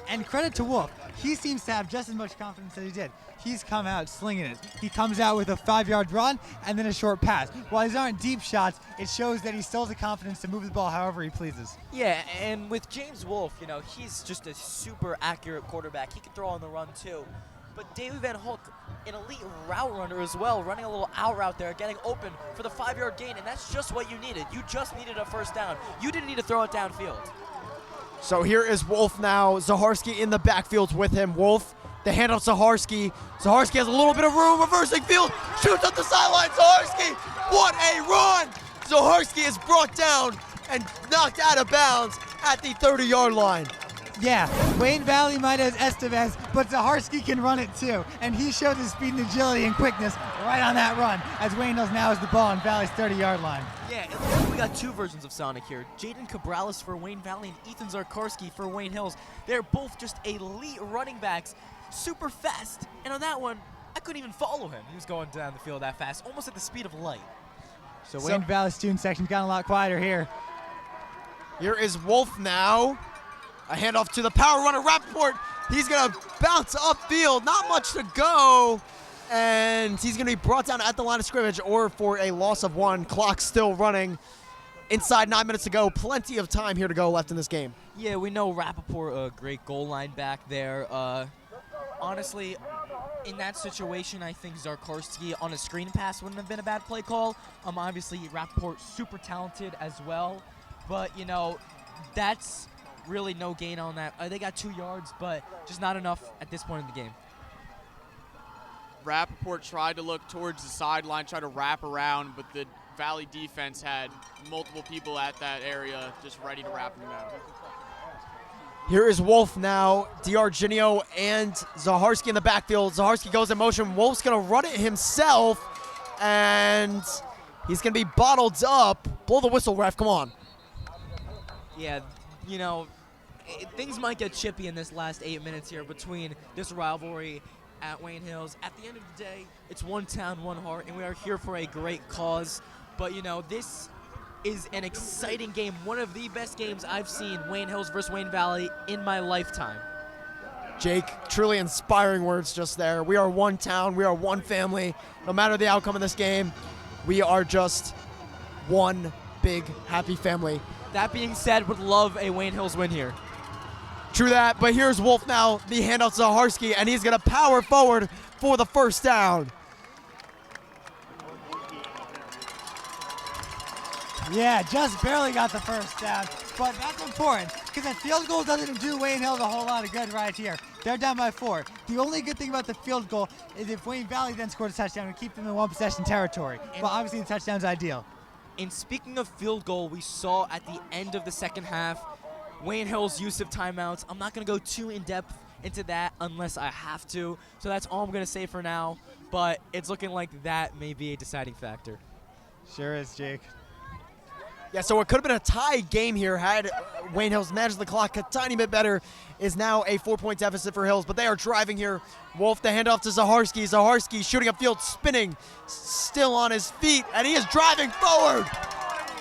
And credit to Wolf. He seems to have just as much confidence as he did. He's come out slinging it. He comes out with a 5-yard run and then a short pass. While these aren't deep shots, it shows that he still has the confidence to move the ball however he pleases. Yeah, and with James Wolf, he's just a super accurate quarterback. He can throw on the run too. But David Van Hook, an elite route runner as well, running a little out route there, getting open for the 5-yard gain, and that's just what you needed. You just needed a first down. You didn't need to throw it downfield. So here is Wolf now. Zaharski in the backfield with him. Wolf, the handoff Zaharski. Zaharski has a little bit of room, reversing field, shoots up the sideline. Zaharski, what a run! Zaharski is brought down and knocked out of bounds at the 30-yard line. Yeah, Wayne Valley might have Estevez, but Zaharski can run it too. And he showed his speed and agility and quickness right on that run, as Wayne Hills now has the ball on Valley's 30-yard line. Yeah, it looks like we got 2 versions of Sonic here. Jaden Cabrales for Wayne Valley and Ethan Zarkarski for Wayne Hills. They're both just elite running backs, super fast. And on that one, I couldn't even follow him. He was going down the field that fast, almost at the speed of light. So Wayne Valley student section's gotten a lot quieter here. Here is Wolf now. A handoff to the power runner, Rappaport. He's going to bounce upfield. Not much to go. And he's going to be brought down at the line of scrimmage or for a loss of 1. Clock still running. Inside 9 minutes to go. Plenty of time here to go left in this game. Yeah, we know Rappaport, a great goal line back there. Honestly, in that situation, I think Zarkarski on a screen pass wouldn't have been a bad play call. Obviously, Rappaport super talented as well. But, that's really no gain on that. They got 2 yards, but just not enough at this point in the game. Rappaport tried to look towards the sideline, try to wrap around, but the Valley defense had multiple people at that area just ready to wrap him out. Here is Wolf now. D'Argenio and Zaharski in the backfield. Zaharski goes in motion. Wolf's going to run it himself, and he's going to be bottled up. Blow the whistle, ref. Come on. Yeah, things might get chippy in this last 8 minutes here between this rivalry at Wayne Hills. At the end of the day, it's one town, one heart, and we are here for a great cause. But, this is an exciting game, one of the best games I've seen, Wayne Hills versus Wayne Valley, in my lifetime. Jake, truly inspiring words just there. We are one town. We are one family. No matter the outcome of this game, we are just one big, happy family. That being said, would love a Wayne Hills win here. True that, but here's Wolf now, the handoff to Zaharski, and he's going to power forward for the first down. Yeah, just barely got the first down, but that's important because that field goal doesn't do Wayne Hills a whole lot of good right here. They're down by 4. The only good thing about the field goal is if Wayne Valley then scored a touchdown and keep them in 1-possession territory. Well, obviously the touchdown's ideal. And speaking of field goal, we saw at the end of the second half, Wayne Hill's use of timeouts. I'm not going to go too in-depth into that unless I have to. So that's all I'm going to say for now. But it's looking like that may be a deciding factor. Sure is, Jake. Yeah, so it could have been a tie game here had Wayne Hills managed the clock a tiny bit better. Is now a 4-point deficit for Hills, but they are driving here. Wolf, the handoff to Zaharski. Zaharski shooting upfield, spinning, still on his feet, and he is driving forward.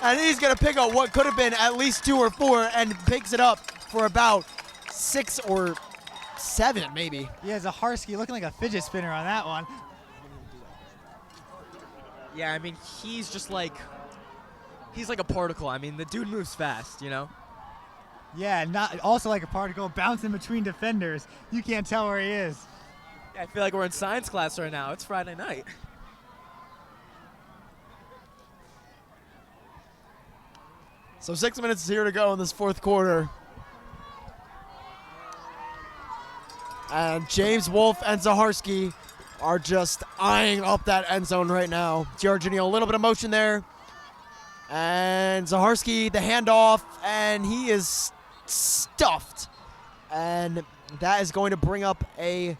And he's going to pick up what could have been at least 2 or 4 and picks it up for about 6 or 7 maybe. Yeah, Zaharski looking like a fidget spinner on that one. Yeah, I mean, he's just like, he's like a particle. I mean, the dude moves fast, Yeah, not also like a particle, bouncing between defenders. You can't tell where he is. Yeah, I feel like we're in science class right now. It's Friday night. So 6 minutes here to go in this fourth quarter. And James Wolf and Zaharsky are just eyeing up that end zone right now. Giorgini, a little bit of motion there. And Zaharsky, the handoff, and he is stuffed. And that is going to bring up a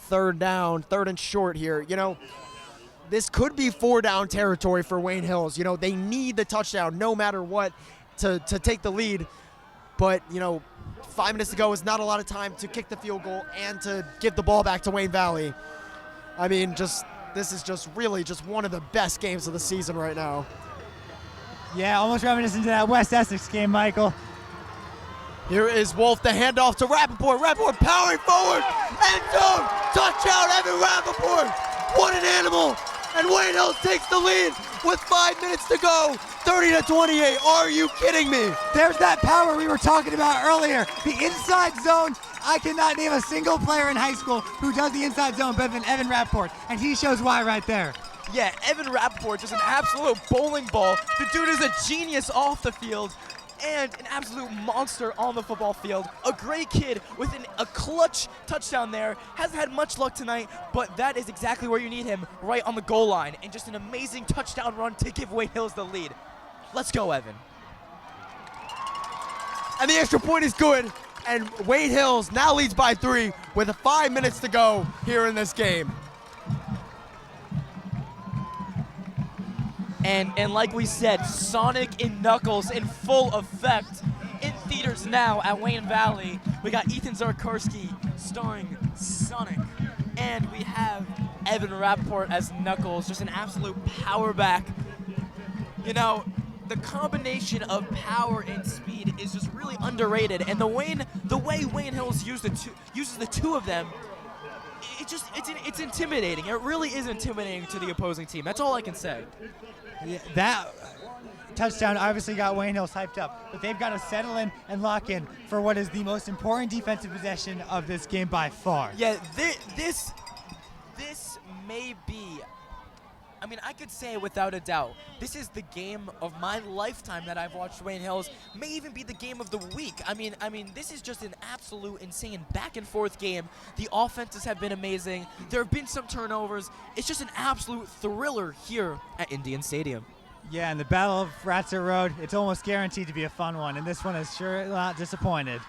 third and short here. You know, this could be 4-down territory for Wayne Hills. You know, they need the touchdown no matter what to take the lead. But, you know, 5 minutes to go is not a lot of time to kick the field goal and to give the ball back to Wayne Valley. I mean, this is just really just one of the best games of the season right now. Yeah, almost reminiscent to that West Essex game, Michael. Here is Wolf, the handoff to Rappaport. Rappaport powering forward. End zone. Touchdown, Evan Rappaport. What an animal. And Wayne Hills takes the lead with 5 minutes to go. 30-28. Are you kidding me? There's that power we were talking about earlier. The inside zone. I cannot name a single player in high school who does the inside zone better than Evan Rappaport. And he shows why right there. Yeah, Evan Rappaport, just an absolute bowling ball. The dude is a genius off the field and an absolute monster on the football field. A great kid with a clutch touchdown there. Hasn't had much luck tonight, but that is exactly where you need him, right on the goal line. And just an amazing touchdown run to give Wayne Hills the lead. Let's go, Evan. And the extra point is good. And Wayne Hills now leads by 3 with 5 minutes to go here in this game. And like we said, Sonic and Knuckles in full effect in theaters now at Wayne Valley. We got Ethan Zarkarski starring Sonic. And we have Evan Rappaport as Knuckles, just an absolute power back. You know, the combination of power and speed is just really underrated. And the way Wayne Hills uses the two of them, it's intimidating. It really is intimidating to the opposing team. That's all I can say. Yeah, that touchdown obviously got Wayne Hills hyped up, but they've got to settle in and lock in for what is the most important defensive possession of this game by far. Yeah, this may be, I mean, I could say without a doubt, this is the game of my lifetime that I've watched Wayne Hills. May even be the game of the week. I mean, this is just an absolute insane back and forth game. The offenses have been amazing. There have been some turnovers. It's just an absolute thriller here at Indian Stadium. Yeah, and the Battle of Ratzer Road, it's almost guaranteed to be a fun one, and this one is sure not disappointed.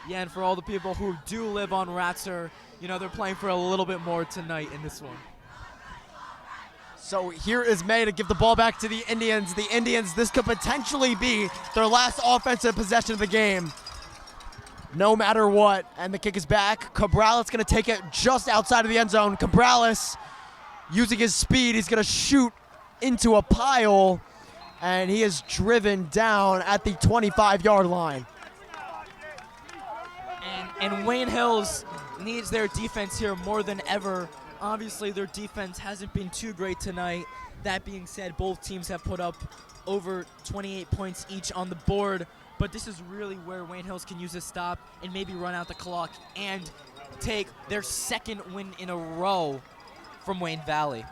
Yeah, and for all the people who do live on Ratzer, you know, they're playing for a little bit more tonight in this one. So here is May to give the ball back to the Indians. The Indians, this could potentially be their last offensive possession of the game, no matter what. And the kick is back. Cabrales going to take it just outside of the end zone. Cabrales, using his speed, he's going to shoot into a pile, and he is driven down at the 25-yard line. And Wayne Hills needs their defense here more than ever. Obviously, their defense hasn't been too great tonight. That being said, both teams have put up over 28 points each on the board. But this is really where Wayne Hills can use a stop and maybe run out the clock and take their second win in a row from Wayne Valley.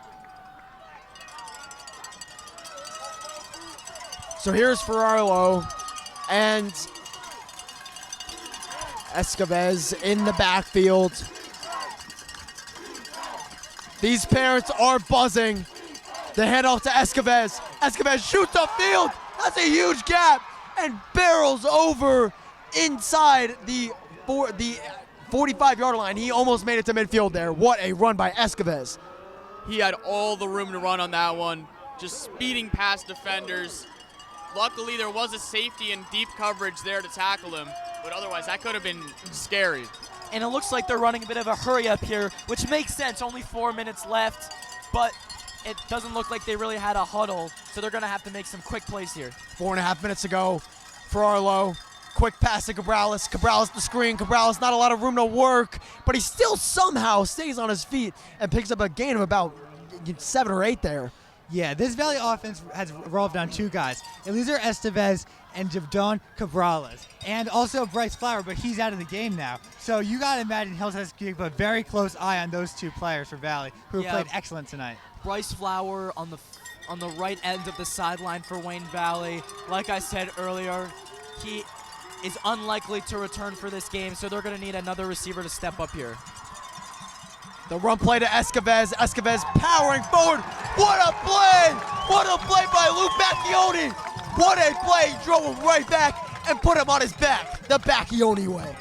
So here's Ferraro and Escavez in the backfield. These parents are buzzing. The handoff to Escavez. Escavez shoots upfield. That's a huge gap and barrels over inside the 45-yard line. He almost made it to midfield there. What a run by Escavez. He had all the room to run on that one, just speeding past defenders. Luckily, there was a safety and deep coverage there to tackle him, but otherwise that could have been scary. And it looks like they're running a bit of a hurry up here, which makes sense. Only 4 minutes left, but it doesn't look like they really had a huddle, so they're going to have to make some quick plays here. 4.5 minutes to go for Arlo. Quick pass to Cabrales. Cabrales the screen. Cabrales not a lot of room to work, but he still somehow stays on his feet and picks up a gain of about 7 or 8 there. Yeah, this Valley offense has revolved on two guys, Eliezer Estevez and Javdon Cabrales. And also Bryce Flower, but he's out of the game now. So you got to imagine Hills has to keep a very close eye on those two players for Valley, who have played excellent tonight. Bryce Flower on the right end of the sideline for Wayne Valley. Like I said earlier, he is unlikely to return for this game, so they're going to need another receiver to step up here. The run play to Escavez. Escavez powering forward. What a play! What a play by Luke Bacchioni! What a play! He drove him right back and put him on his back. The Bacchioni way.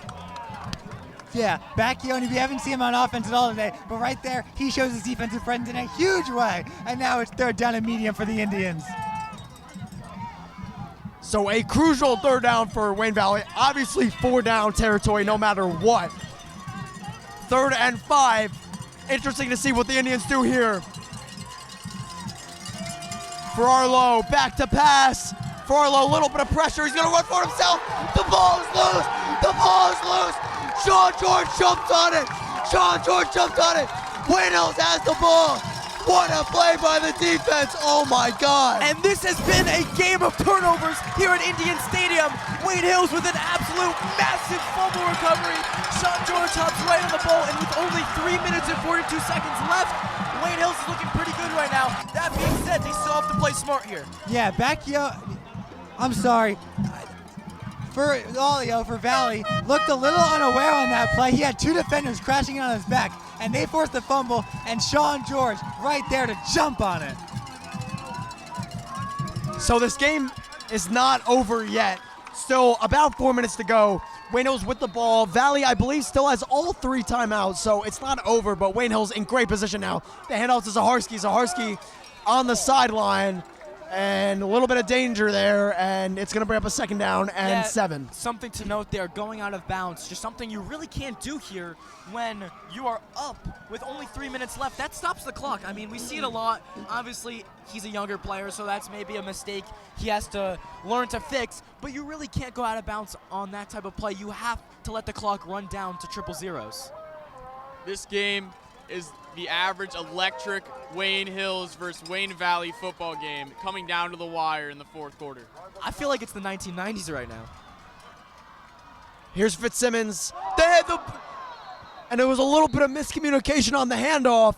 Yeah, Bacchioni, we haven't seen him on offense at all today, but right there, he shows his defensive presence in a huge way. And now it's third down and medium for the Indians. So a crucial third down for Wayne Valley. Obviously 4 down territory no matter what. 3rd and 5. Interesting to see what the Indians do here. Farlow back to pass. Farlow, a little bit of pressure. He's going to run for himself. The ball is loose. The ball is loose. Sean George jumped on it. Sean George jumped on it. Wayne Hills has the ball. What a play by the defense. Oh, my God. And this has been a game of turnovers here at Indian Stadium. Wayne Hills with an absolute massive fumble recovery. Sean George hops right on the ball, and with only 3 minutes and 42 seconds left, Wayne Hills is looking pretty good right now. That being said, they still have to play smart here. Yeah, I'm sorry. For Valley, looked a little unaware on that play. He had 2 defenders crashing in on his back, and they forced the fumble, and Sean George right there to jump on it. So this game is not over yet. Still about 4 minutes to go. Wayne Hills with the ball. Valley, I believe, still has all 3 timeouts, so it's not over, but Wayne Hills in great position now. The handoff to Zaharski. Zaharski on the sideline. And a little bit of danger there, and it's going to bring up a 2nd down and 7. Something to note there, going out of bounds, just something you really can't do here when you are up with only 3 minutes left. That stops the clock. I mean, we see it a lot. Obviously, he's a younger player, so that's maybe a mistake he has to learn to fix, but you really can't go out of bounds on that type of play. You have to let the clock run down to triple zeros. This game is the average electric Wayne Hills versus Wayne Valley football game coming down to the wire in the 4th quarter. I feel like it's the 1990s right now. Here's Fitzsimmons. And there was a little bit of miscommunication on the handoff.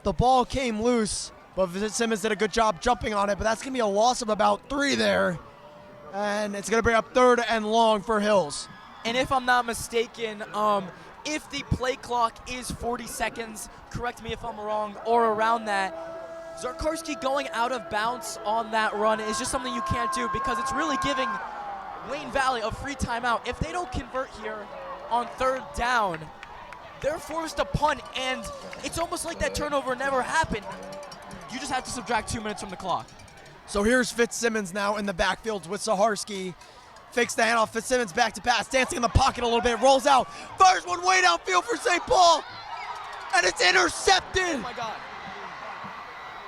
The ball came loose, but Fitzsimmons did a good job jumping on it, but that's going to be a loss of about 3 there. And it's going to bring up 3rd and long for Hills. And if I'm not mistaken, if the play clock is 40 seconds, correct me if I'm wrong, or around that, Zarkarski going out of bounds on that run is just something you can't do because it's really giving Wayne Valley a free timeout. If they don't convert here on 3rd down, they're forced to punt, and it's almost like that turnover never happened. You just have to subtract 2 minutes from the clock. So here's Fitzsimmons now in the backfield with Zaharski. Fakes the handoff. Fitzsimmons back to pass, dancing in the pocket a little bit, rolls out, fires one way downfield for St. Paul, and it's intercepted. Oh my God.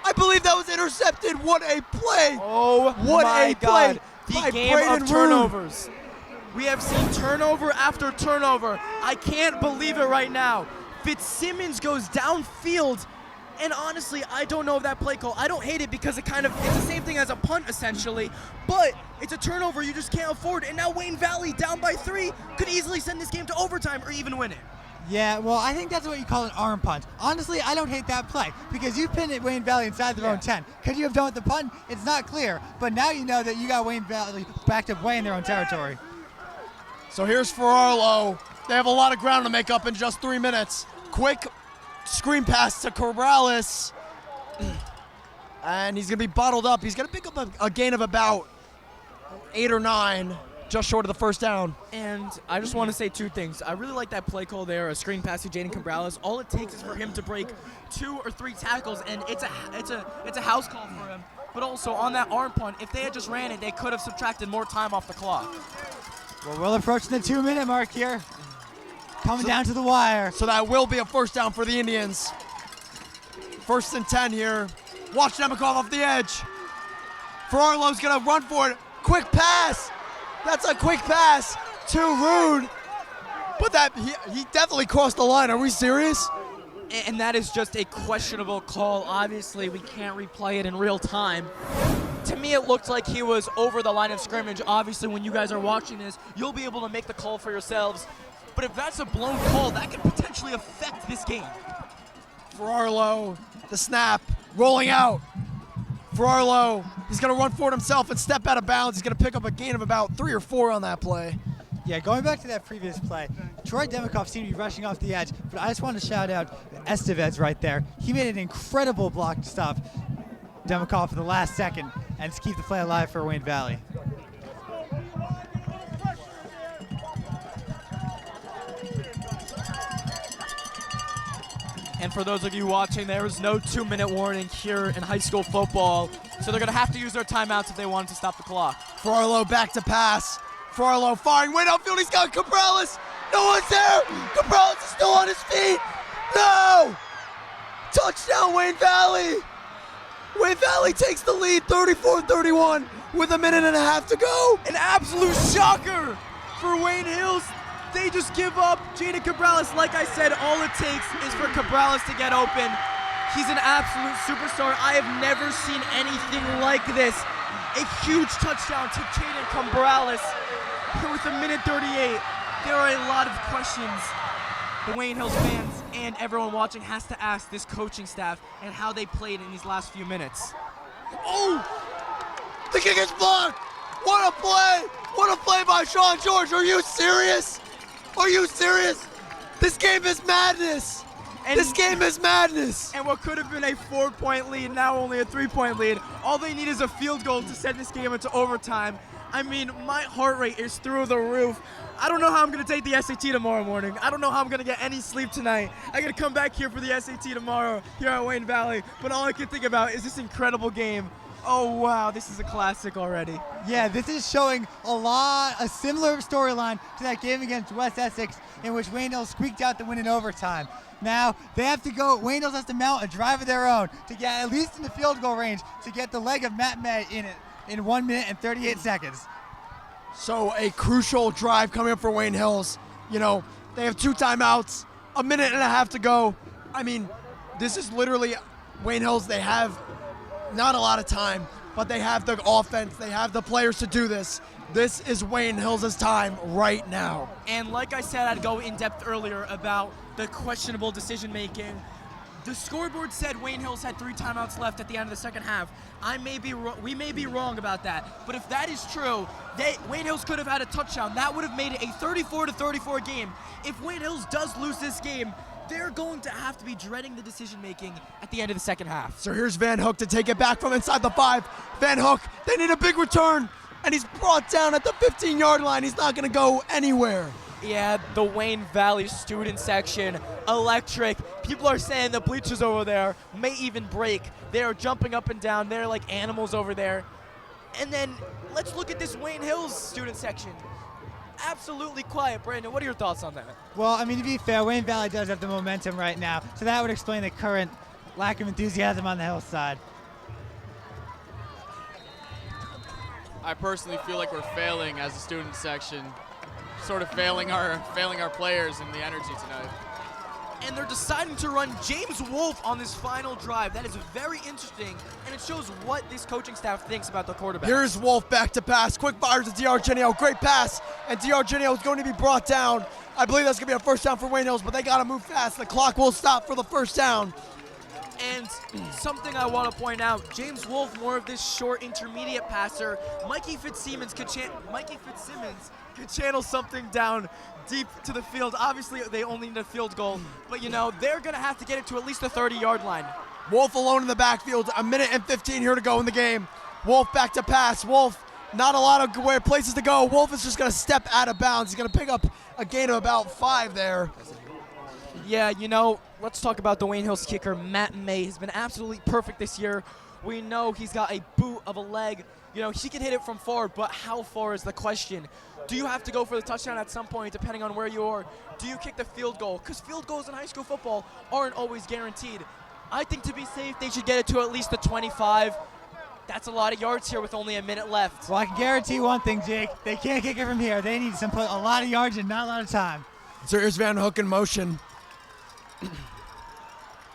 I believe that was intercepted. What a play. Oh what my a God. Play The game Braden of turnovers. We have seen turnover after turnover. I can't believe it right now. Fitzsimmons goes downfield. And honestly, I don't know if that play call, I don't hate it because it's the same thing as a punt essentially, but it's a turnover you just can't afford. And now Wayne Valley down by 3 could easily send this game to overtime or even win it. Yeah, well, I think that's what you call an arm punt. Honestly, I don't hate that play because you pinned Wayne Valley inside their own 10. Could you have done with the punt? It's not clear, but now you know that you got Wayne Valley backed up way in their own territory. So here's Farlow. They have a lot of ground to make up in just 3 minutes. Quick screen pass to Corrales. And he's going to be bottled up. He's going to pick up a gain of about 8 or 9, just short of the 1st down. And I just want to say 2 things. I really like that play call there, a screen pass to Jaden Cabrales. All it takes is for him to break 2 or 3 tackles, and it's a house call for him. But also on that arm punt, if they had just ran it, they could have subtracted more time off the clock. Well, we're approaching the 2-minute mark here. Coming down to the wire. So that will be a 1st down for the Indians. 1st and 10 here. Watch Nemikov off the edge. Farlow's going to run for it. Quick pass. That's a quick pass. Too rude. But he definitely crossed the line. Are we serious? And that is just a questionable call. Obviously, we can't replay it in real time. To me, it looked like he was over the line of scrimmage. Obviously, when you guys are watching this, you'll be able to make the call for yourselves. But if that's a blown call, that could potentially affect this game. Ferrarlo, the snap, rolling out. Ferrarlo, he's going to run for it himself and step out of bounds. He's going to pick up a gain of about 3 or 4 on that play. Yeah, going back to that previous play, Troy Demikoff seemed to be rushing off the edge, but I just want to shout out Estevez right there. He made an incredible block to stop Demikoff at the last second and to keep the play alive for Wayne Valley. And for those of you watching, there is no 2-minute warning here in high school football, so they're going to have to use their timeouts if they want to stop the clock. Ferrarlo back to pass. Ferrarlo firing way downfield. He's got Cabrales. No one's there. Cabrales is still on his feet. No! Touchdown, Wayne Valley. Wayne Valley takes the lead, 34-31, with a minute and a half to go. An absolute shocker for Wayne Hills. They just give up. Jaden Cabrales, like I said, all it takes is for Cabrales to get open. He's an absolute superstar. I have never seen anything like this. A huge touchdown to Jaden Cabrales with a minute 38. There are a lot of questions the Wayne Hills fans and everyone watching has to ask this coaching staff and how they played in these last few minutes. Oh! The kick is blocked! What a play! What a play by Sean George! Are you serious? Are you serious? This game is madness! This game is madness! And what could have been a 4-point lead, now only a 3-point lead. All they need is a field goal to send this game into overtime. I mean, my heart rate is through the roof. I don't know how I'm going to take the SAT tomorrow morning. I don't know how I'm going to get any sleep tonight. I got to come back here for the SAT tomorrow here at Wayne Valley. But all I can think about is this incredible game. Oh, wow, this is a classic already. Yeah, this is showing a similar storyline to that game against West Essex in which Wayne Hills squeaked out the win in overtime. Now, they have to go, Wayne Hills has to mount a drive of their own to get at least in the field goal range to get the leg of Matt May in 1 minute and 38 seconds. So a crucial drive coming up for Wayne Hills. You know, they have 2 timeouts, a minute and a half to go. I mean, this is literally Wayne Hills. They have not a lot of time, but they have the offense. They have the players to do this. This is Wayne Hills' time right now. And like I said, I'd go in depth earlier about the questionable decision making. The scoreboard said Wayne Hills had 3 timeouts left at the end of the second half. We may be wrong about that, but if that is true, Wayne Hills could have had a touchdown. That would have made it a 34-34 game. If Wayne Hills does lose this game, they're going to have to be dreading the decision making at the end of the second half. So here's Van Hook to take it back from inside the 5. Van Hook, they need a big return, and he's brought down at the 15-yard line. He's not going to go anywhere. Yeah, the Wayne Valley student section, electric. People are saying the bleachers over there may even break. They are jumping up and down. They're like animals over there. And then let's look at this Wayne Hills student section. Absolutely quiet. Brandon, what are your thoughts on that? Well, I mean, to be fair, Wayne Valley does have the momentum right now, so that would explain the current lack of enthusiasm on the Hills side. I personally feel like we're failing as a student section, sort of failing our players in the energy tonight. And they're deciding to run James Wolfe on this final drive. That is very interesting, and it shows what this coaching staff thinks about the quarterback. Here's Wolfe back to pass. Quick fires to D'Argenio. Great pass. And D'Argenio is going to be brought down. I believe that's going to be a first down for Wayne Hills, but they got to move fast. The clock will stop for the first down. And something I want to point out, James Wolfe, more of this short intermediate passer. Mikey Fitzsimmons could channel something down deep to the field. Obviously, they only need a field goal, but you know, they're going to have to get it to at least the 30-yard line. Wolfe alone in the backfield, a minute and 15 here to go in the game. Wolfe back to pass. Wolfe, not a lot of places to go. Wolfe is just going to step out of bounds. He's going to pick up a gain of about 5 there. Yeah, you know, let's talk about the Wayne Hills kicker. Matt May has been absolutely perfect this year. We know he's got a boot of a leg. You know, he can hit it from far, but how far is the question? Do you have to go for the touchdown at some point, depending on where you are? Do you kick the field goal? Because field goals in high school football aren't always guaranteed. I think to be safe, they should get it to at least the 25. That's a lot of yards here with only a minute left. Well, I can guarantee one thing, Jake. They can't kick it from here. They need to put a lot of yards and not a lot of time. So here's Van Hook in motion.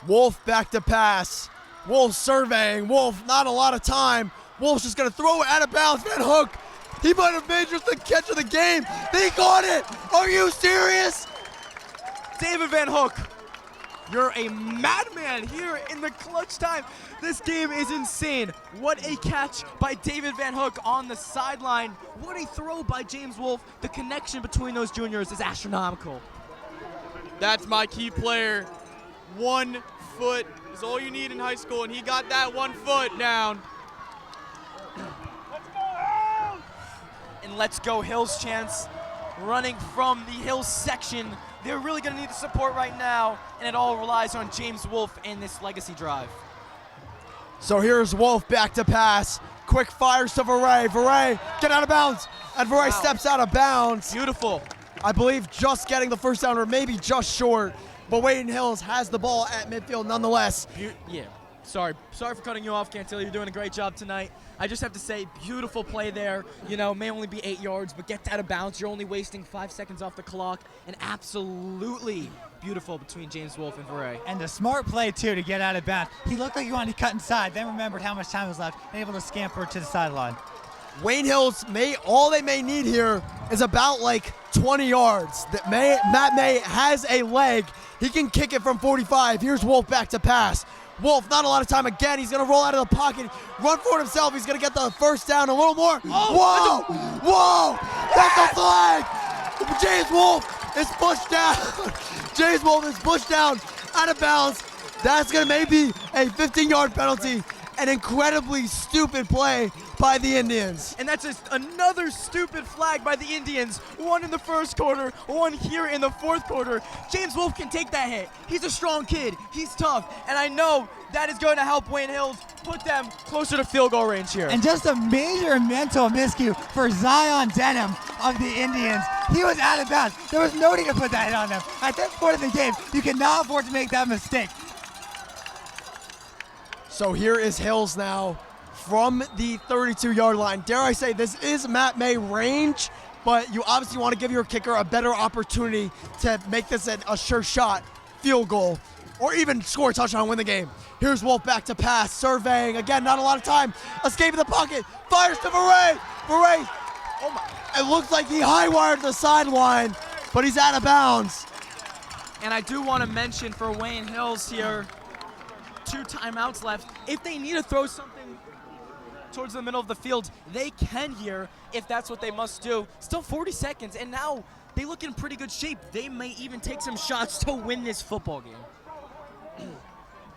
Wolfe back to pass. Wolfe surveying. Wolfe, not a lot of time. Wolf's just going to throw it out of bounds. Van Hook, he might have made just the catch of the game. They got it. Are you serious? David Van Hook, you're a madman here in the clutch time. This game is insane. What a catch by David Van Hook on the sideline. What a throw by James Wolf. The connection between those juniors is astronomical. That's my key player. 1 foot is all you need in high school, and he got that 1 foot down. And let's go Hills chants running from the Hills section. They're really going to need the support right now, and it all relies on James Wolf and this legacy drive. So here's Wolf back to pass. Quick fires to Veray. Veray, get out of bounds. And Veray steps out of bounds. Beautiful. I believe just getting the first down or maybe just short. But Wayne Hills has the ball at midfield nonetheless. Yeah. Sorry for cutting you off, Cantilli. You're doing a great job tonight. I just have to say, beautiful play there. You know, may only be 8 yards, but gets out of bounds. You're only wasting 5 seconds off the clock. And absolutely beautiful between James Wolf and Veray. And a smart play, too, to get out of bounds. He looked like he wanted to cut inside, then remembered how much time was left, and able to scamper to the sideline. Wayne Hills, all they may need here is about like 20 yards. Matt May has a leg. He can kick it from 45. Here's Wolf back to pass. Wolf, not a lot of time again. He's going to roll out of the pocket, run for it himself. He's going to get the first down a little more. Whoa! Whoa! That's a flag! James Wolf is pushed down. James Wolf is pushed down out of bounds. That's going to maybe a 15-yard penalty. An incredibly stupid play by the Indians. And that's just another stupid flag by the Indians. One in the first quarter, one here in the fourth quarter. James Wolf can take that hit. He's a strong kid. He's tough. And I know that is going to help Wayne Hills put them closer to field goal range here. And just a major mental miscue for Zion Denham of the Indians. He was out of bounds. There was no need to put that hit on him. At this point in the game, you cannot afford to make that mistake. So here is Hills now from the 32-yard line. Dare I say, this is Matt May range, but you obviously want to give your kicker a better opportunity to make this a sure shot field goal or even score a touchdown and win the game. Here's Wolf back to pass, surveying. Again, not a lot of time. Escaping the pocket. Fires to Veray. Veray. Oh my. It looks like he high-wired the sideline, but he's out of bounds. And I do want to mention for Wayne Hills here, 2 timeouts left. If they need to throw something towards the middle of the field, they can here if that's what they must do. Still 40 seconds, and now they look in pretty good shape. They may even take some shots to win this football game.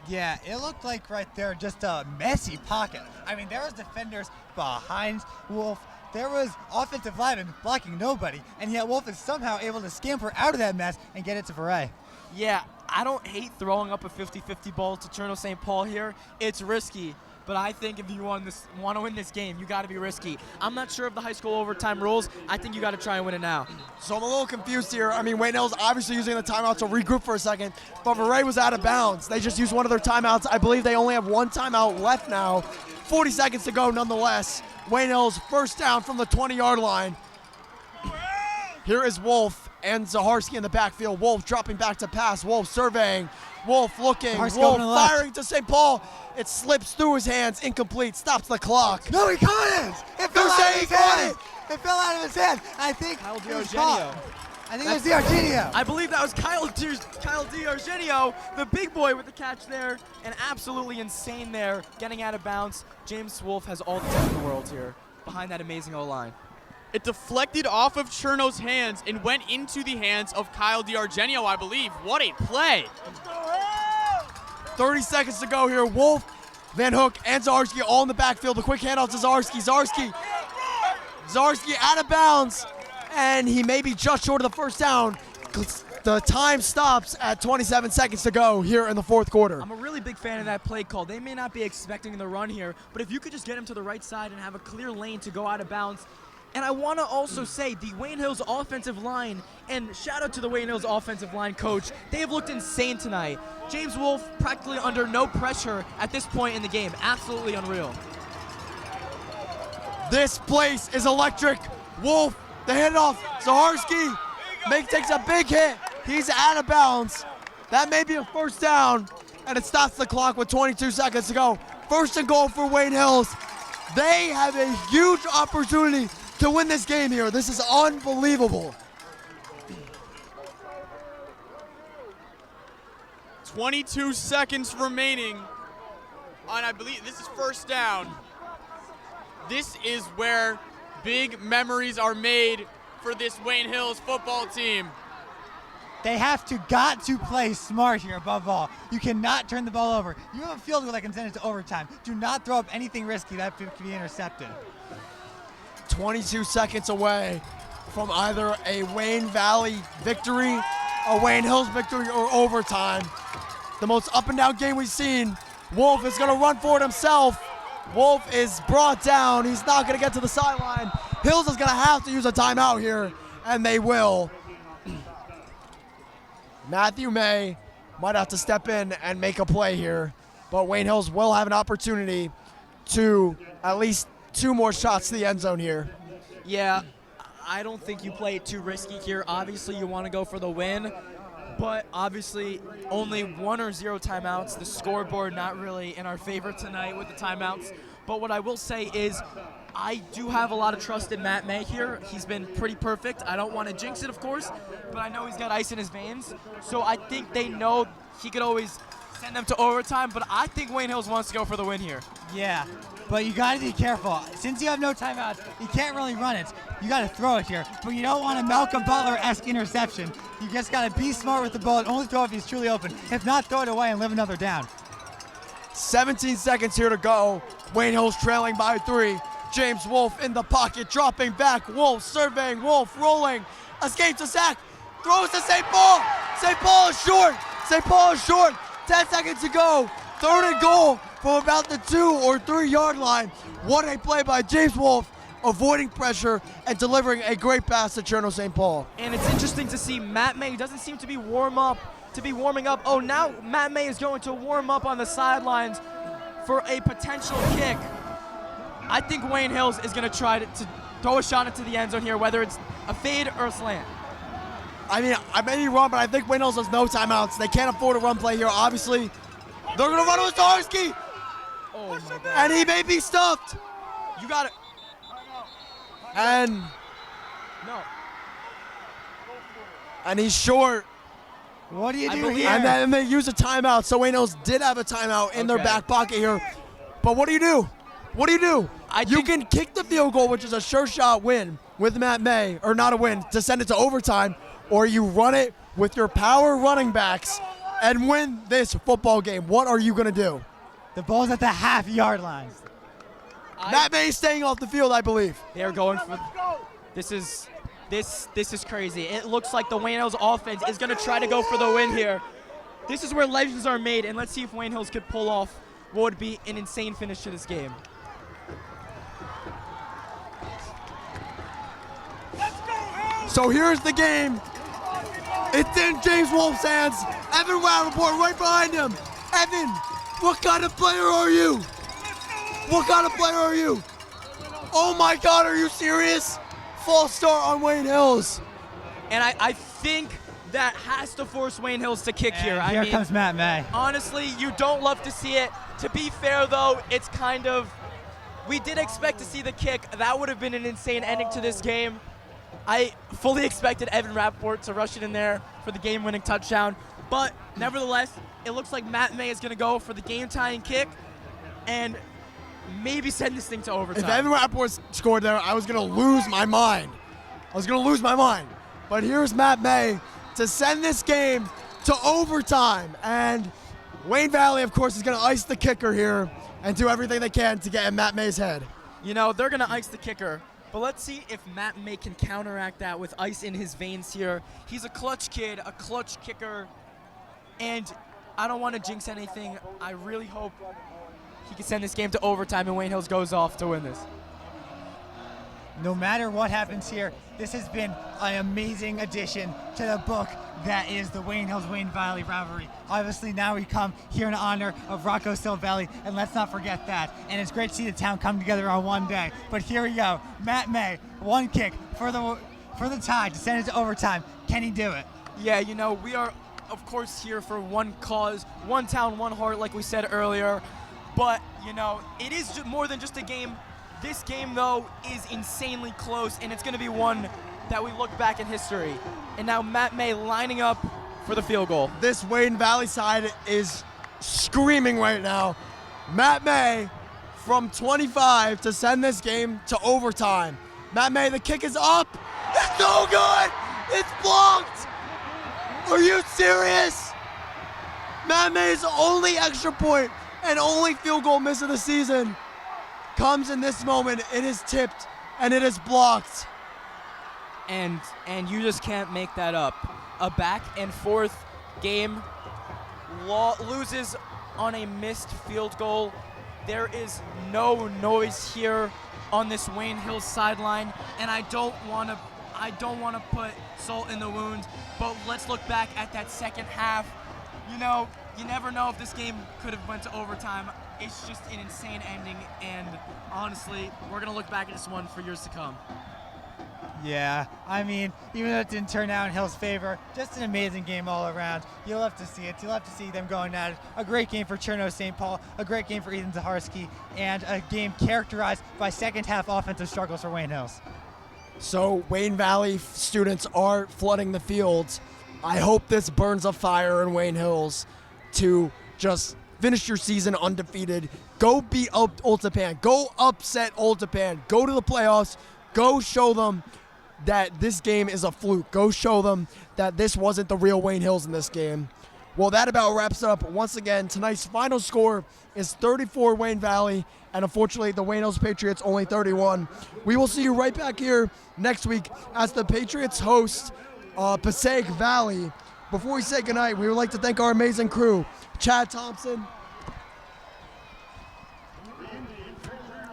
Yeah, it looked like right there just a messy pocket. I mean, there was defenders behind Wolf. There was offensive linemen blocking nobody, and yet Wolf is somehow able to scamper out of that mess and get it to Veray. Yeah, I don't hate throwing up a 50-50 ball to Cherno St. Paul here. It's risky, but I think if you want to win this game, you got to be risky. I'm not sure of the high school overtime rules. I think you got to try and win it now. So I'm a little confused here. I mean, Wayne Hills obviously using the timeout to regroup for a second, but Veray was out of bounds. They just used one of their timeouts. I believe they only have 1 timeout left now. 40 seconds to go nonetheless. Wayne Hills first down from the 20-yard line. Here is Wolf and Zaharski in the backfield. Wolf dropping back to pass. Wolf surveying. Wolf looking. Zaharski Wolf firing to St. Paul. It slips through his hands. Incomplete. Stops the clock. No, he caught it! It fell out of his hand! It fell out of his hand. I think Kyle it was DiArgenio. caught. I think it was DiArgenio. I believe that was Kyle DiArgenio, the big boy with the catch there, and absolutely insane there, getting out of bounds. James Wolf has all the time in the world here, behind that amazing O-line. It deflected off of Cherno's hands and went into the hands of Kyle DiArgenio, I believe. What a play. 30 seconds to go here. Wolf, Van Hook, and Zaharski all in the backfield. The quick handoff to Zaharski. Zaharski out of bounds, and he may be just short of the first down. The time stops at 27 seconds to go here in the fourth quarter. I'm a really big fan of that play call. They may not be expecting the run here, but if you could just get him to the right side and have a clear lane to go out of bounds. And I want to also say the Wayne Hills offensive line, and shout out to the Wayne Hills offensive line coach. They have looked insane tonight. James Wolf practically under no pressure at this point in the game. Absolutely unreal. This place is electric. Wolf, the handoff. Zaharski takes a big hit. He's out of bounds. That may be a first down, and it stops the clock with 22 seconds to go. First and goal for Wayne Hills They have a huge opportunity to win this game here. This is unbelievable. 22 seconds remaining on, I believe, this is first down. This is where big memories are made for this Wayne Hills football team. They got to play smart here above all. You cannot turn the ball over. You have a field goal that can send it to overtime. Do not throw up anything risky that could be intercepted. 22 seconds away from either a Wayne Valley victory, a Wayne Hills victory, or overtime. The most up and down game we've seen. Wolf is gonna run for it himself. Wolf is brought down. He's not gonna get to the sideline. Hills is gonna have to use a timeout here, and they will. Matthew May might have to step in and make a play here, but Wayne Hills will have an opportunity to at least 2 more shots to the end zone here. Yeah, I don't think you play it too risky here. Obviously, you want to go for the win, but obviously only 1 or 0 timeouts. The scoreboard not really in our favor tonight with the timeouts. But what I will say is I do have a lot of trust in Matt May here. He's been pretty perfect. I don't want to jinx it, of course, but I know he's got ice in his veins. So I think they know he could always send them to overtime, but I think Wayne Hills wants to go for the win here. Yeah, but you got to be careful. Since you have no timeouts, you can't really run it. You got to throw it here, but you don't want a Malcolm Butler-esque interception. You just got to be smart with the ball and only throw if he's truly open. If not, throw it away and live another down. 17 seconds here to go. Wayne Hills trailing by 3. James Wolf in the pocket, dropping back. Wolf surveying, Wolf rolling, escapes a sack, throws to St. Paul. St. Paul is short. St. Paul is short. 10 seconds to go. 3rd and goal from about the 2 or 3 yard line. What a play by James Wolf, avoiding pressure and delivering a great pass to Cherno St. Paul. And it's interesting to see Matt May doesn't seem to be warming up. Oh, now Matt May is going to warm up on the sidelines for a potential kick. I think Wayne Hills is going to try to throw a shot into the end zone here, whether it's a fade or a slant. I mean, I may be wrong, but I think Wayne Hills has no timeouts. They can't afford a run play here, obviously. They're going to run with Starski. Oh, my God. And he may be stuffed. You got it. And no. And he's short. What do you do here? And then they use a timeout. So Wayne Hills did have a timeout in their back pocket here. But what do you do? What do you do? You can kick the field goal, which is a sure shot win with Matt May, or not a win, to send it to overtime, or you run it with your power running backs and win this football game. What are you going to do? The ball's at the half-yard line. Matt May is staying off the field, I believe. They're going for this is crazy. It looks like the Wayne Hills offense is going to try to go for the win here. This is where legends are made, and let's see if Wayne Hills could pull off what would be an insane finish to this game. So here's the game. It's in James Wolf's hands. Evan Rappaport right behind him. Evan, what kind of player are you? What kind of player are you? Oh my God, are you serious? False start on Wayne Hills. And I think that has to force Wayne Hills to kick here. Here comes Matt May. Honestly, you don't love to see it. To be fair, though, it's kind of, we did expect to see the kick. That would have been an insane ending to this game. I fully expected Evan Rappaport to rush it in there for the game-winning touchdown. But nevertheless, it looks like Matt May is going to go for the game-tying kick and maybe send this thing to overtime. If Evan Rappaport scored there, I was going to lose my mind. But here's Matt May to send this game to overtime. And Wayne Valley, of course, is going to ice the kicker here and do everything they can to get in Matt May's head. You know, they're going to ice the kicker. But let's see if Matt May can counteract that with ice in his veins here. He's a clutch kid, a clutch kicker. And I don't want to jinx anything. I really hope he can send this game to overtime and Wayne Hills goes off to win this. No matter what happens here, this has been an amazing addition to the book that is the Wayne Hills-Wayne Valley rivalry. Obviously, now we come here in honor of Rocco Sill Valley, and let's not forget that. And it's great to see the town come together on one day. But here we go. Matt May, one kick for the tie to send it to overtime. Can he do it? Yeah, you know, we are, of course, here for one cause, one town, one heart, like we said earlier. But, you know, it is more than just a game This game, though, is insanely close, and it's going to be one that we look back in history. And now Matt May lining up for the field goal. This Wayne Valley side is screaming right now. Matt May from 25 to send this game to overtime. Matt May, the kick is up. It's no good. It's blocked. Are you serious? Matt May's only extra point and only field goal miss of the season comes in this moment. It is tipped and it is blocked. And you just can't make that up. A back and forth game. Loses on a missed field goal. There is no noise here on this Wayne Hills sideline, and I don't want to put salt in the wound, but let's look back at that second half. You know, you never know if this game could have went to overtime. It's just an insane ending, and honestly, we're going to look back at this one for years to come. Yeah, I mean, even though it didn't turn out in Hill's favor, just an amazing game all around. You'll have to see it. You'll have to see them going at it. A great game for Cherno St. Paul, a great game for Ethan Zaharski, and a game characterized by second half offensive struggles for Wayne Hills. So Wayne Valley students are flooding the fields. I hope this burns a fire in Wayne Hills to just finish your season undefeated. Go beat up Old Japan. Go upset Old Japan. Go to the playoffs. Go show them that this game is a fluke. Go show them that this wasn't the real Wayne Hills in this game. Well, that about wraps up. Once again, tonight's final score is 34 Wayne Valley, and unfortunately the Wayne Hills Patriots only 31. We will see you right back here next week as the Patriots host Passaic Valley. Before we say goodnight, we would like to thank our amazing crew, Chad Thompson,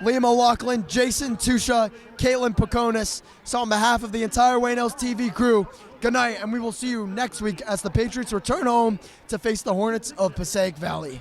Liam O'Loughlin, Jason Tusha, Caitlin Pakonis. So on behalf of the entire Wayne Hills TV crew, good night, and we will see you next week as the Patriots return home to face the Hornets of Passaic Valley.